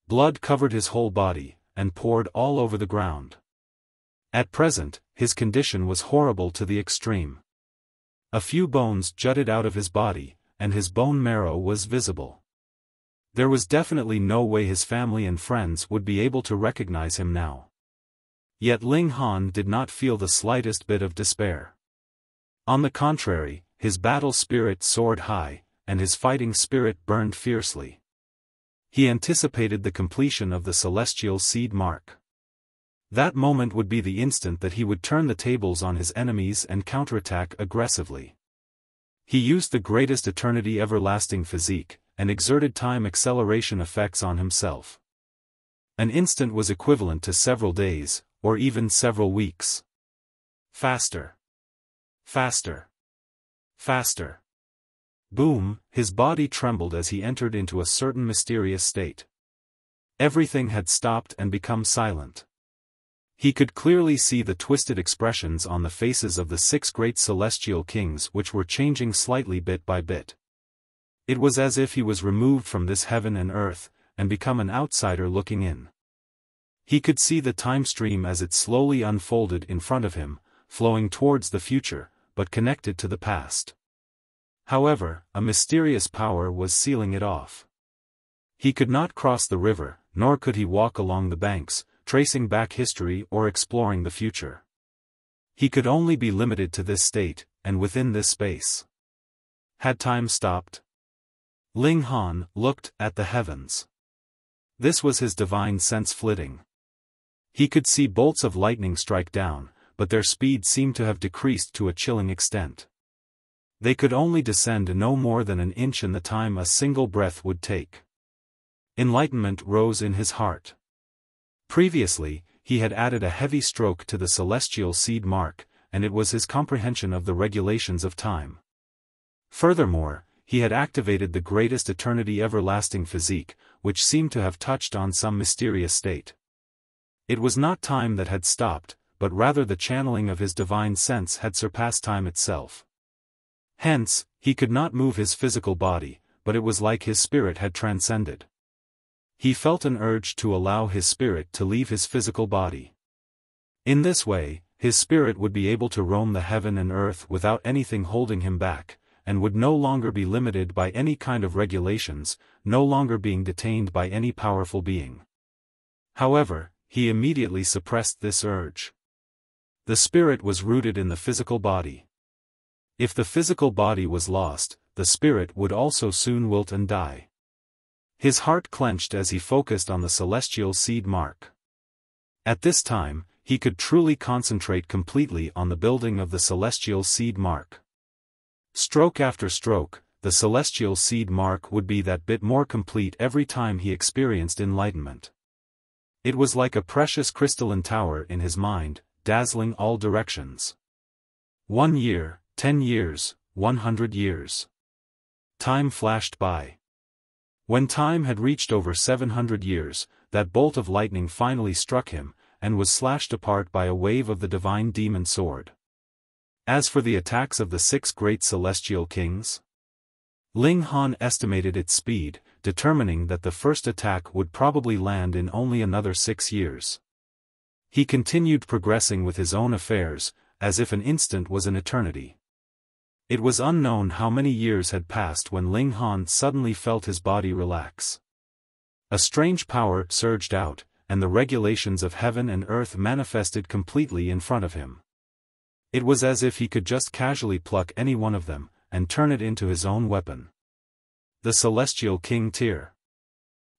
A: Blood covered his whole body, and poured all over the ground. At present, his condition was horrible to the extreme. A few bones jutted out of his body, and his bone marrow was visible. There was definitely no way his family and friends would be able to recognize him now. Yet Ling Han did not feel the slightest bit of despair. On the contrary, his battle spirit soared high, and his fighting spirit burned fiercely. He anticipated the completion of the celestial seed mark. That moment would be the instant that he would turn the tables on his enemies and counterattack aggressively. He used the greatest eternity everlasting physique, and exerted time acceleration effects on himself. An instant was equivalent to several days, or even several weeks. Faster. Faster. Faster. Boom, his body trembled as he entered into a certain mysterious state. Everything had stopped and become silent. He could clearly see the twisted expressions on the faces of the 6 great celestial kings which were changing slightly bit by bit. It was as if he was removed from this heaven and earth, and become an outsider looking in. He could see the time stream as it slowly unfolded in front of him, flowing towards the future, but connected to the past. However, a mysterious power was sealing it off. He could not cross the river, nor could he walk along the banks, tracing back history or exploring the future. He could only be limited to this state, and within this space. Had time stopped? Ling Han looked at the heavens. This was his divine sense flitting. He could see bolts of lightning strike down, but their speed seemed to have decreased to a chilling extent. They could only descend no more than an inch in the time a single breath would take. Enlightenment rose in his heart. Previously, he had added a heavy stroke to the celestial seed mark, and it was his comprehension of the regulations of time. Furthermore, he had activated the greatest eternity everlasting physique, which seemed to have touched on some mysterious state. It was not time that had stopped, but rather the channeling of his divine sense had surpassed time itself. Hence, he could not move his physical body, but it was like his spirit had transcended. He felt an urge to allow his spirit to leave his physical body. In this way, his spirit would be able to roam the heaven and earth without anything holding him back, and would no longer be limited by any kind of regulations, no longer being detained by any powerful being. However, he immediately suppressed this urge. The spirit was rooted in the physical body. If the physical body was lost, the spirit would also soon wilt and die. His heart clenched as he focused on the celestial seed mark. At this time, he could truly concentrate completely on the building of the celestial seed mark. Stroke after stroke, the celestial seed mark would be that bit more complete every time he experienced enlightenment. It was like a precious crystalline tower in his mind, dazzling all directions. 1 year, 10 years, 100 years. Time flashed by. When time had reached over 700 years, that bolt of lightning finally struck him, and was slashed apart by a wave of the divine demon sword. As for the attacks of the 6 great celestial kings, Ling Han estimated its speed, determining that the first attack would probably land in only another 6 years. He continued progressing with his own affairs, as if an instant was an eternity. It was unknown how many years had passed when Ling Han suddenly felt his body relax. A strange power surged out, and the regulations of heaven and earth manifested completely in front of him. It was as if he could just casually pluck any one of them, and turn it into his own weapon. The Celestial King Tier.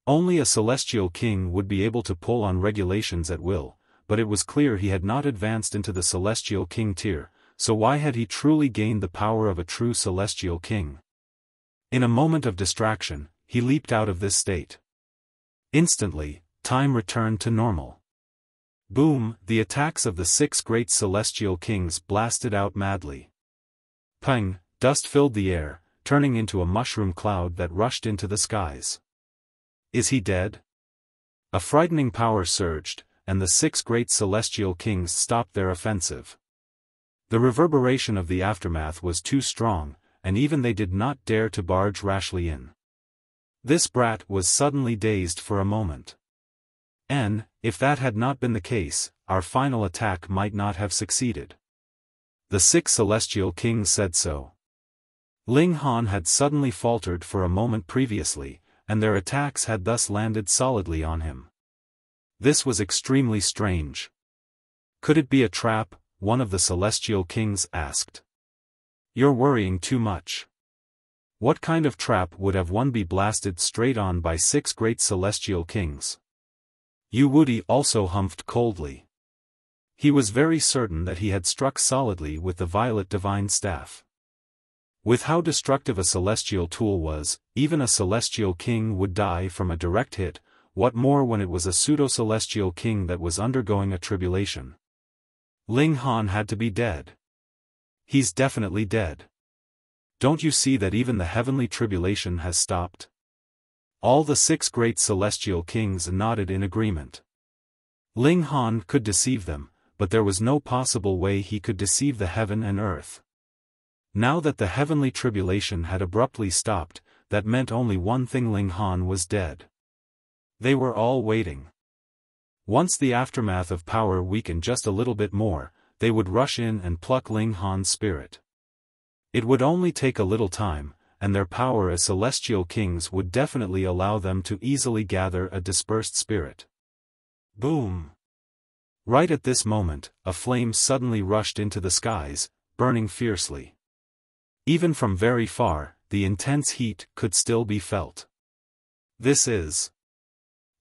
A: Only a Celestial King would be able to pull on regulations at will, but it was clear he had not advanced into the Celestial King Tier, so why had he truly gained the power of a true Celestial King? In a moment of distraction, he leaped out of this state. Instantly, time returned to normal. Boom! The attacks of the 6 great Celestial Kings blasted out madly. Pang! Dust filled the air, turning into a mushroom cloud that rushed into the skies. Is he dead? A frightening power surged, and the 6 great Celestial Kings stopped their offensive. The reverberation of the aftermath was too strong, and even they did not dare to barge rashly in. This brat was suddenly dazed for a moment. And, if that had not been the case, our final attack might not have succeeded. The 6 Celestial Kings said so. Ling Han had suddenly faltered for a moment previously, and their attacks had thus landed solidly on him. This was extremely strange. Could it be a trap? One of the Celestial Kings asked. You're worrying too much. What kind of trap would have one be blasted straight on by 6 great Celestial Kings? Yu Wudi also humphed coldly. He was very certain that he had struck solidly with the Violet Divine Staff. With how destructive a celestial tool was, even a Celestial King would die from a direct hit, what more when it was a pseudo-celestial king that was undergoing a tribulation. Ling Han had to be dead. He's definitely dead. Don't you see that even the heavenly tribulation has stopped? All the 6 great celestial kings nodded in agreement. Ling Han could deceive them, but there was no possible way he could deceive the heaven and earth. Now that the heavenly tribulation had abruptly stopped, that meant only one thing: Ling Han was dead. They were all waiting. Once the aftermath of power weakened just a little bit more, they would rush in and pluck Ling Han's spirit. It would only take a little time, and their power as celestial kings would definitely allow them to easily gather a dispersed spirit. Boom! Right at this moment, a flame suddenly rushed into the skies, burning fiercely. Even from very far, the intense heat could still be felt. This is...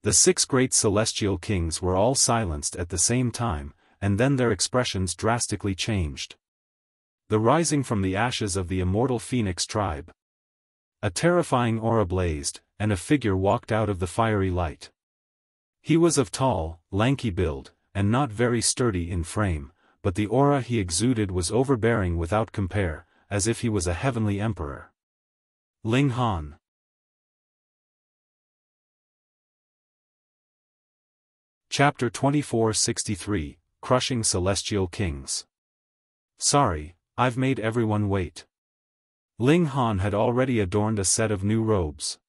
A: The 6 great celestial kings were all silenced at the same time, and then their expressions drastically changed. The rising from the ashes of the immortal Phoenix tribe. A terrifying aura blazed, and a figure walked out of the fiery light. He was of tall, lanky build, and not very sturdy in frame, but the aura he exuded was overbearing without compare, as if he was a heavenly emperor. Ling Han. Chapter 2463, Crushing Celestial Kings. Sorry, I've made everyone wait. Ling Han had already adorned a set of new robes.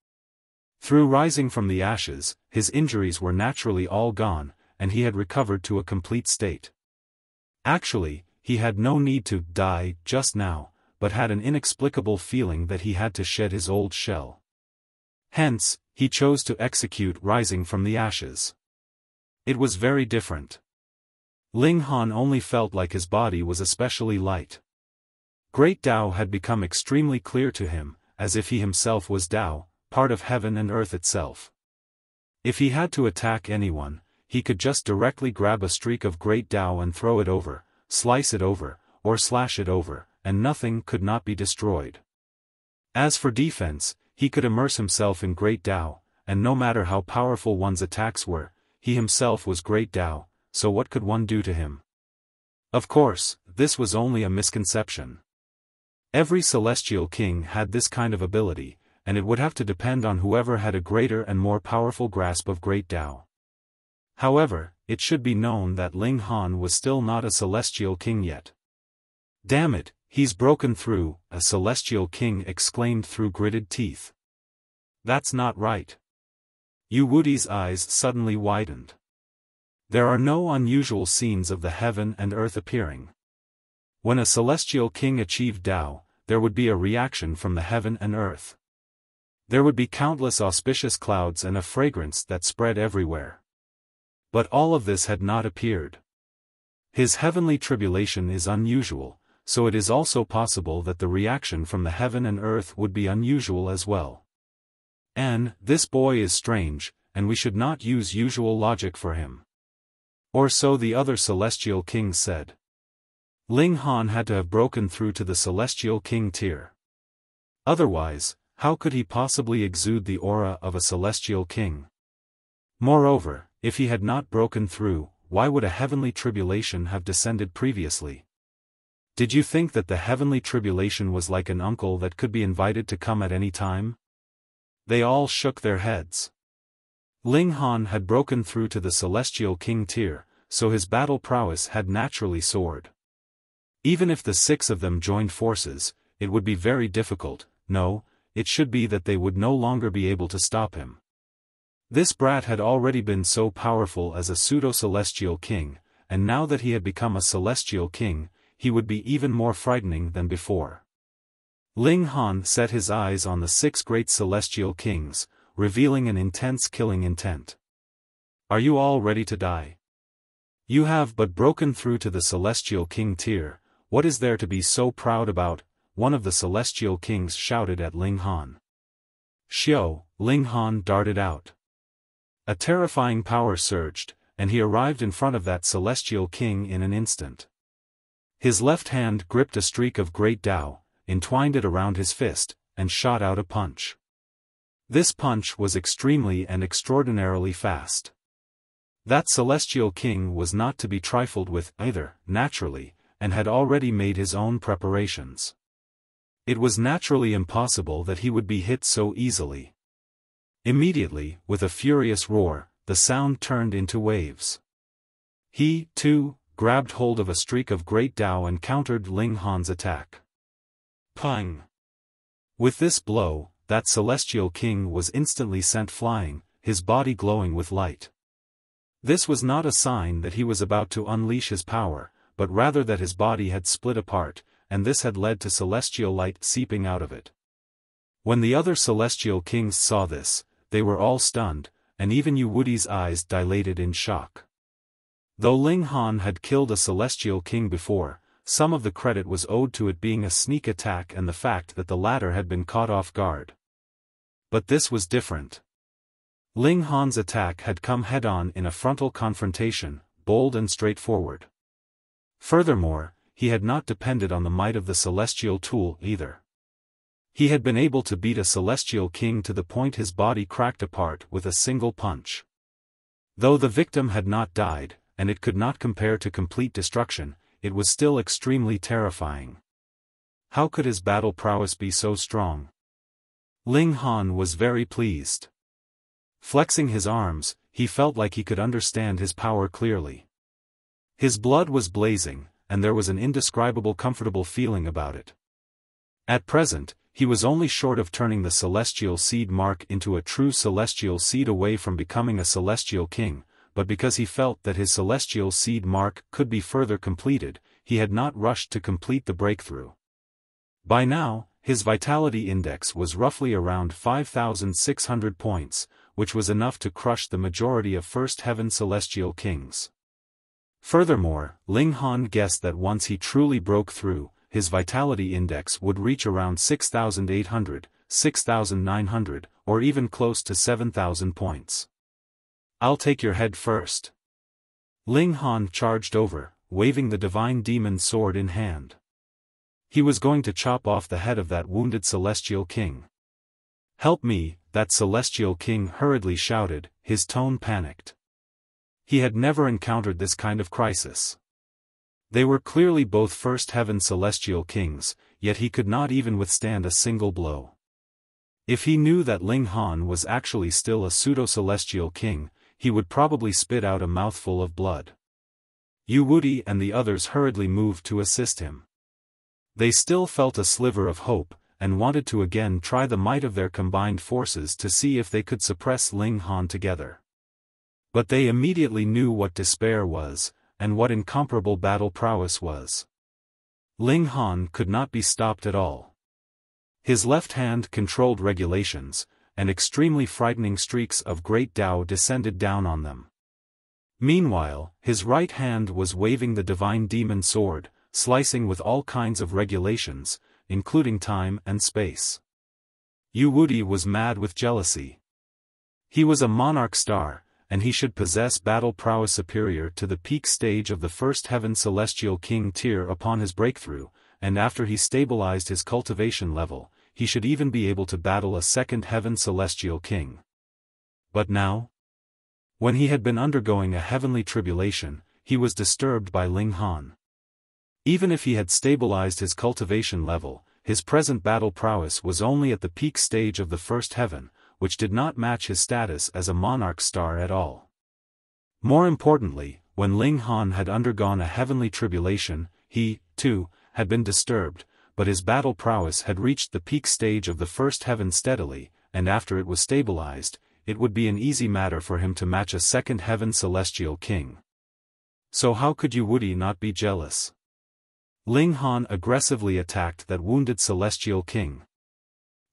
A: Through rising from the ashes, his injuries were naturally all gone, and he had recovered to a complete state. Actually, he had no need to die just now, but had an inexplicable feeling that he had to shed his old shell. Hence, he chose to execute rising from the ashes. It was very different. Ling Han only felt like his body was especially light. Great Tao had become extremely clear to him, as if he himself was Tao, part of heaven and earth itself. If he had to attack anyone, he could just directly grab a streak of great Tao and throw it over, slice it over, or slash it over, and nothing could not be destroyed. As for defense, he could immerse himself in great Tao, and no matter how powerful one's attacks were, he himself was great Tao, so what could one do to him? Of course, this was only a misconception. Every celestial king had this kind of ability, and it would have to depend on whoever had a greater and more powerful grasp of great Tao. However, it should be known that Ling Han was still not a celestial king yet. "Damn it, he's broken through," a celestial king exclaimed through gritted teeth. "That's not right." Yu Wudi's eyes suddenly widened. There are no unusual scenes of the heaven and earth appearing. When a celestial king achieved Tao, there would be a reaction from the heaven and earth. There would be countless auspicious clouds and a fragrance that spread everywhere. But all of this had not appeared. His heavenly tribulation is unusual, so it is also possible that the reaction from the heaven and earth would be unusual as well. This boy is strange, and we should not use usual logic for him. Or so the other celestial kings said. Ling Han had to have broken through to the celestial king tier. Otherwise, how could he possibly exude the aura of a celestial king? Moreover, if he had not broken through, why would a heavenly tribulation have descended previously? Did you think that the heavenly tribulation was like an uncle that could be invited to come at any time? They all shook their heads. Ling Han had broken through to the celestial king tier, so his battle prowess had naturally soared. Even if the 6 of them joined forces, it would be very difficult. No, it should be that they would no longer be able to stop him. This brat had already been so powerful as a pseudo-celestial king, and now that he had become a celestial king, he would be even more frightening than before. Ling Han set his eyes on the 6 great celestial kings, revealing an intense killing intent. "Are you all ready to die? You have but broken through to the celestial king tier, what is there to be so proud about?" one of the celestial kings shouted at Ling Han. "Xiao," Ling Han darted out. A terrifying power surged, and he arrived in front of that celestial king in an instant. His left hand gripped a streak of great Tao, entwined it around his fist, and shot out a punch. This punch was extremely and extraordinarily fast. That celestial king was not to be trifled with either, naturally, and had already made his own preparations. It was naturally impossible that he would be hit so easily. Immediately, with a furious roar, the sound turned into waves. He, too, grabbed hold of a streak of great Tao and countered Ling Han's attack. Pang! With this blow, that celestial king was instantly sent flying, his body glowing with light. This was not a sign that he was about to unleash his power, but rather that his body had split apart, and this had led to celestial light seeping out of it. When the other celestial kings saw this, they were all stunned, and even Yu Wudi's eyes dilated in shock. Though Ling Han had killed a celestial king before, some of the credit was owed to it being a sneak attack and the fact that the latter had been caught off guard. But this was different. Ling Han's attack had come head-on in a frontal confrontation, bold and straightforward. Furthermore, he had not depended on the might of the celestial tool either. He had been able to beat a celestial king to the point his body cracked apart with a single punch. Though the victim had not died, and it could not compare to complete destruction, it was still extremely terrifying. How could his battle prowess be so strong? Ling Han was very pleased. Flexing his arms, he felt like he could understand his power clearly. His blood was blazing, and there was an indescribable comfortable feeling about it. At present, he was only short of turning the celestial seed mark into a true celestial seed away from becoming a celestial king, but because he felt that his celestial seed mark could be further completed, he had not rushed to complete the breakthrough. By now, his vitality index was roughly around 5,600 points, which was enough to crush the majority of First Heaven celestial kings. Furthermore, Ling Han guessed that once he truly broke through, his vitality index would reach around 6,800, 6,900, or even close to 7,000 points. I'll take your head first. Ling Han charged over, waving the divine demon sword in hand. He was going to chop off the head of that wounded celestial king. Help me, that celestial king hurriedly shouted, his tone panicked. He had never encountered this kind of crisis. They were clearly both first heaven celestial kings, yet he could not even withstand a single blow. If he knew that Ling Han was actually still a pseudo-celestial king, he would probably spit out a mouthful of blood. Yu Wuti and the others hurriedly moved to assist him. They still felt a sliver of hope, and wanted to again try the might of their combined forces to see if they could suppress Ling Han together. But they immediately knew what despair was, and what incomparable battle prowess was. Ling Han could not be stopped at all. His left hand controlled regulations, and extremely frightening streaks of great Tao descended down on them. Meanwhile, his right hand was waving the divine demon sword, slicing with all kinds of regulations, including time and space. Yu Wuti was mad with jealousy. He was a monarch star, and he should possess battle prowess superior to the peak stage of the first heaven celestial king tier upon his breakthrough, and after he stabilized his cultivation level, he should even be able to battle a second heaven celestial king. But now? When he had been undergoing a heavenly tribulation, he was disturbed by Ling Han. Even if he had stabilized his cultivation level, his present battle prowess was only at the peak stage of the first heaven, which did not match his status as a monarch star at all. More importantly, when Ling Han had undergone a heavenly tribulation, he, too, had been disturbed, but his battle prowess had reached the peak stage of the first heaven steadily, and after it was stabilized, it would be an easy matter for him to match a second heaven celestial king. So how could Yu Wuti not be jealous? Ling Han aggressively attacked that wounded celestial king.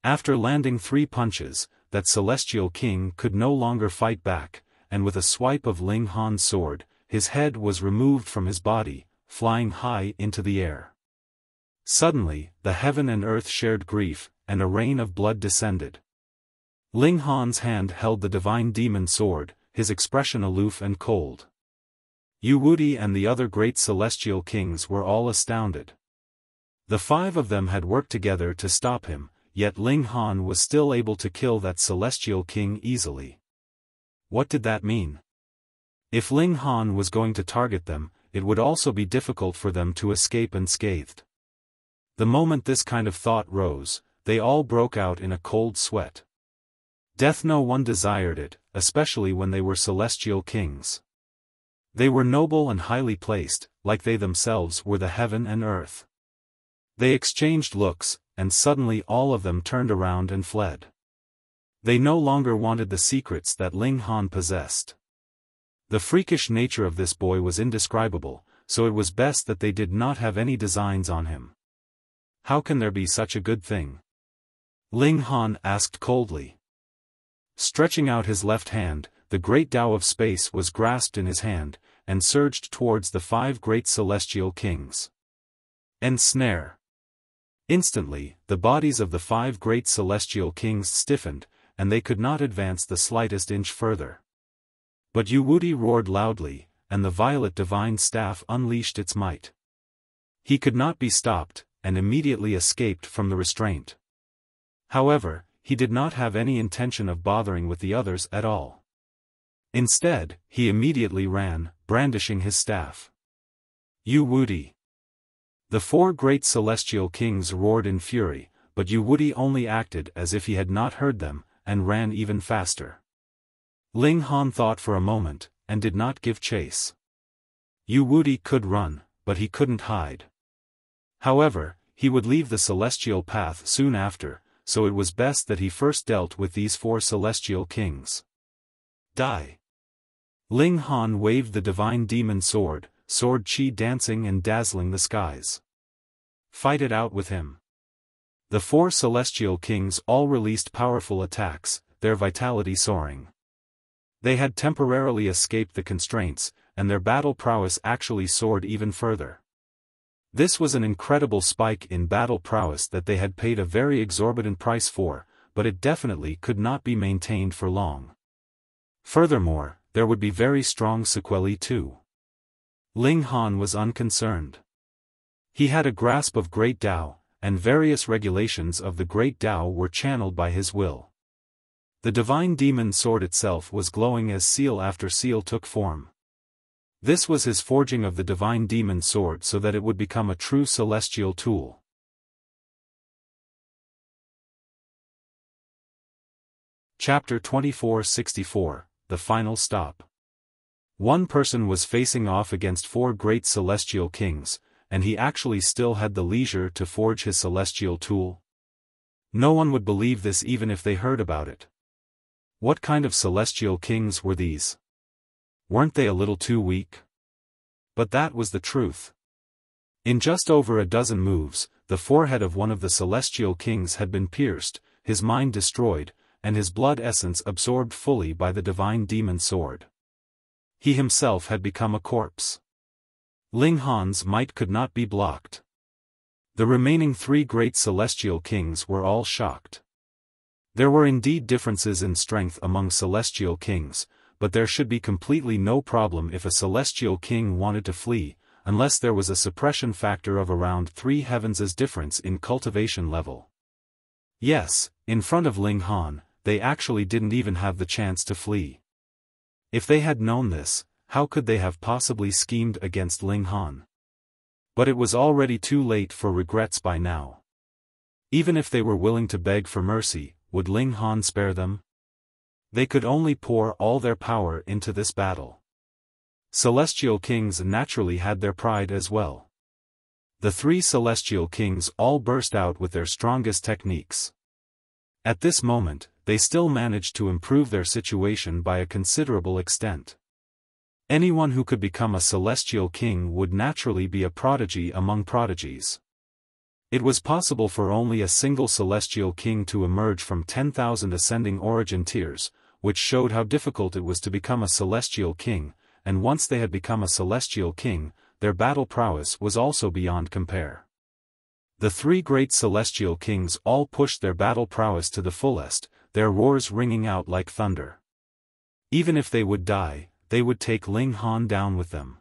A: After landing 3 punches, that celestial king could no longer fight back, and with a swipe of Ling Han's sword, his head was removed from his body, flying high into the air. Suddenly, the heaven and earth shared grief, and a rain of blood descended. Ling Han's hand held the divine demon sword, his expression aloof and cold. Yu Wuti and the other great celestial kings were all astounded. The 5 of them had worked together to stop him, yet Ling Han was still able to kill that celestial king easily. What did that mean? If Ling Han was going to target them, it would also be difficult for them to escape unscathed. The moment this kind of thought rose, they all broke out in a cold sweat. Death no one desired it, especially when they were celestial kings. They were noble and highly placed, like they themselves were the heaven and earth. They exchanged looks, and suddenly all of them turned around and fled. They no longer wanted the secrets that Ling Han possessed. The freakish nature of this boy was indescribable, so it was best that they did not have any designs on him. How can there be such a good thing? Ling Han asked coldly. Stretching out his left hand, the great Tao of space was grasped in his hand, and surged towards the 5 great celestial kings. Ensnare. Instantly, the bodies of the 5 great celestial kings stiffened, and they could not advance the slightest inch further. But Yu Wuti roared loudly, and the violet divine staff unleashed its might. He could not be stopped, and immediately escaped from the restraint. However, he did not have any intention of bothering with the others at all. Instead, he immediately ran, brandishing his staff. Yu Wuti. The 4 great celestial kings roared in fury, but Yu Wuti only acted as if he had not heard them, and ran even faster. Ling Han thought for a moment, and did not give chase. Yu Wuti could run, but he couldn't hide. However, he would leave the celestial path soon after, so it was best that he first dealt with these 4 celestial kings. Die! Ling Han waved the divine demon sword, sword chi dancing and dazzling the skies. Fight it out with him. The 4 celestial kings all released powerful attacks, their vitality soaring. They had temporarily escaped the constraints, and their battle prowess actually soared even further. This was an incredible spike in battle prowess that they had paid a very exorbitant price for, but it definitely could not be maintained for long. Furthermore, there would be very strong sequelae too. Ling Han was unconcerned. He had a grasp of Great Tao, and various regulations of the Great Tao were channeled by his will. The divine demon sword itself was glowing as seal after seal took form. This was his forging of the divine demon sword so that it would become a true celestial tool. Chapter 2464, The Final Stop. One person was facing off against 4 great celestial kings, and he actually still had the leisure to forge his celestial tool. No one would believe this even if they heard about it. What kind of celestial kings were these? Weren't they a little too weak? But that was the truth. In just over a dozen moves, the forehead of one of the celestial kings had been pierced, his mind destroyed, and his blood essence absorbed fully by the divine demon sword. He himself had become a corpse. Ling Han's might could not be blocked. The remaining 3 great celestial kings were all shocked. There were indeed differences in strength among celestial kings, but there should be completely no problem if a celestial king wanted to flee, unless there was a suppression factor of around 3 heavens' difference in cultivation level. Yes, in front of Ling Han, they actually didn't even have the chance to flee. If they had known this, how could they have possibly schemed against Ling Han? But it was already too late for regrets by now. Even if they were willing to beg for mercy, would Ling Han spare them? They could only pour all their power into this battle. Celestial kings naturally had their pride as well. The 3 celestial kings all burst out with their strongest techniques. At this moment, they still managed to improve their situation by a considerable extent. Anyone who could become a celestial king would naturally be a prodigy among prodigies. It was possible for only a single celestial king to emerge from 10,000 ascending origin tiers, which showed how difficult it was to become a celestial king, and once they had become a celestial king, their battle prowess was also beyond compare. The 3 great celestial kings all pushed their battle prowess to the fullest, their roars ringing out like thunder. Even if they would die, they would take Ling Han down with them.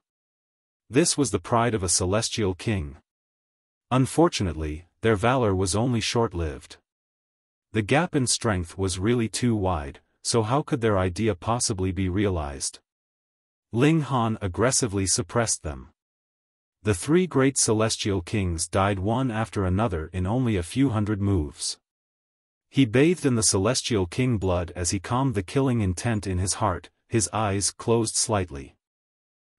A: This was the pride of a celestial king. Unfortunately, their valor was only short-lived. The gap in strength was really too wide, so how could their idea possibly be realized? Ling Han aggressively suppressed them. The 3 great celestial kings died one after another in only a few hundred moves. He bathed in the celestial king blood as he calmed the killing intent in his heart, his eyes closed slightly.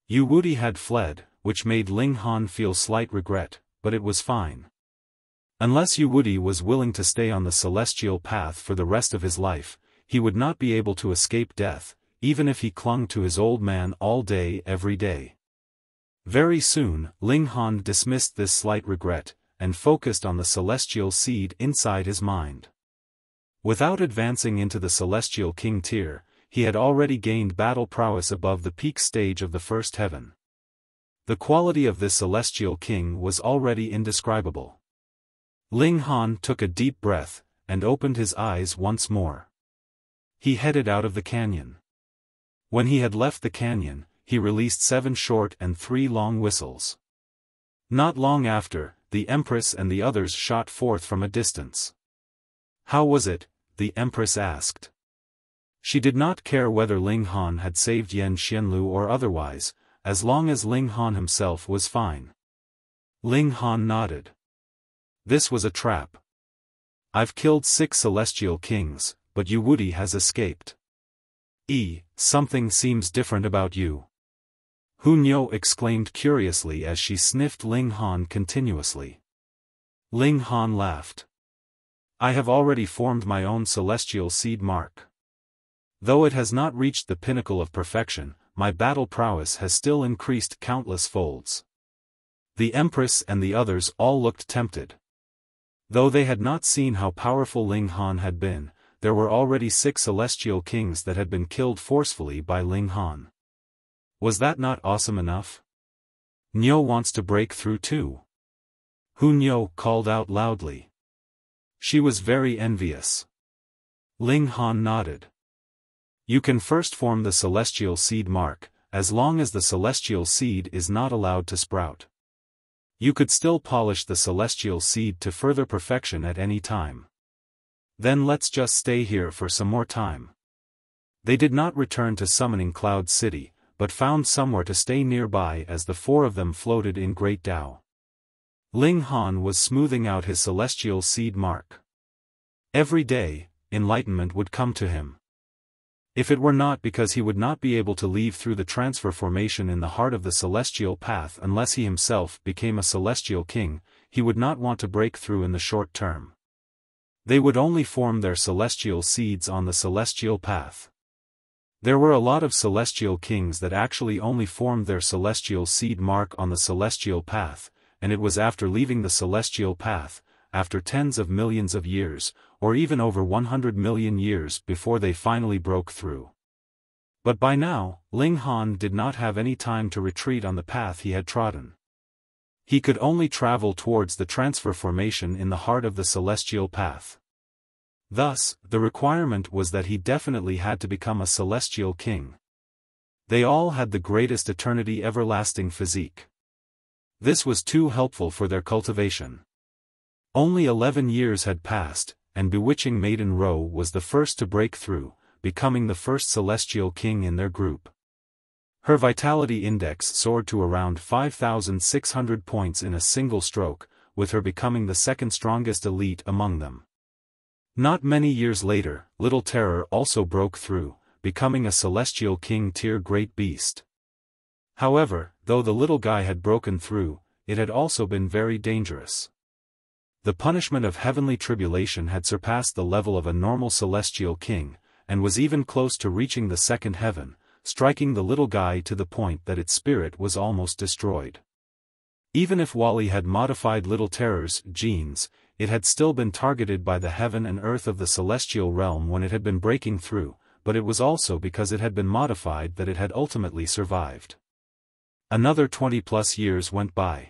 A: Yu Wuti had fled, which made Ling Han feel slight regret, but it was fine. Unless Yu Wuti was willing to stay on the celestial path for the rest of his life, he would not be able to escape death, even if he clung to his old man all day every day. Very soon, Ling Han dismissed this slight regret, and focused on the celestial seed inside his mind. Without advancing into the celestial king tier, he had already gained battle prowess above the peak stage of the first heaven. The quality of this celestial king was already indescribable. Ling Han took a deep breath, and opened his eyes once more. He headed out of the canyon. When he had left the canyon, he released 7 short and 3 long whistles. Not long after, the Empress and the others shot forth from a distance. How was it? The Empress asked. She did not care whether Ling Han had saved Yan Xianlu or otherwise, as long as Ling Han himself was fine. Ling Han nodded. This was a trap. I've killed 6 celestial kings, but Yu Wuti has escaped. Something seems different about you. Hu Niu exclaimed curiously as she sniffed Ling Han continuously. Ling Han laughed. I have already formed my own celestial seed mark. Though it has not reached the pinnacle of perfection, my battle prowess has still increased countless folds. The Empress and the others all looked tempted. Though they had not seen how powerful Ling Han had been, there were already 6 celestial kings that had been killed forcefully by Ling Han. Was that not awesome enough? Niu wants to break through too. Hunyo called out loudly. She was very envious. Ling Han nodded. You can first form the celestial seed mark, as long as the celestial seed is not allowed to sprout. You could still polish the celestial seed to further perfection at any time. Then let's just stay here for some more time. They did not return to Summoning Cloud City, but found somewhere to stay nearby as the four of them floated in Great Tao. Ling Han was smoothing out his celestial seed mark. Every day, enlightenment would come to him. If it were not because he would not be able to leave through the transfer formation in the heart of the celestial path unless he himself became a celestial king, he would not want to break through in the short term. They would only form their celestial seeds on the celestial path. There were a lot of celestial kings that actually only formed their celestial seed mark on the celestial path, and it was after leaving the celestial path, after tens of millions of years, or even over 100 million years before they finally broke through. But by now, Ling Han did not have any time to retreat on the path he had trodden. He could only travel towards the transfer formation in the heart of the celestial path. Thus, the requirement was that he definitely had to become a celestial king. They all had the greatest eternity everlasting physique. This was too helpful for their cultivation. Only 11 years had passed, and bewitching Maiden Ro was the first to break through, becoming the first celestial king in their group. Her vitality index soared to around 5,600 points in a single stroke, with her becoming the second strongest elite among them. Not many years later, Little Terror also broke through, becoming a celestial king tier great beast. However, though the little guy had broken through, it had also been very dangerous. The punishment of heavenly tribulation had surpassed the level of a normal celestial king, and was even close to reaching the second heaven, striking the little guy to the point that its spirit was almost destroyed. Even if Wally had modified Little Terror's genes, it had still been targeted by the heaven and earth of the celestial realm when it had been breaking through, but it was also because it had been modified that it had ultimately survived. Another 20+ years went by.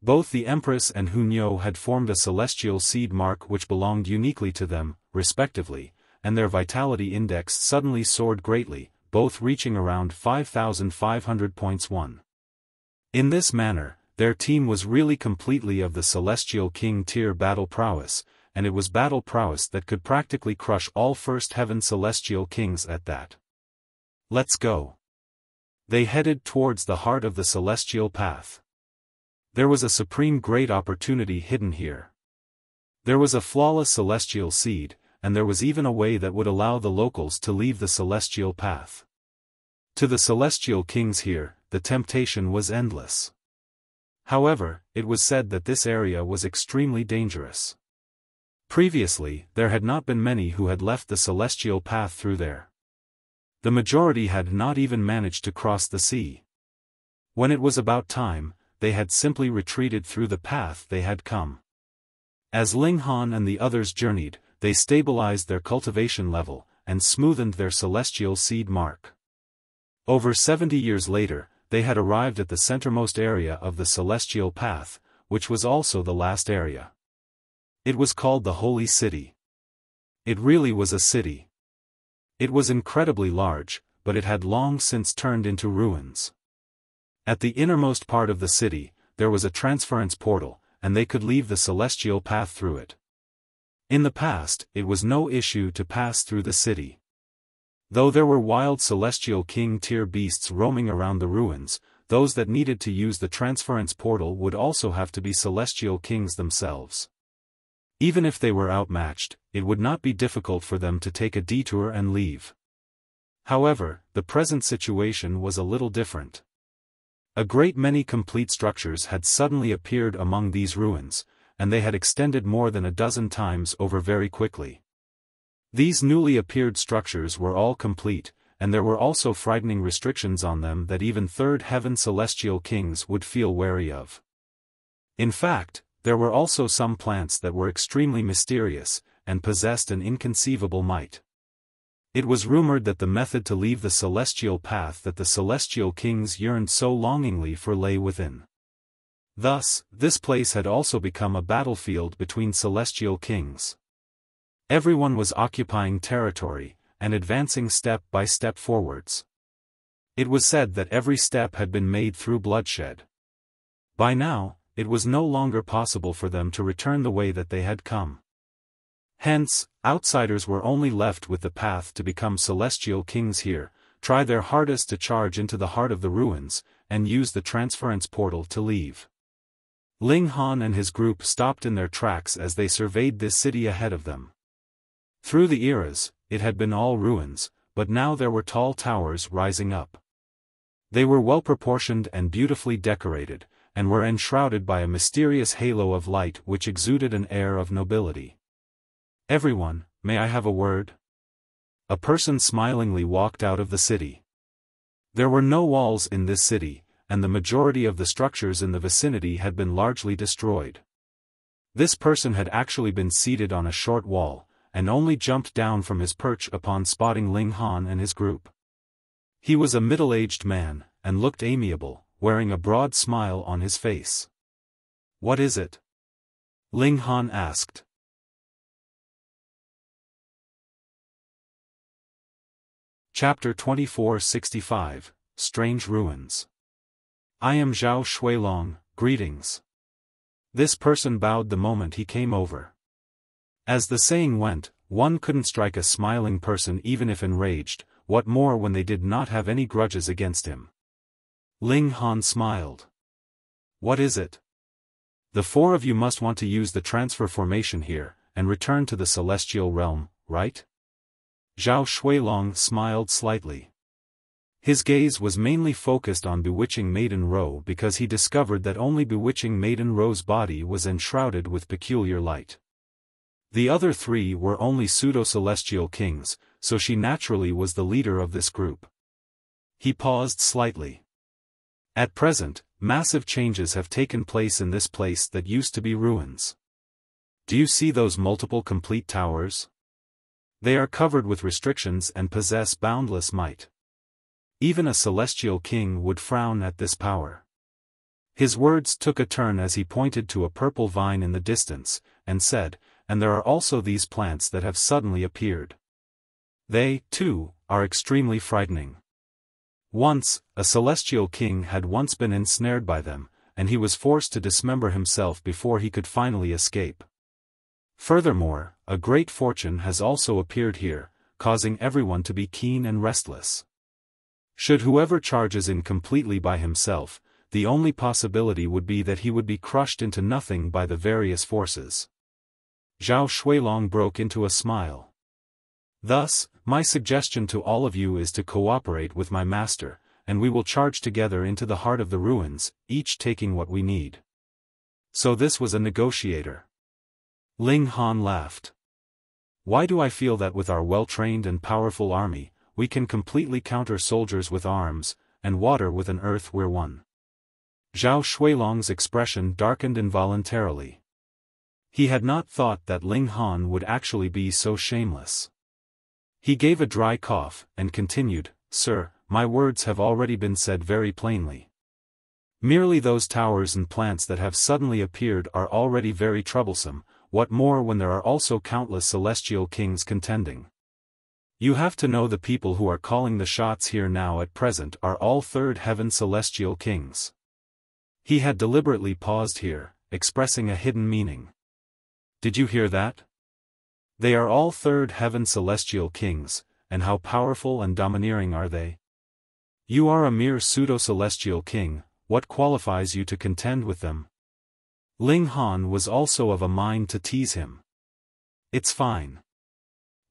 A: Both the Empress and Hunyo had formed a celestial seed mark which belonged uniquely to them, respectively, and their vitality index suddenly soared greatly, both reaching around 5,500 points. In this manner, their team was really completely of the celestial king tier battle prowess, and it was battle prowess that could practically crush all first heaven celestial kings at that. Let's go. They headed towards the heart of the celestial path. There was a supreme great opportunity hidden here. There was a flawless celestial seed, and there was even a way that would allow the locals to leave the celestial path. To the celestial kings here, the temptation was endless. However, it was said that this area was extremely dangerous. Previously, there had not been many who had left the celestial path through there. The majority had not even managed to cross the sea. When it was about time, they had simply retreated through the path they had come. As Ling Han and the others journeyed, they stabilized their cultivation level, and smoothened their celestial seed mark. Over 70 years later, they had arrived at the centermost area of the celestial path, which was also the last area. It was called the Holy City. It really was a city. It was incredibly large, but it had long since turned into ruins. At the innermost part of the city, there was a transference portal, and they could leave the celestial path through it. In the past, it was no issue to pass through the city. Though there were wild celestial king tier beasts roaming around the ruins, those that needed to use the transference portal would also have to be celestial kings themselves. Even if they were outmatched, it would not be difficult for them to take a detour and leave. However, the present situation was a little different. A great many complete structures had suddenly appeared among these ruins, and they had extended more than a dozen times over very quickly. These newly appeared structures were all complete, and there were also frightening restrictions on them that even third heaven celestial kings would feel wary of. In fact, there were also some plants that were extremely mysterious, and possessed an inconceivable might. It was rumored that the method to leave the celestial path that the celestial kings yearned so longingly for lay within. Thus, this place had also become a battlefield between celestial kings. Everyone was occupying territory, and advancing step by step forwards. It was said that every step had been made through bloodshed. By now, it was no longer possible for them to return the way that they had come. Hence, outsiders were only left with the path to become celestial kings here, try their hardest to charge into the heart of the ruins, and use the transference portal to leave. Ling Han and his group stopped in their tracks as they surveyed this city ahead of them. Through the eras, it had been all ruins, but now there were tall towers rising up. They were well-proportioned and beautifully decorated, and were enshrouded by a mysterious halo of light which exuded an air of nobility. "Everyone, may I have a word?" A person smilingly walked out of the city. There were no walls in this city, and the majority of the structures in the vicinity had been largely destroyed. This person had actually been seated on a short wall, and only jumped down from his perch upon spotting Ling Han and his group. He was a middle-aged man, and looked amiable, wearing a broad smile on his face. "What is it?" Ling Han asked. Chapter 2465, Strange Ruins. "I am Zhao Shuilong, greetings." This person bowed the moment he came over. As the saying went, one couldn't strike a smiling person even if enraged, what more when they did not have any grudges against him. Ling Han smiled. "What is it?" "The four of you must want to use the transfer formation here, and return to the celestial realm, right?" Zhao Shuilong smiled slightly. His gaze was mainly focused on Bewitching Maiden Ro because he discovered that only Bewitching Maiden Ro's body was enshrouded with peculiar light. The other three were only pseudo-celestial kings, so she naturally was the leader of this group. He paused slightly. At present, massive changes have taken place in this place that used to be ruins. Do you see those multiple complete towers? They are covered with restrictions and possess boundless might. Even a celestial king would frown at this power. His words took a turn as he pointed to a purple vine in the distance, and said, "And there are also these plants that have suddenly appeared. They, too, are extremely frightening. Once, a celestial king had once been ensnared by them, and he was forced to dismember himself before he could finally escape. Furthermore, a great fortune has also appeared here, causing everyone to be keen and restless. Should whoever charges in completely by himself, the only possibility would be that he would be crushed into nothing by the various forces." Zhao Shuilong broke into a smile. "Thus, my suggestion to all of you is to cooperate with my master, and we will charge together into the heart of the ruins, each taking what we need." So this was a negotiator. Ling Han laughed. "Why do I feel that with our well-trained and powerful army, we can completely counter soldiers with arms, and water with an earth we're one?" Zhao Shuilong's expression darkened involuntarily. He had not thought that Ling Han would actually be so shameless. He gave a dry cough, and continued, "Sir, my words have already been said very plainly. Merely those towers and plants that have suddenly appeared are already very troublesome, what more when there are also countless celestial kings contending. You have to know the people who are calling the shots here now at present are all third heaven celestial kings." He had deliberately paused here, expressing a hidden meaning. "Did you hear that? They are all third heaven celestial kings, and how powerful and domineering are they? You are a mere pseudo-celestial king, what qualifies you to contend with them?" Ling Han was also of a mind to tease him. "It's fine.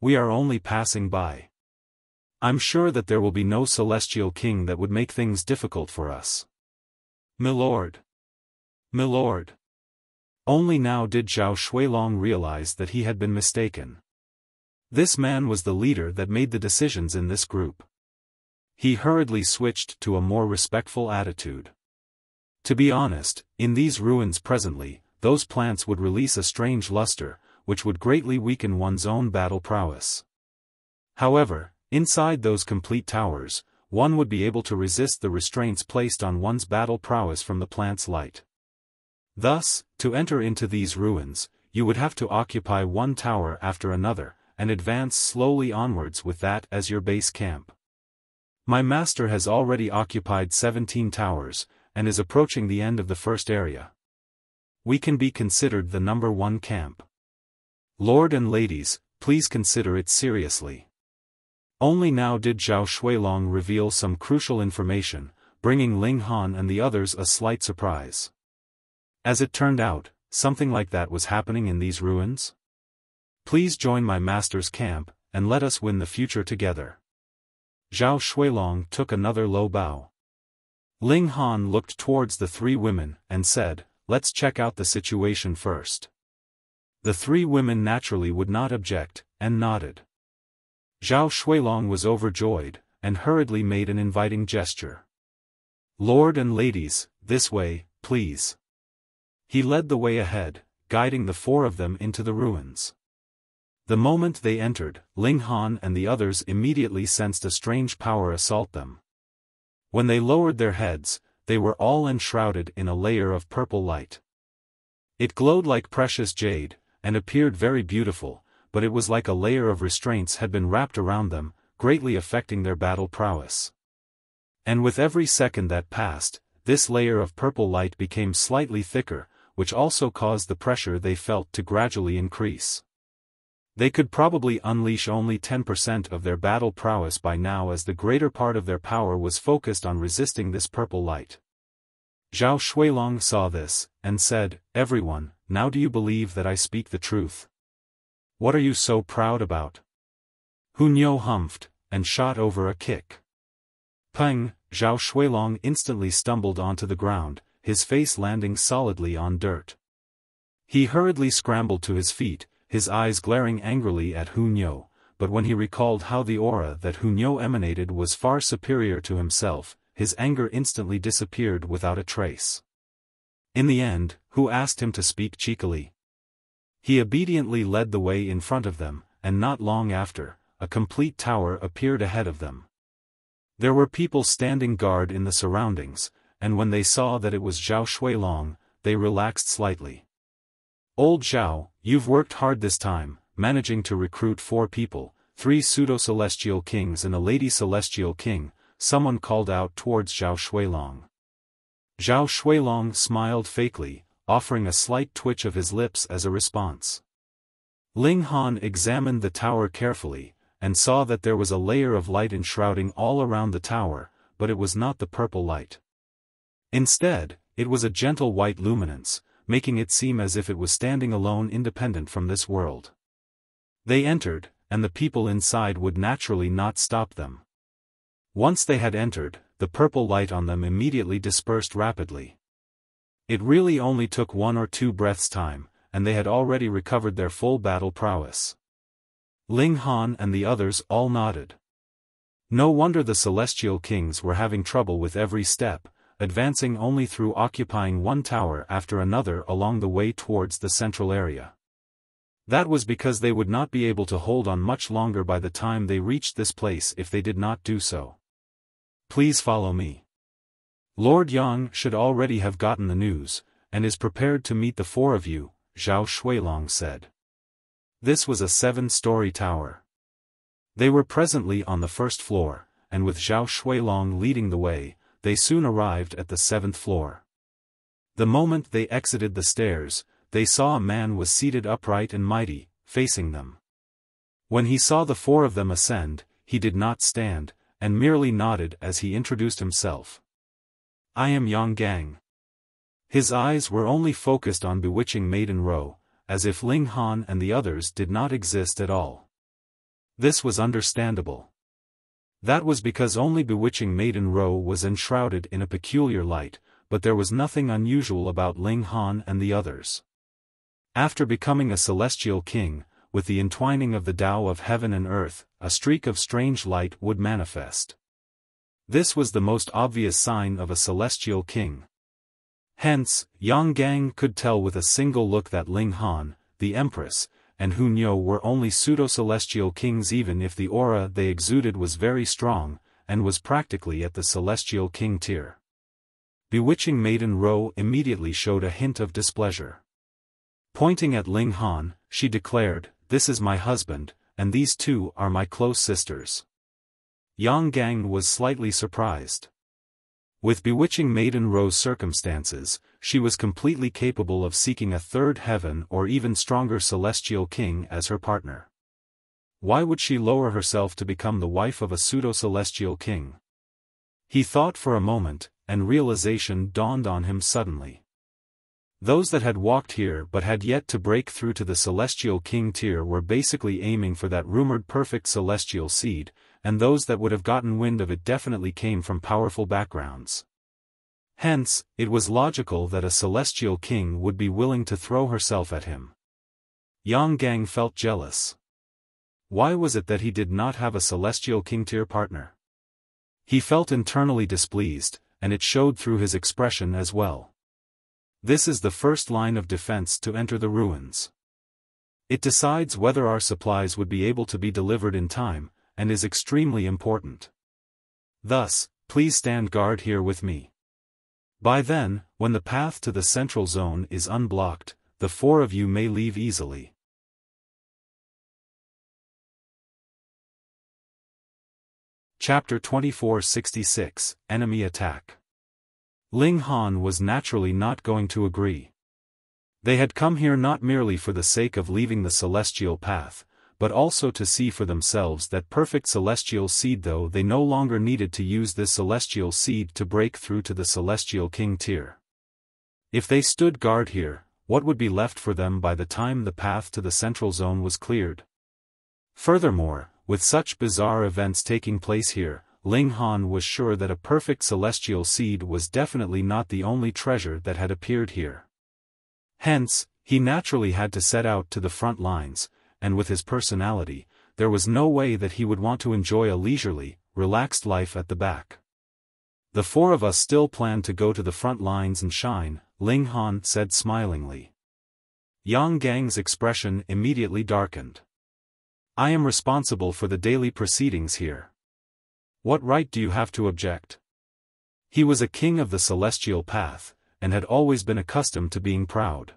A: We are only passing by. I'm sure that there will be no celestial king that would make things difficult for us." "Milord! Milord!" Only now did Zhao Shuilong realize that he had been mistaken. This man was the leader that made the decisions in this group. He hurriedly switched to a more respectful attitude. To be honest, in these ruins presently, those plants would release a strange luster, which would greatly weaken one's own battle prowess. However, inside those complete towers, one would be able to resist the restraints placed on one's battle prowess from the plant's light. Thus, to enter into these ruins, you would have to occupy one tower after another, and advance slowly onwards with that as your base camp. My master has already occupied 17 towers, and is approaching the end of the first area. We can be considered the number 1 camp. Lord and ladies, please consider it seriously. Only now did Zhao Shuilong reveal some crucial information, bringing Ling Han and the others a slight surprise. As it turned out, something like that was happening in these ruins? Please join my master's camp, and let us win the future together. Zhao Shuilong took another low bow. Ling Han looked towards the 3 women, and said, "Let's check out the situation first." The 3 women naturally would not object, and nodded. Zhao Shuilong was overjoyed, and hurriedly made an inviting gesture. "Lord and ladies, this way, please." He led the way ahead, guiding the 4 of them into the ruins. The moment they entered, Ling Han and the others immediately sensed a strange power assault them. When they lowered their heads, they were all enshrouded in a layer of purple light. It glowed like precious jade, and appeared very beautiful, but it was like a layer of restraints had been wrapped around them, greatly affecting their battle prowess. And with every second that passed, this layer of purple light became slightly thicker, which also caused the pressure they felt to gradually increase. They could probably unleash only 10% of their battle prowess by now, as the greater part of their power was focused on resisting this purple light. Zhao Shuilong saw this, and said, "Everyone, now do you believe that I speak the truth? What are you so proud about?" Hunyo humphed, and shot over a kick. Peng! Zhao Shuilong instantly stumbled onto the ground, his face landing solidly on dirt. He hurriedly scrambled to his feet, his eyes glaring angrily at Hunyo, but when he recalled how the aura that Hunyo emanated was far superior to himself, his anger instantly disappeared without a trace. In the end, Hu asked him to speak cheekily. He obediently led the way in front of them, and not long after, a complete tower appeared ahead of them. There were people standing guard in the surroundings, and when they saw that it was Zhao Shuilong, they relaxed slightly. "Old Zhao, you've worked hard this time, managing to recruit 4 people, 3 pseudo-celestial kings and a lady celestial king," someone called out towards Zhao Shuilong. Zhao Shuilong smiled fakely, offering a slight twitch of his lips as a response. Ling Han examined the tower carefully, and saw that there was a layer of light enshrouding all around the tower, but it was not the purple light. Instead, it was a gentle white luminance, making it seem as if it was standing alone independent from this world. They entered, and the people inside would naturally not stop them. Once they had entered, the purple light on them immediately dispersed rapidly. It really only took 1 or 2 breaths' time, and they had already recovered their full battle prowess. Ling Han and the others all nodded. No wonder the celestial kings were having trouble with every step, advancing only through occupying one tower after another along the way towards the central area. That was because they would not be able to hold on much longer by the time they reached this place if they did not do so. "Please follow me." Lord Yang should already have gotten the news, and is prepared to meet the 4 of you, Zhao Shuilong said. This was a 7-story tower. They were presently on the 1st floor, and with Zhao Shuilong leading the way, they soon arrived at the 7th floor. The moment they exited the stairs, they saw a man was seated upright and mighty, facing them. When he saw the 4 of them ascend, he did not stand, and merely nodded as he introduced himself. "I am Yang Gang." His eyes were only focused on bewitching Maiden Row, as if Ling Han and the others did not exist at all. This was understandable. That was because only bewitching Maiden Row was enshrouded in a peculiar light, but there was nothing unusual about Ling Han and the others. After becoming a celestial king, with the entwining of the Tao of heaven and earth, a streak of strange light would manifest. This was the most obvious sign of a celestial king. Hence, Yang Gang could tell with a single look that Ling Han, the Empress, and Hunyo were only pseudo-celestial kings, even if the aura they exuded was very strong, and was practically at the celestial king tier. Bewitching Maiden Ro immediately showed a hint of displeasure. Pointing at Ling Han, she declared, "This is my husband, and these two are my close sisters." Yang Gang was slightly surprised. With Bewitching Maiden Ro's circumstances, she was completely capable of seeking a third heaven or even stronger celestial king as her partner. Why would she lower herself to become the wife of a pseudo-celestial king? He thought for a moment, and realization dawned on him suddenly. Those that had walked here but had yet to break through to the celestial king tier were basically aiming for that rumored perfect celestial seed, and those that would have gotten wind of it definitely came from powerful backgrounds. Hence, it was logical that a celestial king would be willing to throw herself at him. Yang Gang felt jealous. Why was it that he did not have a celestial king tier partner? He felt internally displeased, and it showed through his expression as well. This is the first line of defense to enter the ruins. It decides whether our supplies would be able to be delivered in time, and is extremely important. Thus, please stand guard here with me. By then, when the path to the central zone is unblocked, the four of you may leave easily. Chapter 2466, Enemy Attack. Ling Han was naturally not going to agree. They had come here not merely for the sake of leaving the celestial path, but also to see for themselves that perfect celestial seed, though they no longer needed to use this celestial seed to break through to the celestial king tier. If they stood guard here, what would be left for them by the time the path to the central zone was cleared? Furthermore, with such bizarre events taking place here, Ling Han was sure that a perfect celestial seed was definitely not the only treasure that had appeared here. Hence, he naturally had to set out to the front lines, and with his personality, there was no way that he would want to enjoy a leisurely, relaxed life at the back. "The four of us still plan to go to the front lines and shine," Ling Han said smilingly. Yang Gang's expression immediately darkened. "I am responsible for the daily proceedings here. What right do you have to object?" He was a king of the celestial path, and had always been accustomed to being proud.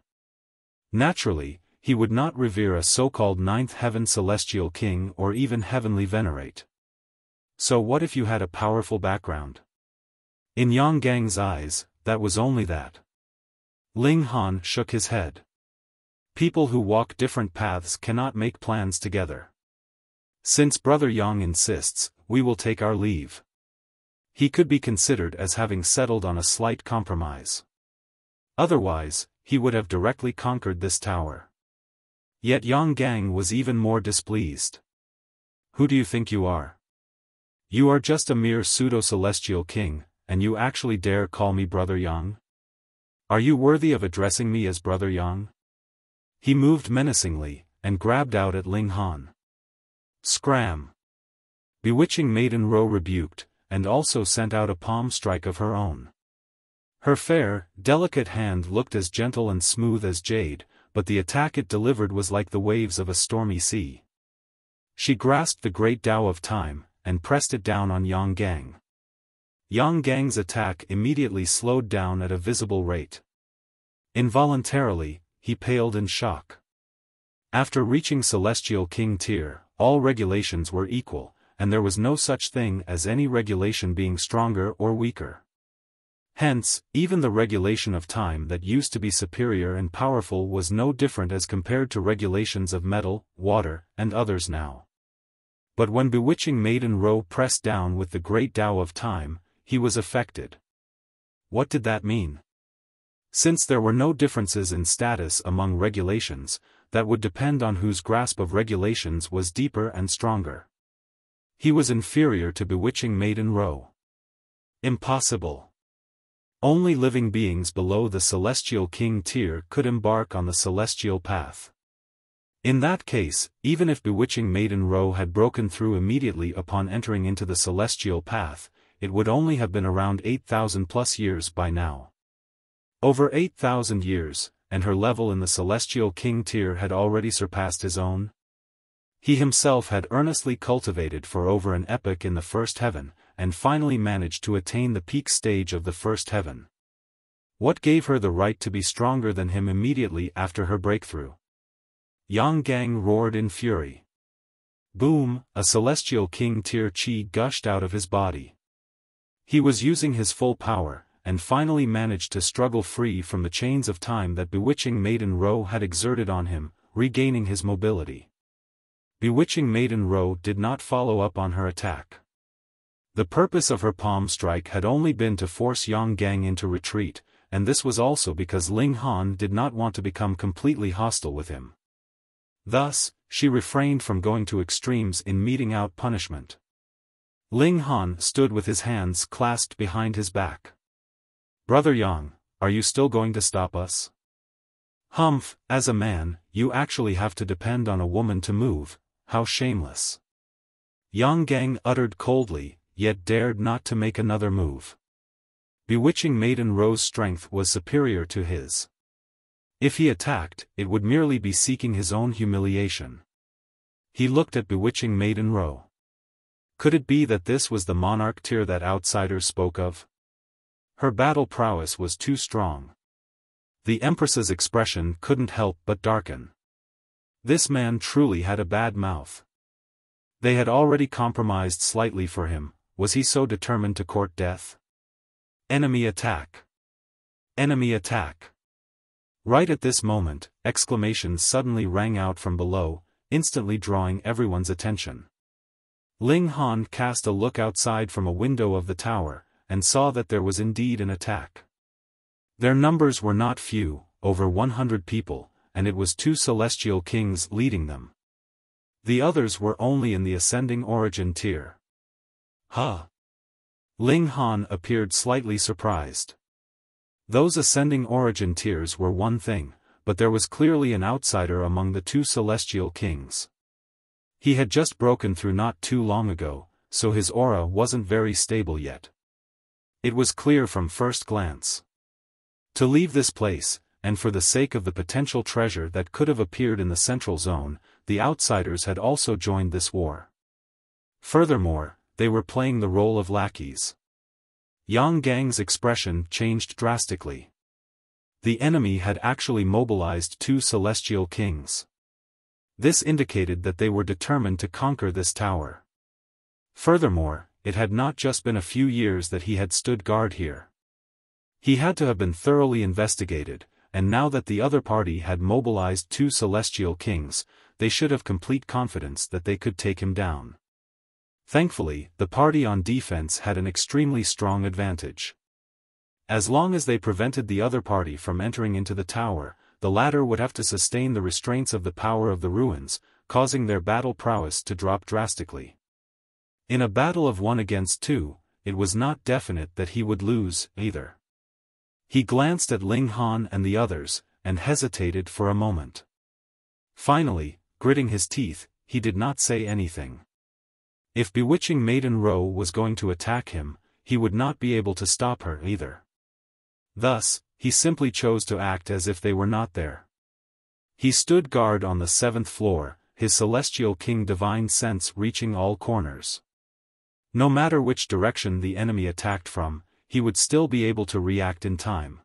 A: Naturally, he would not revere a so-called ninth heaven celestial king or even heavenly venerate. So what if you had a powerful background? In Yang Gang's eyes, that was only that. Ling Han shook his head. People who walk different paths cannot make plans together. Since Brother Yang insists, we will take our leave. He could be considered as having settled on a slight compromise. Otherwise, he would have directly conquered this tower. Yet Yang Gang was even more displeased. "Who do you think you are? You are just a mere pseudo-celestial king, and you actually dare call me Brother Yang? Are you worthy of addressing me as Brother Yang?" He moved menacingly, and grabbed out at Ling Han. Scram! Bewitching Maiden Ro rebuked, and also sent out a palm strike of her own. Her fair, delicate hand looked as gentle and smooth as jade, but the attack it delivered was like the waves of a stormy sea. She grasped the great Tao of time, and pressed it down on Yang Gang. Yang Gang's attack immediately slowed down at a visible rate. Involuntarily, he paled in shock. After reaching Celestial King tier, all regulations were equal, and there was no such thing as any regulation being stronger or weaker. Hence, even the regulation of time that used to be superior and powerful was no different as compared to regulations of metal, water, and others now. But when Bewitching Maiden Ro pressed down with the great Tao of time, he was affected. What did that mean? Since there were no differences in status among regulations, that would depend on whose grasp of regulations was deeper and stronger. He was inferior to Bewitching Maiden Ro. Impossible. Only living beings below the Celestial King tier could embark on the celestial path. In that case, even if Bewitching Maiden Ro had broken through immediately upon entering into the celestial path, it would only have been around 8,000 plus years by now. Over 8,000 years, and her level in the Celestial King tier had already surpassed his own. He himself had earnestly cultivated for over an epoch in the first heaven, and finally managed to attain the peak stage of the first heaven. What gave her the right to be stronger than him immediately after her breakthrough? Yang Gang roared in fury. Boom, a celestial king tier chi gushed out of his body. He was using his full power, and finally managed to struggle free from the chains of time that bewitching Maiden Ro had exerted on him, regaining his mobility. Bewitching Maiden Ro did not follow up on her attack. The purpose of her palm strike had only been to force Yang Gang into retreat, and this was also because Ling Han did not want to become completely hostile with him. Thus, she refrained from going to extremes in meting out punishment. Ling Han stood with his hands clasped behind his back. "Brother Yang, are you still going to stop us?" "Humph, as a man, you actually have to depend on a woman to move, how shameless." Yang Gang uttered coldly, yet dared not to make another move. Bewitching Maiden Ro's strength was superior to his. If he attacked, it would merely be seeking his own humiliation. He looked at Bewitching Maiden Ro. Could it be that this was the monarch tier that outsiders spoke of? Her battle prowess was too strong. The Empress's expression couldn't help but darken. This man truly had a bad mouth. They had already compromised slightly for him, was he so determined to court death? Enemy attack! Enemy attack! Right at this moment, exclamations suddenly rang out from below, instantly drawing everyone's attention. Ling Han cast a look outside from a window of the tower, and saw that there was indeed an attack. Their numbers were not few, over 100 people, and it was 2 celestial kings leading them. The others were only in the ascending origin tier. Huh? Ling Han appeared slightly surprised. Those ascending origin tiers were one thing, but there was clearly an outsider among the 2 celestial kings. He had just broken through not too long ago, so his aura wasn't very stable yet. It was clear from first glance. To leave this place, and for the sake of the potential treasure that could have appeared in the central zone, the outsiders had also joined this war. Furthermore, they were playing the role of lackeys. Yang Gang's expression changed drastically. The enemy had actually mobilized 2 celestial kings. This indicated that they were determined to conquer this tower. Furthermore, it had not just been a few years that he had stood guard here. He had to have been thoroughly investigated, and now that the other party had mobilized 2 celestial kings, they should have complete confidence that they could take him down. Thankfully, the party on defense had an extremely strong advantage. As long as they prevented the other party from entering into the tower, the latter would have to sustain the restraints of the power of the ruins, causing their battle prowess to drop drastically. In a battle of 1 against 2, it was not definite that he would lose, either. He glanced at Ling Han and the others, and hesitated for a moment. Finally, gritting his teeth, he did not say anything. If Bewitching Maiden Ro was going to attack him, he would not be able to stop her either. Thus, he simply chose to act as if they were not there. He stood guard on the 7th floor, his celestial king divine sense reaching all corners. No matter which direction the enemy attacked from, he would still be able to react in time.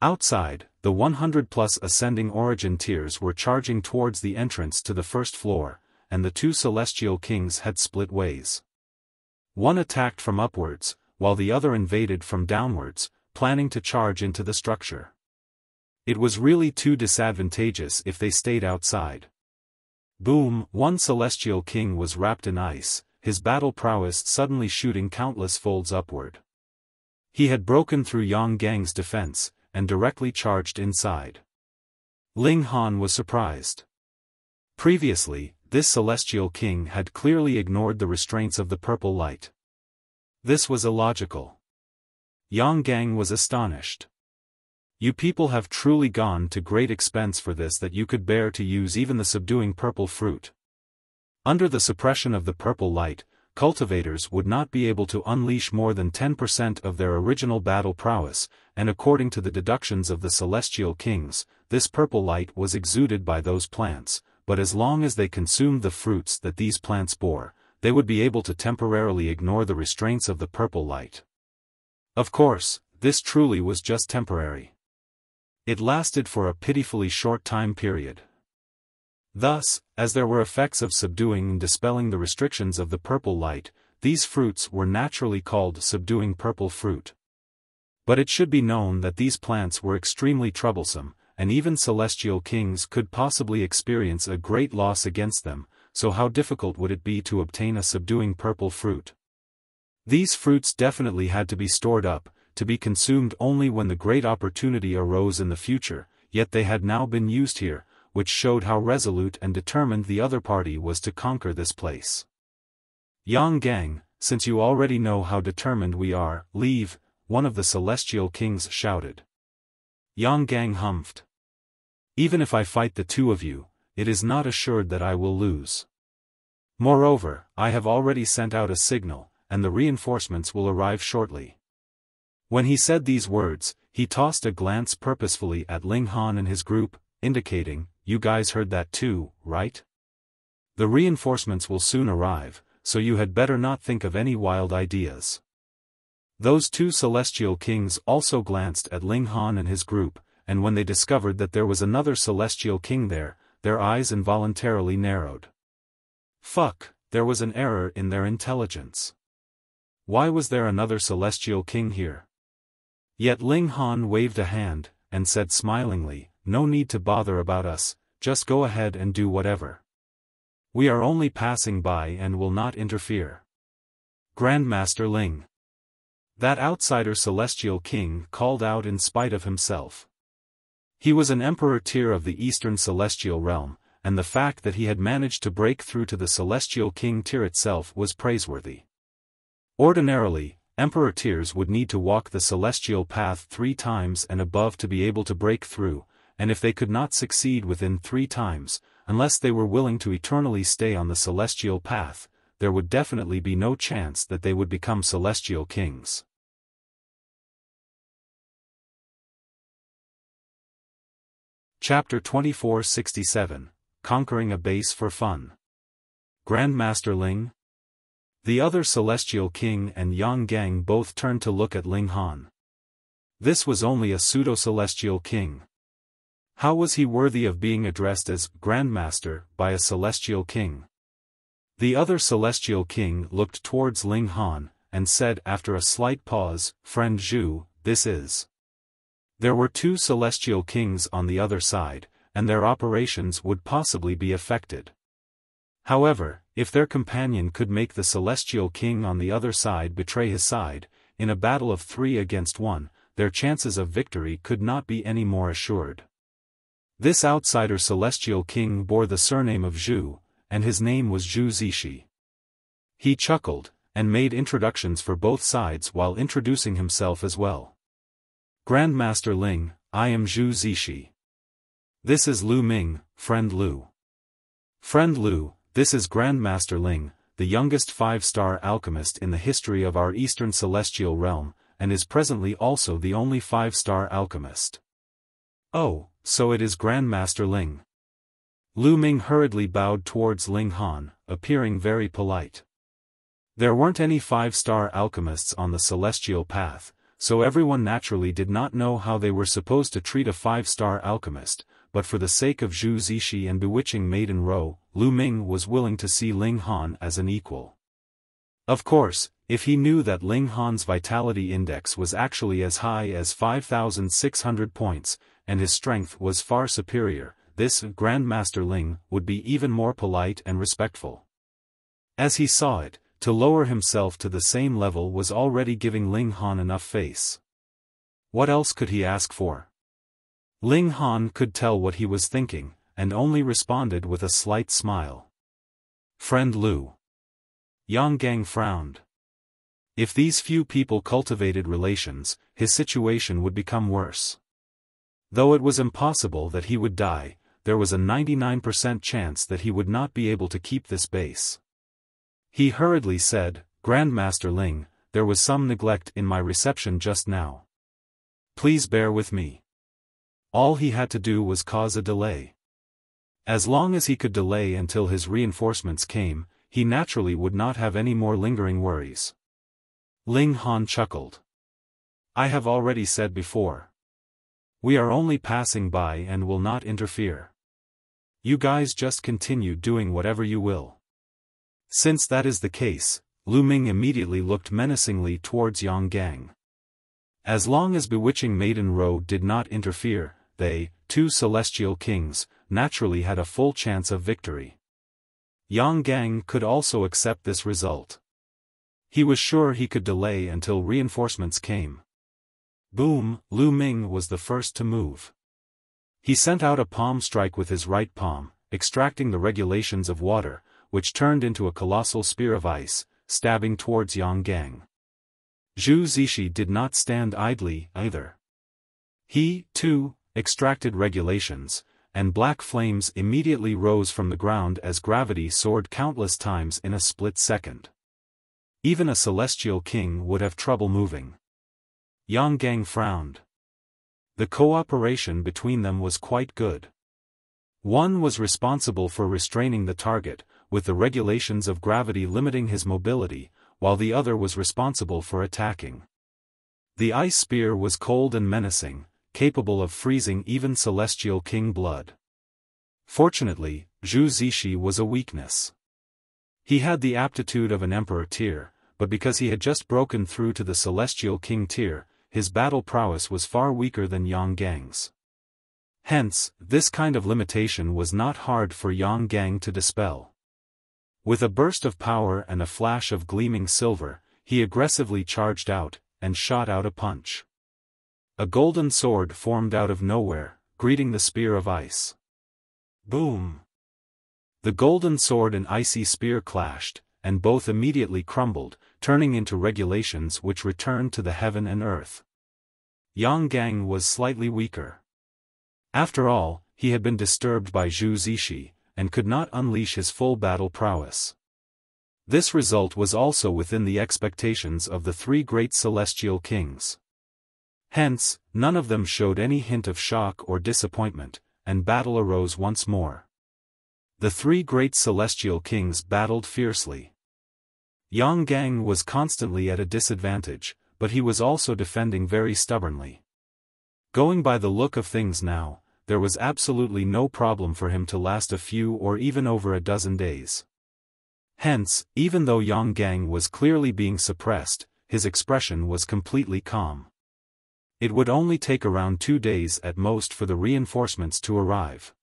A: Outside, the 100+ ascending origin tiers were charging towards the entrance to the 1st floor, and the 2 celestial kings had split ways. One attacked from upwards, while the other invaded from downwards, planning to charge into the structure. It was really too disadvantageous if they stayed outside. Boom! One celestial king was wrapped in ice, his battle prowess suddenly shooting countless folds upward. He had broken through Yang Gang's defense, and directly charged inside. Ling Han was surprised. Previously, this celestial king had clearly ignored the restraints of the purple light. This was illogical. Yang Gang was astonished. You people have truly gone to great expense for this, that you could bear to use even the subduing purple fruit. Under the suppression of the purple light, cultivators would not be able to unleash more than 10% of their original battle prowess, and according to the deductions of the celestial kings, this purple light was exuded by those plants, but as long as they consumed the fruits that these plants bore, they would be able to temporarily ignore the restraints of the purple light. Of course, this truly was just temporary. It lasted for a pitifully short time period. Thus, as there were effects of subduing and dispelling the restrictions of the purple light, these fruits were naturally called subduing purple fruit. But it should be known that these plants were extremely troublesome, and even celestial kings could possibly experience a great loss against them, so how difficult would it be to obtain a subduing purple fruit? These fruits definitely had to be stored up, to be consumed only when the great opportunity arose in the future, yet they had now been used here, which showed how resolute and determined the other party was to conquer this place. Yang Gang, since you already know how determined we are, leave, one of the celestial kings shouted. Yang Gang humphed. Even if I fight the two of you, it is not assured that I will lose. Moreover, I have already sent out a signal, and the reinforcements will arrive shortly. When he said these words, he tossed a glance purposefully at Ling Han and his group, indicating, you guys heard that too, right? The reinforcements will soon arrive, so you had better not think of any wild ideas. Those two celestial kings also glanced at Ling Han and his group, and when they discovered that there was another celestial king there, their eyes involuntarily narrowed. Fuck, there was an error in their intelligence. Why was there another celestial king here? Yet Ling Han waved a hand, and said smilingly, no need to bother about us, just go ahead and do whatever. We are only passing by and will not interfere. Grandmaster Ling. That outsider celestial king called out in spite of himself. He was an emperor tier of the eastern celestial realm, and the fact that he had managed to break through to the celestial king tier itself was praiseworthy. Ordinarily, emperor tiers would need to walk the celestial path 3 times and above to be able to break through, and if they could not succeed within 3 times, unless they were willing to eternally stay on the celestial path, there would definitely be no chance that they would become celestial kings. Chapter 2467, Conquering a Base for Fun. Grandmaster Ling? The other celestial king and Yang Gang both turned to look at Ling Han. This was only a pseudo-celestial king. How was he worthy of being addressed as Grandmaster by a celestial king? The other celestial king looked towards Ling Han, and said after a slight pause, Friend Zhu, this is. There were 2 celestial kings on the other side, and their operations would possibly be affected. However, if their companion could make the celestial king on the other side betray his side, in a battle of 3 against 1, their chances of victory could not be any more assured. This outsider celestial king bore the surname of Zhu, and his name was Zhu Zishi. He chuckled, and made introductions for both sides while introducing himself as well. Grandmaster Ling, I am Zhu Zishi. This is Lu Ming, Friend Lu. Friend Lu, this is Grandmaster Ling, the youngest 5-star alchemist in the history of our Eastern Celestial Realm, and is presently also the only 5-star alchemist. Oh, so it is Grandmaster Ling. Lu Ming hurriedly bowed towards Ling Han, appearing very polite. There weren't any 5-star alchemists on the celestial path, so everyone naturally did not know how they were supposed to treat a 5-star alchemist, but for the sake of Zhu Zishi and bewitching Maiden Ro, Lu Ming was willing to see Ling Han as an equal. Of course, if he knew that Ling Han's vitality index was actually as high as 5,600 points, and his strength was far superior, this Grandmaster Ling would be even more polite and respectful. As he saw it, to lower himself to the same level was already giving Ling Han enough face. What else could he ask for? Ling Han could tell what he was thinking, and only responded with a slight smile. Friend Lu. Yang Gang frowned. If these few people cultivated relations, his situation would become worse. Though it was impossible that he would die, there was a 99% chance that he would not be able to keep this base. He hurriedly said, Grandmaster Ling, there was some neglect in my reception just now. Please bear with me. All he had to do was cause a delay. As long as he could delay until his reinforcements came, he naturally would not have any more lingering worries. Ling Han chuckled. I have already said before. We are only passing by and will not interfere. You guys just continue doing whatever you will. Since that is the case, Lu Ming immediately looked menacingly towards Yang Gang. As long as Bewitching Maiden Row did not interfere, they, two celestial kings, naturally had a full chance of victory. Yang Gang could also accept this result. He was sure he could delay until reinforcements came. Boom, Lu Ming was the first to move. He sent out a palm strike with his right palm, extracting the regulations of water, which turned into a colossal spear of ice, stabbing towards Yang Gang. Zhu Zishi did not stand idly, either. He, too, extracted regulations, and black flames immediately rose from the ground as gravity soared countless times in a split second. Even a celestial king would have trouble moving. Yang Gang frowned. The cooperation between them was quite good. One was responsible for restraining the target, with the regulations of gravity limiting his mobility, while the other was responsible for attacking. The ice spear was cold and menacing, capable of freezing even celestial king blood. Fortunately, Zhu Zishi was a weakness. He had the aptitude of an emperor tier, but because he had just broken through to the celestial king tier, his battle prowess was far weaker than Yang Gang's. Hence, this kind of limitation was not hard for Yang Gang to dispel. With a burst of power and a flash of gleaming silver, he aggressively charged out, and shot out a punch. A golden sword formed out of nowhere, greeting the spear of ice. Boom! The golden sword and icy spear clashed, and both immediately crumbled, turning into regulations which returned to the heaven and earth. Yang Gang was slightly weaker. After all, he had been disturbed by Zhu Zishi, and could not unleash his full battle prowess. This result was also within the expectations of the three great celestial kings. Hence, none of them showed any hint of shock or disappointment, and battle arose once more. The three great celestial kings battled fiercely. Yang Gang was constantly at a disadvantage, but he was also defending very stubbornly. Going by the look of things now, there was absolutely no problem for him to last a few or even over a dozen days. Hence, even though Yang Gang was clearly being suppressed, his expression was completely calm. It would only take around 2 days at most for the reinforcements to arrive.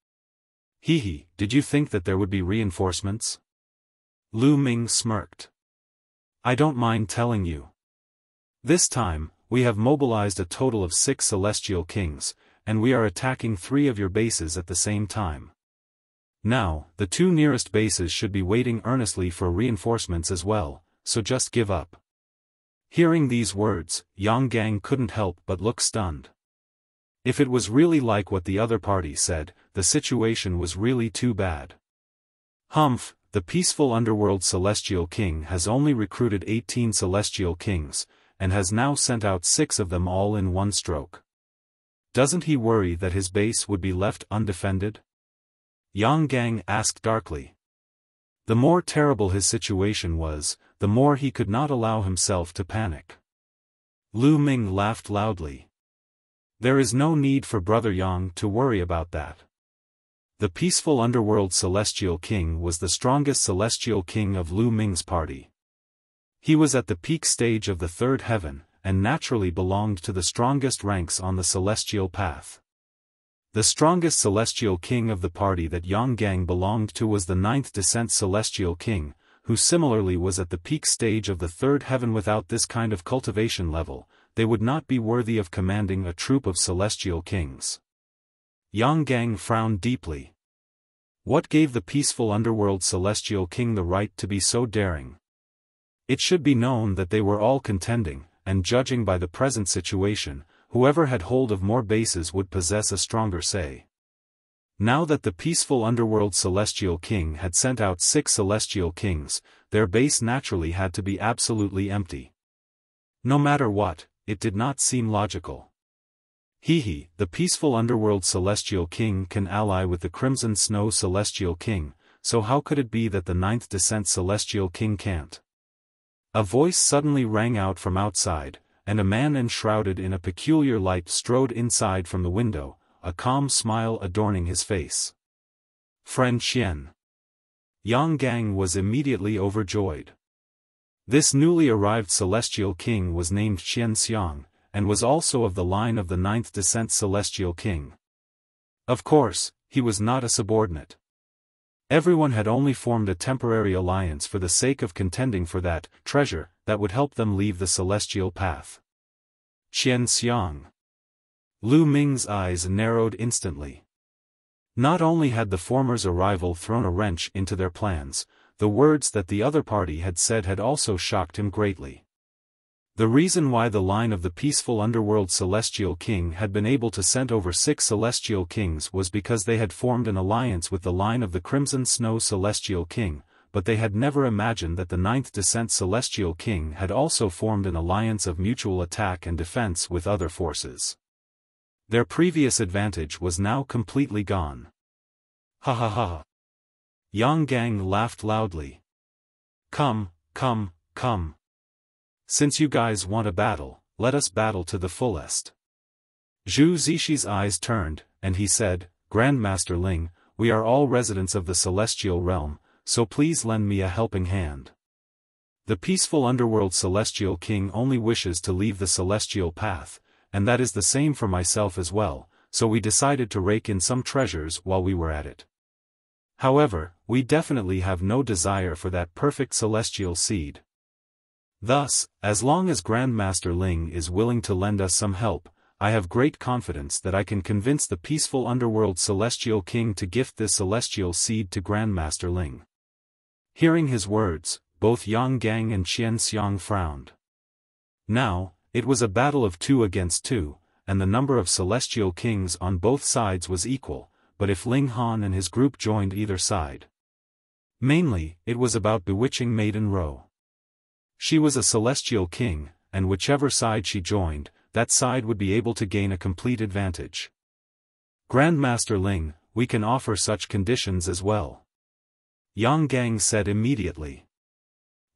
A: Hehe, did you think that there would be reinforcements? Lu Ming smirked. I don't mind telling you. This time, we have mobilized a total of 6 celestial kings, and we are attacking 3 of your bases at the same time. Now, the 2 nearest bases should be waiting earnestly for reinforcements as well, so just give up. Hearing these words, Yang Gang couldn't help but look stunned. If it was really like what the other party said, the situation was really too bad. Humph, the peaceful underworld celestial king has only recruited 18 celestial kings, and has now sent out 6 of them all in one stroke. Doesn't he worry that his base would be left undefended? Yang Gang asked darkly. The more terrible his situation was, the more he could not allow himself to panic. Lu Ming laughed loudly. There is no need for Brother Yang to worry about that. The peaceful underworld celestial king was the strongest celestial king of Lu Ming's party. He was at the peak stage of the 3rd heaven, and naturally belonged to the strongest ranks on the celestial path. The strongest celestial king of the party that Yang Gang belonged to was the 9th descent celestial king, who similarly was at the peak stage of the 3rd heaven. Without this kind of cultivation level, they would not be worthy of commanding a troop of celestial kings. Yang Gang frowned deeply. What gave the peaceful underworld celestial king the right to be so daring? It should be known that they were all contending, and judging by the present situation, whoever had hold of more bases would possess a stronger say. Now that the peaceful underworld celestial king had sent out 6 celestial kings, their base naturally had to be absolutely empty. No matter what, it did not seem logical. Hehe, the peaceful underworld celestial king can ally with the crimson snow celestial king, so how could it be that the 9th descent celestial king can't? A voice suddenly rang out from outside, and a man enshrouded in a peculiar light strode inside from the window, a calm smile adorning his face. "Friend Qian." Yang Gang was immediately overjoyed. This newly arrived celestial king was named Qian Xiang, and was also of the line of the 9th descent celestial king. Of course, he was not a subordinate. Everyone had only formed a temporary alliance for the sake of contending for that treasure that would help them leave the celestial path. Qian Xiang. Lu Ming's eyes narrowed instantly. Not only had the former's arrival thrown a wrench into their plans, the words that the other party had said had also shocked him greatly. The reason why the line of the peaceful underworld celestial king had been able to send over 6 celestial kings was because they had formed an alliance with the line of the Crimson Snow celestial king, but they had never imagined that the 9th descent celestial king had also formed an alliance of mutual attack and defense with other forces. Their previous advantage was now completely gone. Ha ha ha. Yang Gang laughed loudly. Come, come, come. Since you guys want a battle, let us battle to the fullest. Zhu Zixi eyes turned, and he said, Grandmaster Ling, we are all residents of the celestial realm, so please lend me a helping hand. The peaceful underworld celestial king only wishes to leave the celestial path, and that is the same for myself as well, so we decided to rake in some treasures while we were at it. However, we definitely have no desire for that perfect celestial seed. Thus, as long as Grandmaster Ling is willing to lend us some help, I have great confidence that I can convince the peaceful underworld celestial king to gift this celestial seed to Grandmaster Ling. Hearing his words, both Yang Gang and Qian Xiang frowned. Now, it was a battle of 2 against 2, and the number of celestial kings on both sides was equal, but if Ling Han and his group joined either side. Mainly, it was about bewitching Maiden Ro. She was a celestial king, and whichever side she joined, that side would be able to gain a complete advantage. Grandmaster Ling, we can offer such conditions as well. Yang Gang said immediately.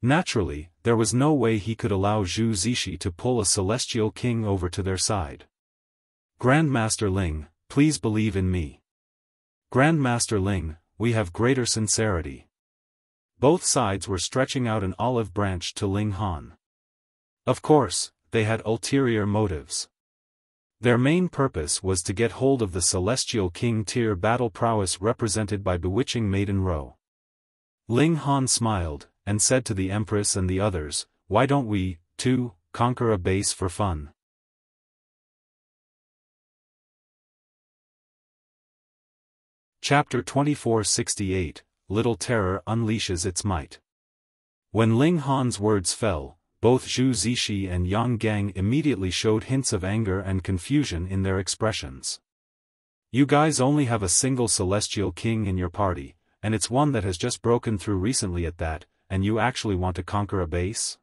A: Naturally, there was no way he could allow Zhu Zixi to pull a celestial king over to their side. Grandmaster Ling, please believe in me. Grandmaster Ling, we have greater sincerity. Both sides were stretching out an olive branch to Ling Han. Of course, they had ulterior motives. Their main purpose was to get hold of the Celestial King tier battle prowess represented by bewitching Maiden Ro. Ling Han smiled, and said to the Empress and the others, why don't we, too, conquer a base for fun? Chapter 2468, Little Terror Unleashes Its Might. When Ling Han's words fell, both Zhu Zixi and Yang Gang immediately showed hints of anger and confusion in their expressions. You guys only have a single celestial king in your party, and it's one that has just broken through recently at that, and you actually want to conquer a base?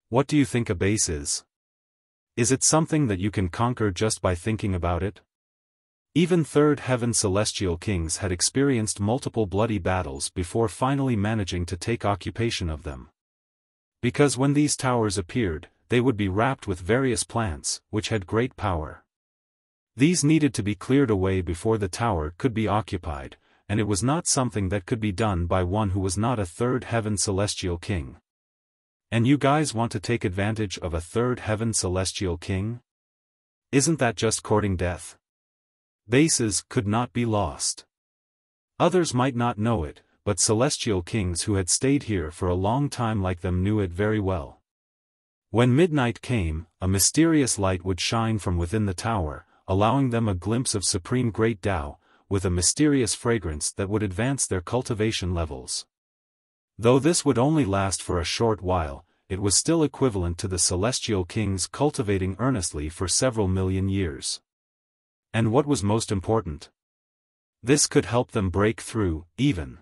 A: What do you think a base is? Is it something that you can conquer just by thinking about it? Even third heaven celestial kings had experienced multiple bloody battles before finally managing to take occupation of them. Because when these towers appeared, they would be wrapped with various plants, which had great power. These needed to be cleared away before the tower could be occupied, and it was not something that could be done by one who was not a third heaven celestial king. And you guys want to take advantage of a third heaven celestial king? Isn't that just courting death? Bases could not be lost. Others might not know it, but celestial kings who had stayed here for a long time like them knew it very well. When midnight came, a mysterious light would shine from within the tower, allowing them a glimpse of supreme great Tao, with a mysterious fragrance that would advance their cultivation levels. Though this would only last for a short while, it was still equivalent to the celestial kings cultivating earnestly for several million years. And what was most important? This could help them break through, even.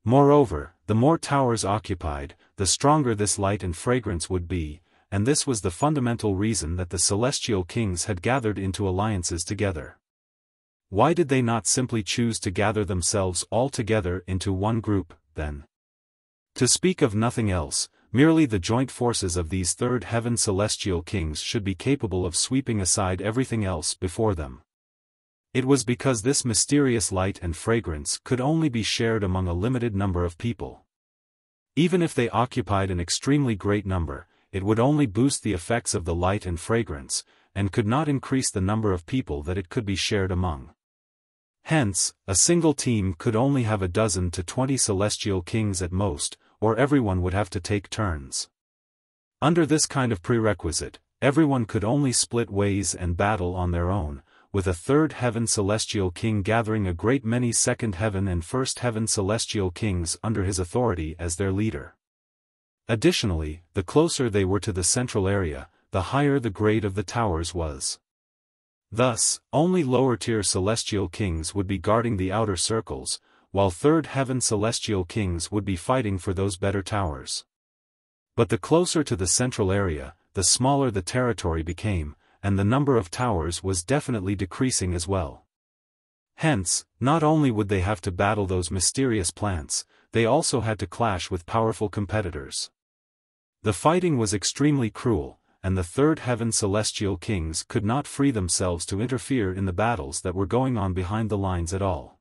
A: Moreover, the more towers occupied, the stronger this light and fragrance would be, and this was the fundamental reason that the celestial kings had gathered into alliances together. Why did they not simply choose to gather themselves all together into one group, then? To speak of nothing else, merely the joint forces of these third heaven celestial kings should be capable of sweeping aside everything else before them. It was because this mysterious light and fragrance could only be shared among a limited number of people. Even if they occupied an extremely great number, it would only boost the effects of the light and fragrance, and could not increase the number of people that it could be shared among. Hence, a single team could only have 12 to 20 celestial kings at most, or everyone would have to take turns. Under this kind of prerequisite, everyone could only split ways and battle on their own, with a third heaven celestial king gathering a great many second heaven and first heaven celestial kings under his authority as their leader. Additionally, the closer they were to the central area, the higher the grade of the towers was. Thus, only lower-tier celestial kings would be guarding the outer circles, while third heaven celestial kings would be fighting for those better towers. But the closer to the central area, the smaller the territory became, and the number of towers was definitely decreasing as well. Hence, not only would they have to battle those mysterious plants, they also had to clash with powerful competitors. The fighting was extremely cruel, and the third heaven celestial kings could not free themselves to interfere in the battles that were going on behind the lines at all.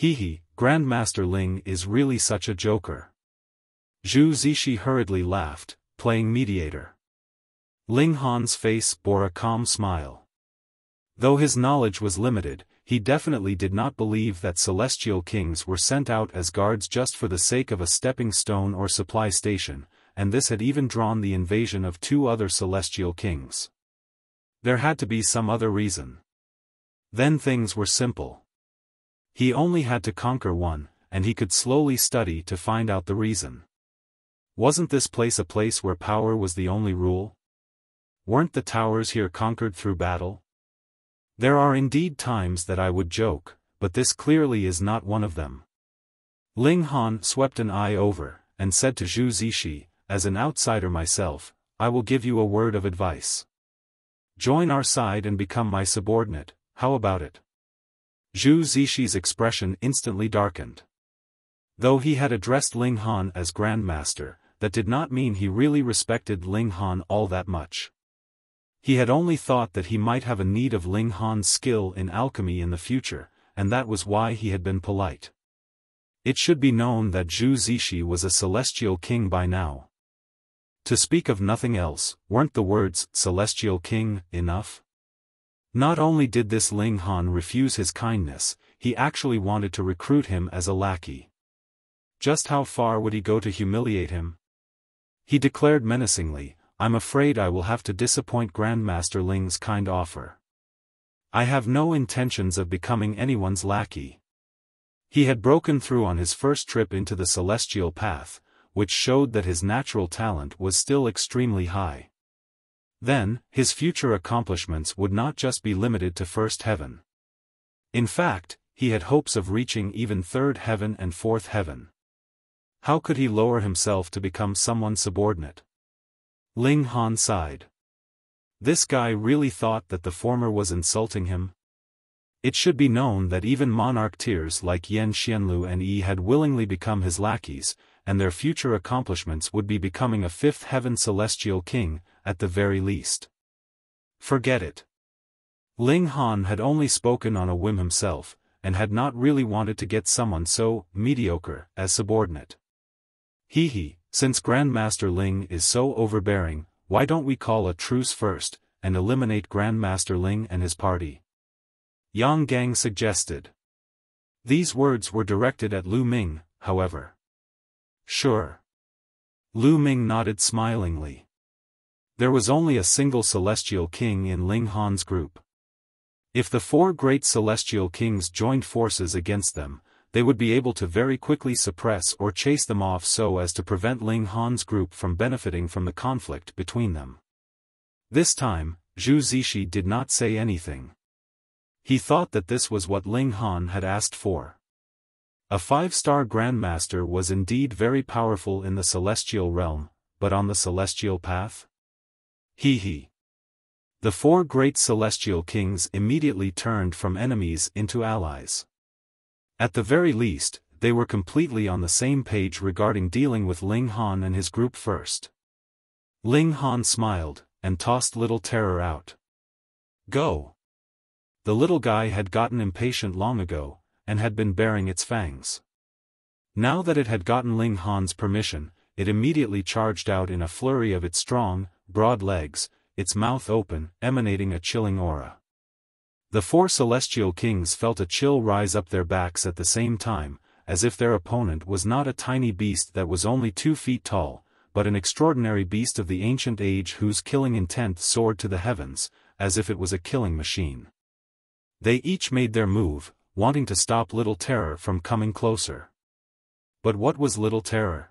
A: Grandmaster Ling is really such a joker. Zhu Zishi hurriedly laughed, playing mediator. Ling Han's face bore a calm smile. Though his knowledge was limited, he definitely did not believe that celestial kings were sent out as guards just for the sake of a stepping stone or supply station, and this had even drawn the invasion of 2 other celestial kings. There had to be some other reason. Then things were simple. He only had to conquer one, and he could slowly study to find out the reason. Wasn't this place a place where power was the only rule? Weren't the towers here conquered through battle? There are indeed times that I would joke, but this clearly is not one of them. Ling Han swept an eye over, and said to Zhu Zishi, as an outsider myself, I will give you a word of advice. Join our side and become my subordinate, how about it? Zhu Zishi's expression instantly darkened. Though he had addressed Ling Han as Grandmaster, that did not mean he really respected Ling Han all that much. He had only thought that he might have a need of Ling Han's skill in alchemy in the future, and that was why he had been polite. It should be known that Zhu Zishi was a celestial king by now. To speak of nothing else, weren't the words, celestial king, enough? Not only did this Ling Han refuse his kindness, he actually wanted to recruit him as a lackey. Just how far would he go to humiliate him? He declared menacingly, I'm afraid I will have to disappoint Grandmaster Ling's kind offer. I have no intentions of becoming anyone's lackey. He had broken through on his first trip into the celestial path, which showed that his natural talent was still extremely high. Then, his future accomplishments would not just be limited to first heaven. In fact, he had hopes of reaching even third heaven and fourth heaven. How could he lower himself to become someone subordinate? Ling Han sighed. This guy really thought that the former was insulting him? It should be known that even monarch tiers like Yan Xianlu and Yi had willingly become his lackeys, and their future accomplishments would be becoming a fifth heaven celestial king, at the very least. Forget it. Ling Han had only spoken on a whim himself, and had not really wanted to get someone so mediocre as subordinate. Since Grandmaster Ling is so overbearing, why don't we call a truce first, and eliminate Grandmaster Ling and his party? Yang Gang suggested. These words were directed at Lu Ming, however. Sure. Lu Ming nodded smilingly. There was only a single celestial king in Ling Han's group. If the 4 great celestial kings joined forces against them, they would be able to very quickly suppress or chase them off so as to prevent Ling Han's group from benefiting from the conflict between them. This time, Zhu Zishi did not say anything. He thought that this was what Ling Han had asked for. A 5-star Grandmaster was indeed very powerful in the celestial realm, but on the celestial path? The 4 great celestial kings immediately turned from enemies into allies. At the very least, they were completely on the same page regarding dealing with Ling Han and his group first. Ling Han smiled, and tossed Little Terror out. Go! The little guy had gotten impatient long ago, and had been baring its fangs. Now that it had gotten Ling Han's permission, it immediately charged out in a flurry of its strong, broad legs, its mouth open, emanating a chilling aura. The four celestial kings felt a chill rise up their backs at the same time, as if their opponent was not a tiny beast that was only 2 feet tall, but an extraordinary beast of the ancient age whose killing intent soared to the heavens, as if it was a killing machine. They each made their move, wanting to stop Little Terror from coming closer. But what was Little Terror?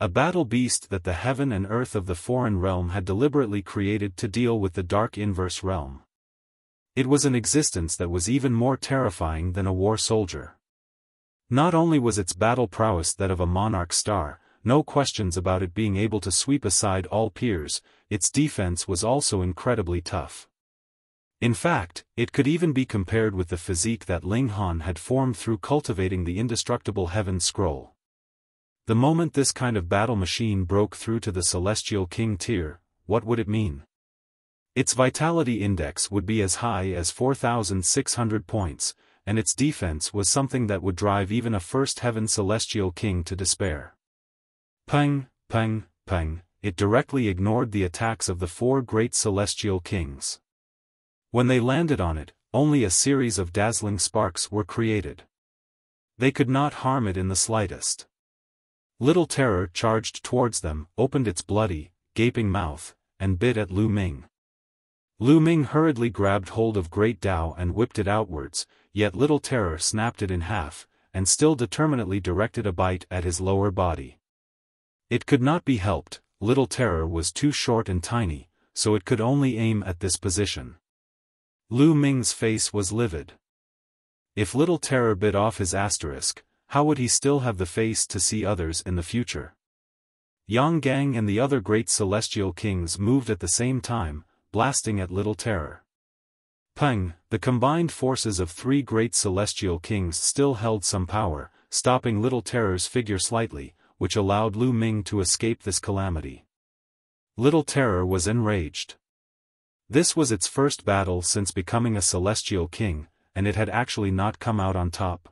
A: A battle beast that the heaven and earth of the foreign realm had deliberately created to deal with the dark inverse realm. It was an existence that was even more terrifying than a war soldier. Not only was its battle prowess that of a monarch star, no questions about it being able to sweep aside all peers, its defense was also incredibly tough. In fact, it could even be compared with the physique that Ling Han had formed through cultivating the indestructible Heaven Scroll. The moment this kind of battle machine broke through to the Celestial King tier, what would it mean? Its vitality index would be as high as 4,600 points, and its defense was something that would drive even a first Heaven Celestial King to despair. Peng, peng, peng, it directly ignored the attacks of the 4 great Celestial Kings. When they landed on it, only a series of dazzling sparks were created. They could not harm it in the slightest. Little Terror charged towards them, opened its bloody, gaping mouth, and bit at Lu Ming. Lu Ming hurriedly grabbed hold of Great Dao and whipped it outwards, yet Little Terror snapped it in half, and still determinedly directed a bite at his lower body. It could not be helped, Little Terror was too short and tiny, so it could only aim at this position. Lu Ming's face was livid. If Little Terror bit off his asterisk, how would he still have the face to see others in the future? Yang Gang and the other great celestial kings moved at the same time, blasting at Little Terror. Peng, the combined forces of 3 great celestial kings still held some power, stopping Little Terror's figure slightly, which allowed Lu Ming to escape this calamity. Little Terror was enraged. This was its first battle since becoming a celestial king, and it had actually not come out on top.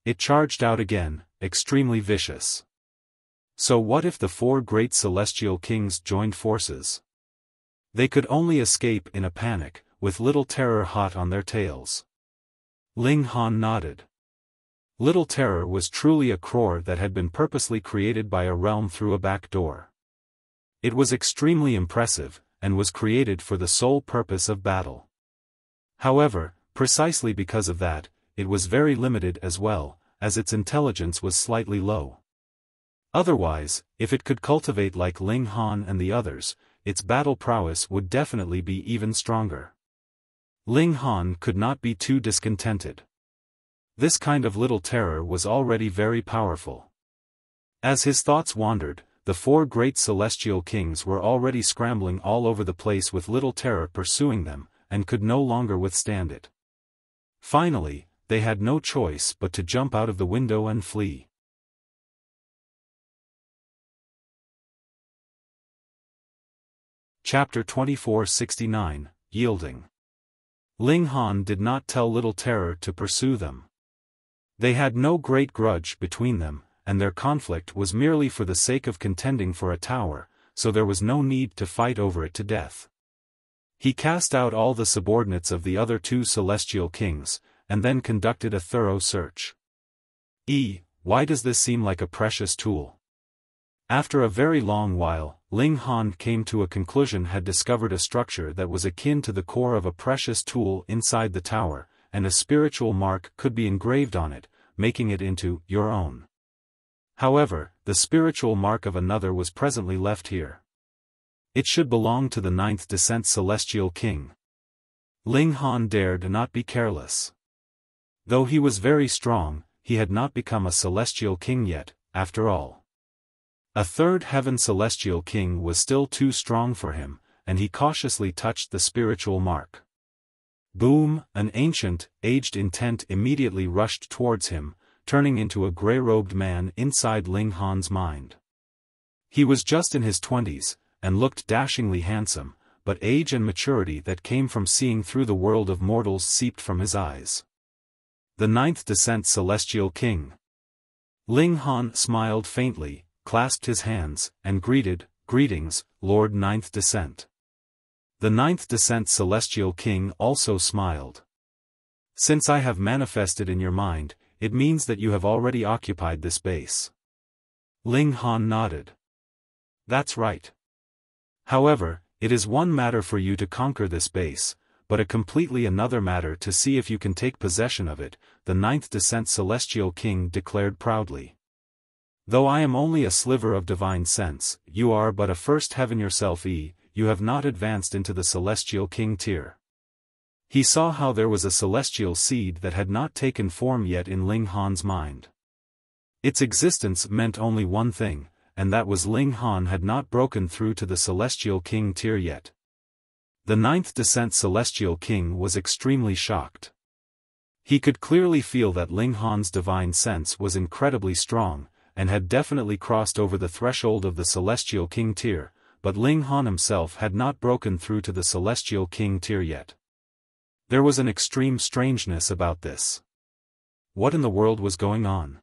A: It charged out again, extremely vicious. So what if the 4 great celestial kings joined forces? They could only escape in a panic, with Little Terror hot on their tails. Ling Han nodded. Little Terror was truly a crore that had been purposely created by a realm through a back door. It was extremely impressive, and was created for the sole purpose of battle. However, precisely because of that, it was very limited as well, as its intelligence was slightly low. Otherwise, if it could cultivate like Ling Han and the others, its battle prowess would definitely be even stronger. Ling Han could not be too discontented. This kind of Little Terror was already very powerful. As his thoughts wandered, the 4 great celestial kings were already scrambling all over the place with Little Terror pursuing them, and could no longer withstand it. Finally, they had no choice but to jump out of the window and flee. Chapter 2469, Yielding. Ling Han did not tell Little Terror to pursue them. They had no great grudge between them, and their conflict was merely for the sake of contending for a tower, so there was no need to fight over it to death. He cast out all the subordinates of the other 2 celestial kings, and then conducted a thorough search. Why does this seem like a precious tool? After a very long while, Ling Han came to a conclusion: had discovered a structure that was akin to the core of a precious tool inside the tower, and a spiritual mark could be engraved on it, making it into your own. However, the spiritual mark of another was presently left here. It should belong to the 9th Descent Celestial King. Ling Han dared not be careless. Though he was very strong, he had not become a Celestial King yet, after all. A 3rd Heaven Celestial King was still too strong for him, and he cautiously touched the spiritual mark. Boom! An ancient, aged intent immediately rushed towards him, turning into a gray-robed man inside Ling Han's mind. He was just in his 20s, and looked dashingly handsome, but age and maturity that came from seeing through the world of mortals seeped from his eyes. The Ninth Descent Celestial King. Ling Han smiled faintly, clasped his hands, and "Greetings, Lord Ninth Descent." The Ninth Descent Celestial King also smiled. "Since I have manifested in your mind, it means that you have already occupied this base." Ling Han nodded. "That's right. However, it is one matter for you to conquer this base, but a completely another matter to see if you can take possession of it," the Ninth Descent Celestial King declared proudly. "Though I am only a sliver of divine sense, you are but a first heaven yourself. You have not advanced into the Celestial King tier." He saw how there was a celestial seed that had not taken form yet in Ling Han's mind. Its existence meant only one thing, and that was Ling Han had not broken through to the Celestial King tier yet. The Ninth Descent Celestial King was extremely shocked. He could clearly feel that Ling Han's divine sense was incredibly strong, and had definitely crossed over the threshold of the Celestial King tier, but Ling Han himself had not broken through to the Celestial King tier yet. There was an extreme strangeness about this. What in the world was going on?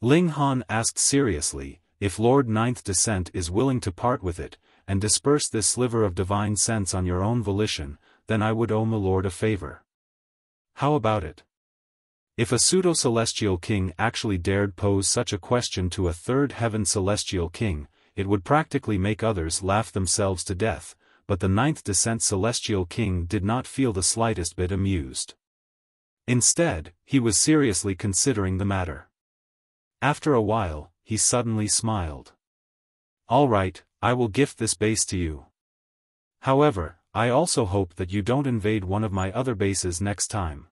A: Ling Han asked seriously, "If Lord Ninth Descent is willing to part with it, and disperse this sliver of divine sense on your own volition, then I would owe my lord a favor. How about it?" If a pseudo-celestial king actually dared pose such a question to a third heaven celestial king, it would practically make others laugh themselves to death, but the Ninth Descent Celestial King did not feel the slightest bit amused. Instead, he was seriously considering the matter. After a while, he suddenly smiled. "All right, I will gift this base to you. However, I also hope that you don't invade one of my other bases next time."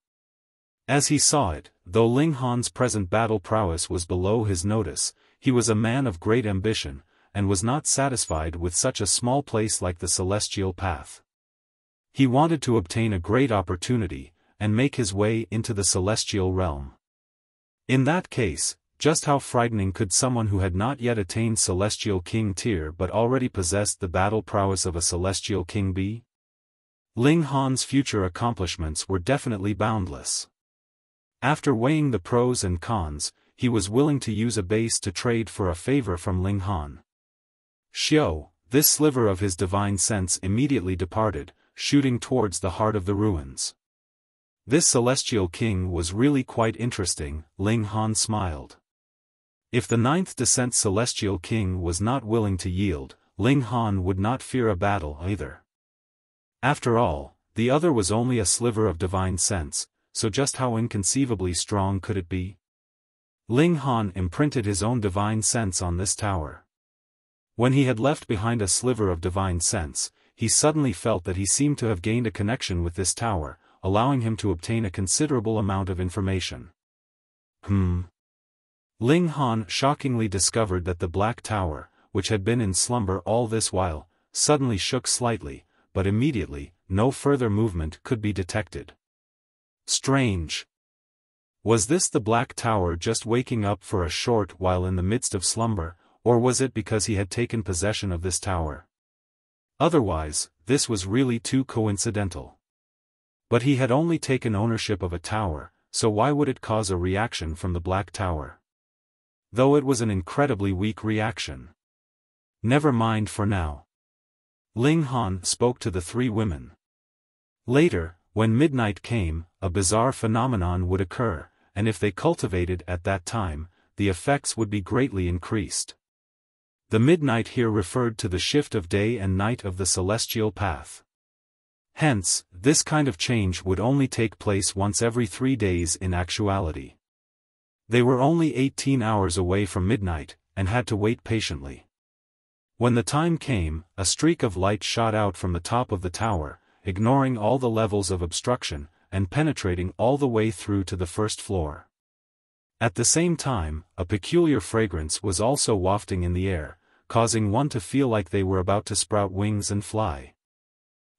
A: As he saw it, though Ling Han's present battle prowess was below his notice, he was a man of great ambition, and was not satisfied with such a small place like the Celestial Path. He wanted to obtain a great opportunity, and make his way into the celestial realm. In that case, just how frightening could someone who had not yet attained Celestial King tier but already possessed the battle prowess of a Celestial King be? Ling Han's future accomplishments were definitely boundless. After weighing the pros and cons, he was willing to use a base to trade for a favor from Ling Han. Xiao, this sliver of his divine sense, immediately departed, shooting towards the heart of the ruins. This Celestial King was really quite interesting, Ling Han smiled. If the Ninth Descent Celestial King was not willing to yield, Ling Han would not fear a battle either. After all, the other was only a sliver of divine sense, so just how inconceivably strong could it be? Ling Han imprinted his own divine sense on this tower. When he had left behind a sliver of divine sense, he suddenly felt that he seemed to have gained a connection with this tower, allowing him to obtain a considerable amount of information. Ling Han shockingly discovered that the Black Tower, which had been in slumber all this while, suddenly shook slightly, but immediately, no further movement could be detected. Strange. Was this the Black Tower just waking up for a short while in the midst of slumber, or was it because he had taken possession of this tower? Otherwise, this was really too coincidental. But he had only taken ownership of a tower, so why would it cause a reaction from the Black Tower? Though it was an incredibly weak reaction. Never mind for now. Ling Han spoke to the three women. Later, when midnight came, a bizarre phenomenon would occur, and if they cultivated at that time, the effects would be greatly increased. The midnight here referred to the shift of day and night of the celestial path. Hence, this kind of change would only take place once every 3 days in actuality. They were only 18 hours away from midnight, and had to wait patiently. When the time came, a streak of light shot out from the top of the tower, ignoring all the levels of obstruction, and penetrating all the way through to the first floor. At the same time, a peculiar fragrance was also wafting in the air, causing one to feel like they were about to sprout wings and fly.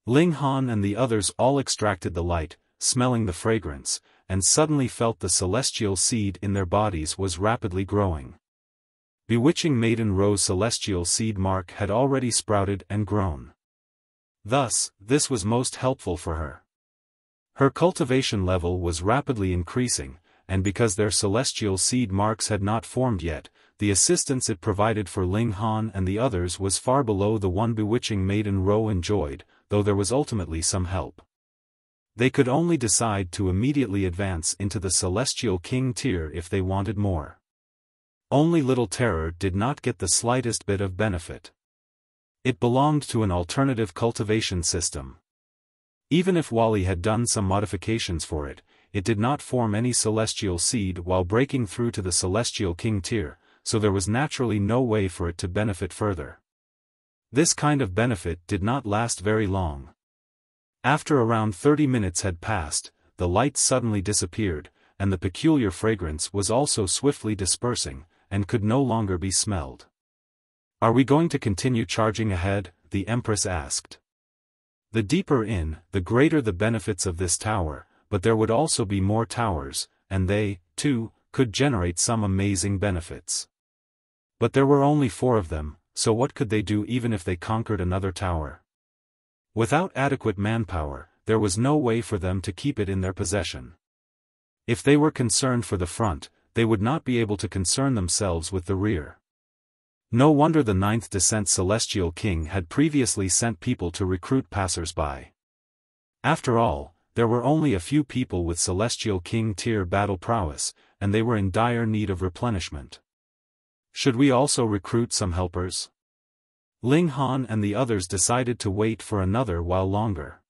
A: Ling Han and the others all extracted the light, smelling the fragrance, and suddenly felt the celestial seed in their bodies was rapidly growing. Bewitching Maiden Row's celestial seed mark had already sprouted and grown. Thus, this was most helpful for her. Her cultivation level was rapidly increasing, and because their celestial seed marks had not formed yet, the assistance it provided for Ling Han and the others was far below the one Bewitching Maiden Row enjoyed, though there was ultimately some help. They could only decide to immediately advance into the Celestial King tier if they wanted more. Only Little Terror did not get the slightest bit of benefit. It belonged to an alternative cultivation system. Even if Wally had done some modifications for it, it did not form any celestial seed while breaking through to the Celestial King tier, so there was naturally no way for it to benefit further. This kind of benefit did not last very long. After around 30 minutes had passed, the light suddenly disappeared, and the peculiar fragrance was also swiftly dispersing, and could no longer be smelled. "Are we going to continue charging ahead?" the Empress asked. The deeper in, the greater the benefits of this tower, but there would also be more towers, and they, too, could generate some amazing benefits. But there were only 4 of them, so what could they do even if they conquered another tower? Without adequate manpower, there was no way for them to keep it in their possession. If they were concerned for the front, they would not be able to concern themselves with the rear. No wonder the 9th Descent Celestial King had previously sent people to recruit passers-by. After all, there were only a few people with Celestial King tier battle prowess, and they were in dire need of replenishment. Should we also recruit some helpers? Ling Han and the others decided to wait for another while longer.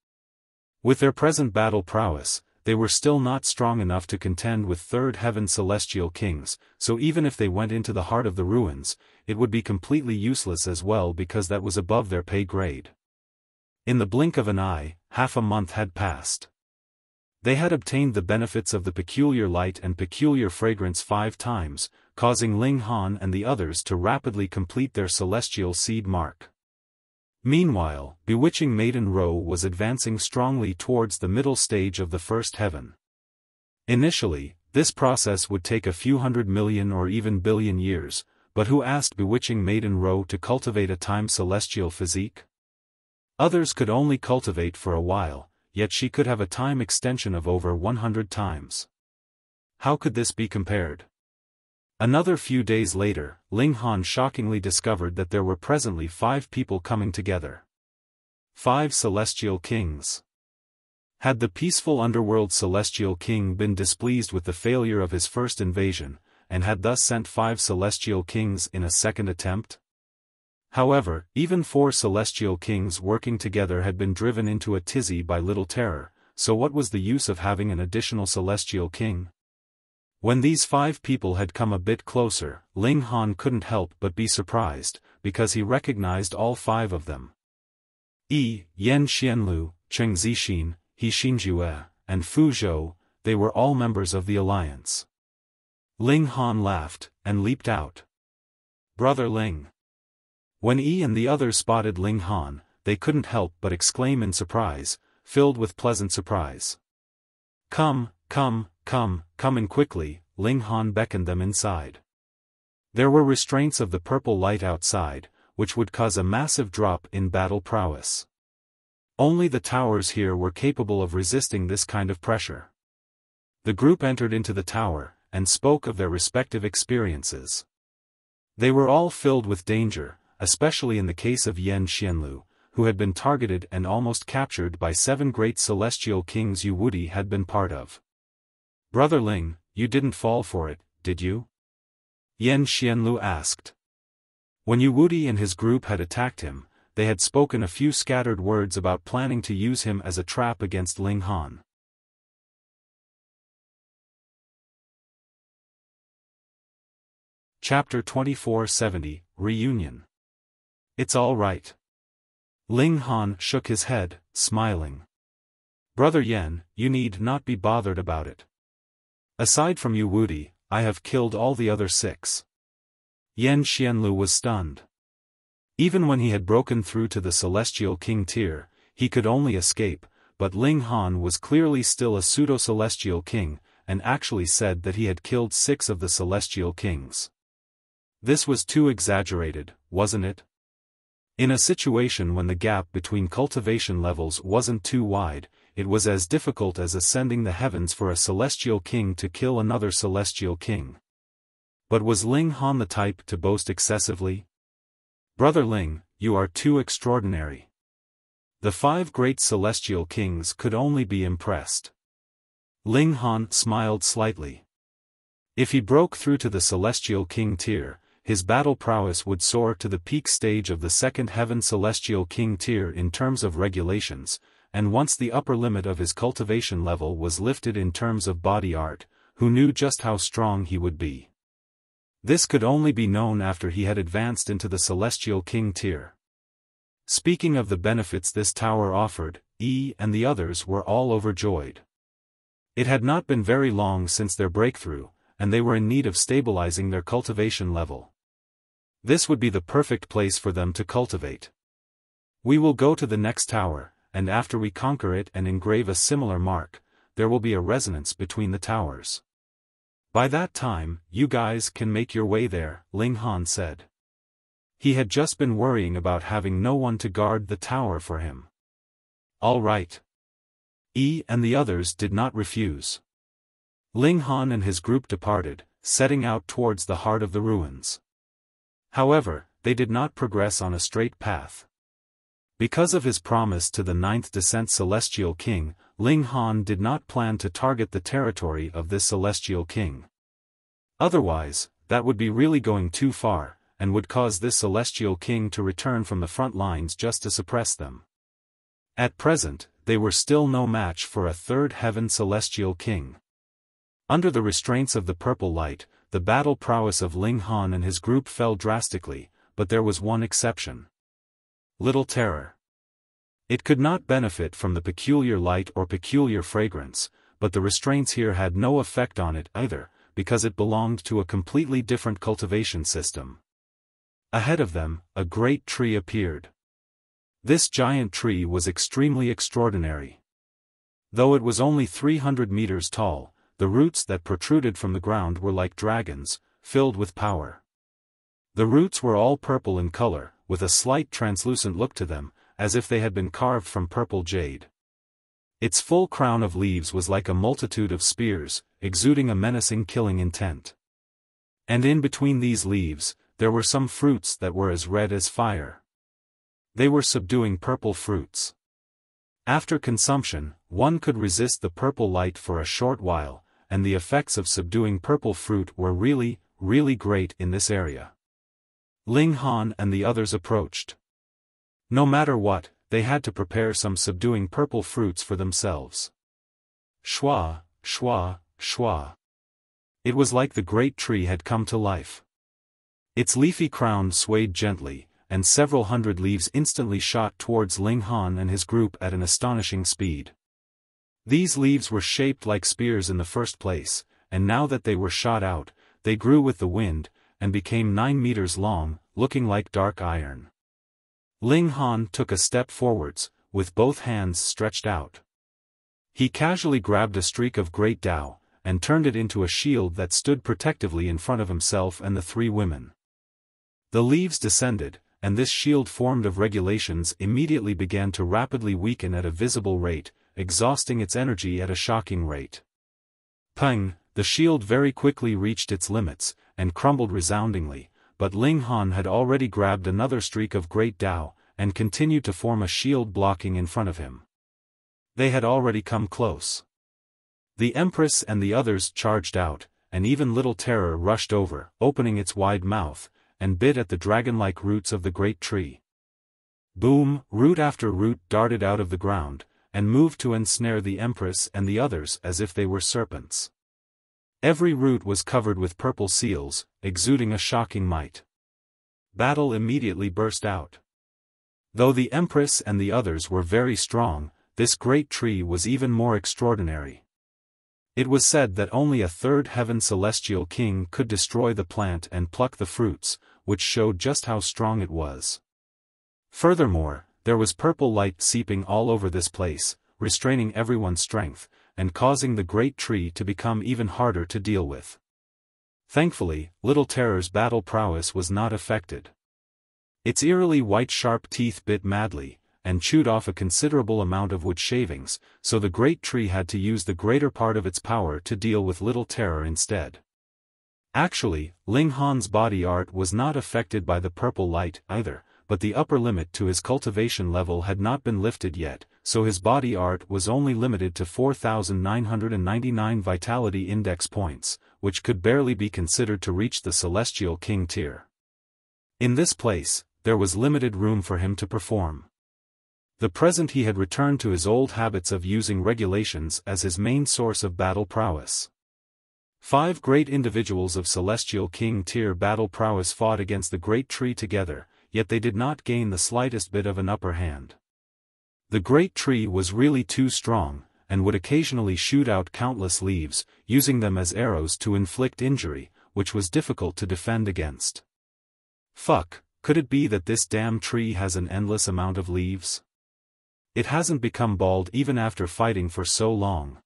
A: With their present battle prowess, they were still not strong enough to contend with Third Heaven Celestial Kings, so even if they went into the heart of the ruins, it would be completely useless as well because that was above their pay grade. In the blink of an eye, half a month had passed. They had obtained the benefits of the peculiar light and peculiar fragrance 5 times, causing Ling Han and the others to rapidly complete their celestial seed mark. Meanwhile, Bewitching Maiden Row was advancing strongly towards the middle stage of the first heaven. Initially, this process would take a few 100 million or even billion years, but who asked Bewitching Maiden Row to cultivate a time celestial physique? Others could only cultivate for a while, yet she could have a time extension of over 100 times. How could this be compared? Another few days later, Ling Han shockingly discovered that there were presently 5 people coming together. 5 Celestial Kings. Had the peaceful underworld Celestial King been displeased with the failure of his first invasion, and had thus sent 5 Celestial Kings in a second attempt? However, even 4 Celestial Kings working together had been driven into a tizzy by Little Terror, so what was the use of having an additional Celestial King? When these 5 people had come a bit closer, Ling Han couldn't help but be surprised, because he recognized all 5 of them. Yan Xianlu, Cheng Zixin, He Xinjue, and Fu Zhou, they were all members of the alliance. Ling Han laughed, and leaped out. "Brother Ling." When Yi and the others spotted Ling Han, they couldn't help but exclaim in surprise, filled with pleasant surprise. Come in quickly," Ling Han beckoned them inside. There were restraints of the purple light outside, which would cause a massive drop in battle prowess. Only the towers here were capable of resisting this kind of pressure. The group entered into the tower, and spoke of their respective experiences. They were all filled with danger, especially in the case of Yan Xianlu, who had been targeted and almost captured by 7 great celestial kings Yu Wudi had been part of. "Brother Ling, you didn't fall for it, did you?" Yan Xianlu asked. When Yu Wudi and his group had attacked him, they had spoken a few scattered words about planning to use him as a trap against Ling Han. Chapter 2470, Reunion. "It's all right." Ling Han shook his head, smiling. "Brother Yan, you need not be bothered about it. Aside from Yu Wudi, I have killed all the other 6. Yan Xianlu was stunned. Even when he had broken through to the Celestial King tier, he could only escape, but Ling Han was clearly still a pseudo-celestial king, and actually said that he had killed 6 of the celestial kings. This was too exaggerated, wasn't it? In a situation when the gap between cultivation levels wasn't too wide, it was as difficult as ascending the heavens for a celestial king to kill another celestial king. But was Ling Han the type to boast excessively? Brother Ling, you are too extraordinary. The 5 great celestial kings could only be impressed. Ling Han smiled slightly. If he broke through to the celestial king tier, his battle prowess would soar to the peak stage of the second heaven celestial king tier in terms of regulations, and once the upper limit of his cultivation level was lifted in terms of body art, who knew just how strong he would be. This could only be known after he had advanced into the celestial king tier. Speaking of the benefits this tower offered, and the others were all overjoyed. It had not been very long since their breakthrough, and they were in need of stabilizing their cultivation level. This would be the perfect place for them to cultivate. We will go to the next tower, and after we conquer it and engrave a similar mark, there will be a resonance between the towers. By that time, you guys can make your way there, Ling Han said. He had just been worrying about having no one to guard the tower for him. All right. And the others did not refuse. Ling Han and his group departed, setting out towards the heart of the ruins. However, they did not progress on a straight path. Because of his promise to the 9th Descent Celestial King, Ling Han did not plan to target the territory of this Celestial King. Otherwise, that would be really going too far, and would cause this Celestial King to return from the front lines just to suppress them. At present, they were still no match for a 3rd Heaven Celestial King. Under the restraints of the purple light, the battle prowess of Ling Han and his group fell drastically, but there was one exception. Little Terror. It could not benefit from the peculiar light or peculiar fragrance, but the restraints here had no effect on it either, because it belonged to a completely different cultivation system. Ahead of them, a great tree appeared. This giant tree was extremely extraordinary. Though it was only 300 meters tall, the roots that protruded from the ground were like dragons, filled with power. The roots were all purple in color, with a slight translucent look to them, as if they had been carved from purple jade. Its full crown of leaves was like a multitude of spears, exuding a menacing killing intent. And in between these leaves, there were some fruits that were as red as fire. They were subduing purple fruits. After consumption, one could resist the purple light for a short while, and the effects of subduing purple fruit were really, really great in this area. Ling Han and the others approached. No matter what, they had to prepare some subduing purple fruits for themselves. Shwa, shwa, shwa. It was like the great tree had come to life. Its leafy crown swayed gently, and several hundred leaves instantly shot towards Ling Han and his group at an astonishing speed. These leaves were shaped like spears in the first place, and now that they were shot out, they grew with the wind, and became 9 meters long, looking like dark iron. Ling Han took a step forwards, with both hands stretched out. He casually grabbed a streak of great Tao, and turned it into a shield that stood protectively in front of himself and the 3 women. The leaves descended, and this shield formed of regulations immediately began to rapidly weaken at a visible rate, exhausting its energy at a shocking rate. Pang! The shield very quickly reached its limits, and crumbled resoundingly, but Ling Han had already grabbed another streak of great Tao, and continued to form a shield blocking in front of him. They had already come close. The Empress and the others charged out, and even Little Terror rushed over, opening its wide mouth, and bit at the dragon-like roots of the great tree. Boom! Root after root darted out of the ground, and moved to ensnare the Empress and the others as if they were serpents. Every root was covered with purple seals, exuding a shocking might. Battle immediately burst out. Though the Empress and the others were very strong, this great tree was even more extraordinary. It was said that only a 3rd Heaven Celestial King could destroy the plant and pluck the fruits, which showed just how strong it was. Furthermore, there was purple light seeping all over this place, restraining everyone's strength, and causing the great tree to become even harder to deal with. Thankfully, Little Terror's battle prowess was not affected. Its eerily white sharp teeth bit madly, and chewed off a considerable amount of wood shavings, so the great tree had to use the greater part of its power to deal with Little Terror instead. Actually, Ling Han's body art was not affected by the purple light either, but the upper limit to his cultivation level had not been lifted yet, so his body art was only limited to 4,999 vitality index points, which could barely be considered to reach the Celestial King tier. In this place, there was limited room for him to perform. The present he had returned to his old habits of using regulations as his main source of battle prowess. 5 great individuals of Celestial King tier battle prowess fought against the great tree together, yet they did not gain the slightest bit of an upper hand. The great tree was really too strong, and would occasionally shoot out countless leaves, using them as arrows to inflict injury, which was difficult to defend against. Fuck, could it be that this damn tree has an endless amount of leaves? It hasn't become bald even after fighting for so long.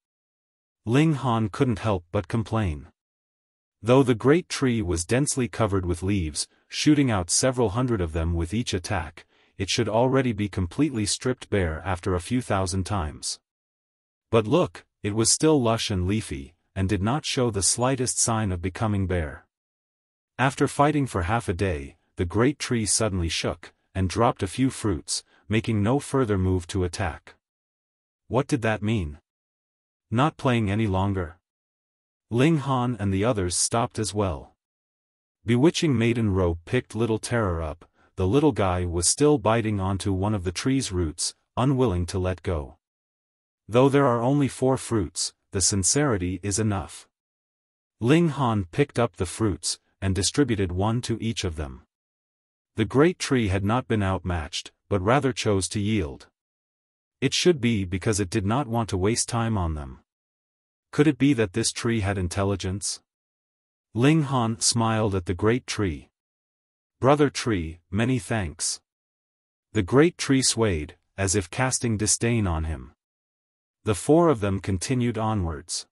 A: Ling Han couldn't help but complain. Though the great tree was densely covered with leaves, shooting out several hundred of them with each attack, it should already be completely stripped bare after a few thousand times. But look, it was still lush and leafy, and did not show the slightest sign of becoming bare. After fighting for half a day, the great tree suddenly shook, and dropped a few fruits, making no further move to attack. What did that mean? Not playing any longer? Ling Han and the others stopped as well. Bewitching Maiden Ro picked Little Terror up. The little guy was still biting onto one of the tree's roots, unwilling to let go. Though there are only 4 fruits, the sincerity is enough. Ling Han picked up the fruits, and distributed one to each of them. The great tree had not been outmatched, but rather chose to yield. It should be because it did not want to waste time on them. Could it be that this tree had intelligence? Ling Han smiled at the great tree. Brother tree, many thanks. The great tree swayed, as if casting disdain on him. The 4 of them continued onwards.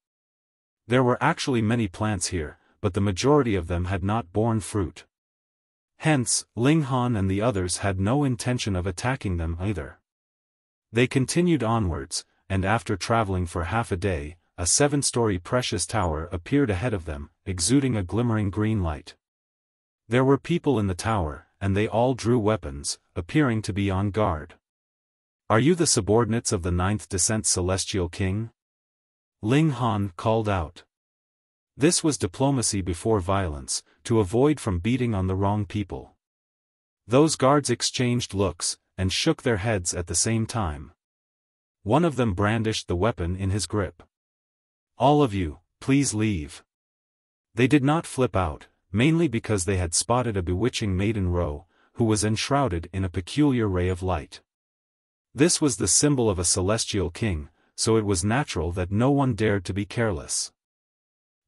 A: There were actually many plants here, but the majority of them had not borne fruit. Hence, Ling Han and the others had no intention of attacking them either. They continued onwards, and after traveling for half a day, a 7-story precious tower appeared ahead of them, exuding a glimmering green light. There were people in the tower, and they all drew weapons, appearing to be on guard. Are you the subordinates of the 9th Descent Celestial King? Ling Han called out. This was diplomacy before violence, to avoid from beating on the wrong people. Those guards exchanged looks, and shook their heads at the same time. One of them brandished the weapon in his grip. All of you, please leave. They did not flip out, mainly because they had spotted a bewitching Maiden Ro, who was enshrouded in a peculiar ray of light. This was the symbol of a celestial king, so it was natural that no one dared to be careless.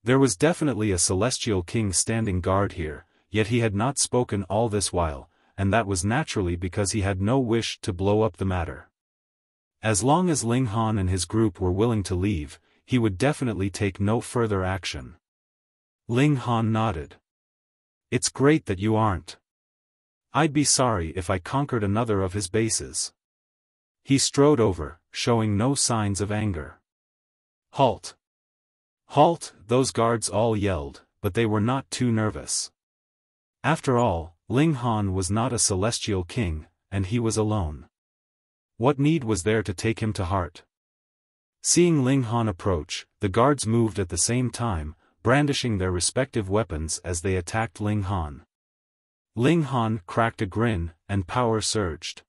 A: There was definitely a celestial king standing guard here, yet he had not spoken all this while, and that was naturally because he had no wish to blow up the matter. As long as Ling Han and his group were willing to leave, he would definitely take no further action. Ling Han nodded. It's great that you aren't. I'd be sorry if I conquered another of his bases. He strode over, showing no signs of anger. Halt! Halt! Those guards all yelled, but they were not too nervous. After all, Ling Han was not a celestial king, and he was alone. What need was there to take him to heart? Seeing Ling Han approach, the guards moved at the same time, brandishing their respective weapons as they attacked Ling Han. Ling Han cracked a grin, and power surged.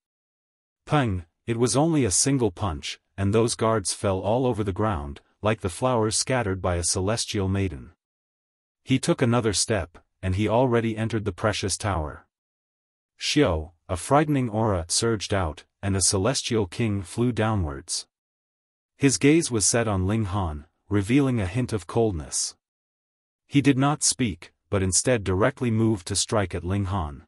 A: Pung! It was only a single punch, and those guards fell all over the ground, like the flowers scattered by a celestial maiden. He took another step, and he already entered the precious tower. Xiao, a frightening aura surged out, and a celestial king flew downwards. His gaze was set on Ling Han, revealing a hint of coldness. He did not speak, but instead directly moved to strike at Ling Han.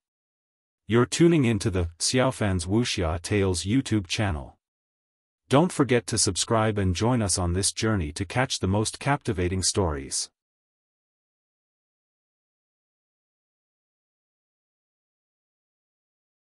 A: You're tuning into the Xiaofan's Wuxia Tales YouTube channel. Don't forget to subscribe and join us on this journey to catch the most captivating stories.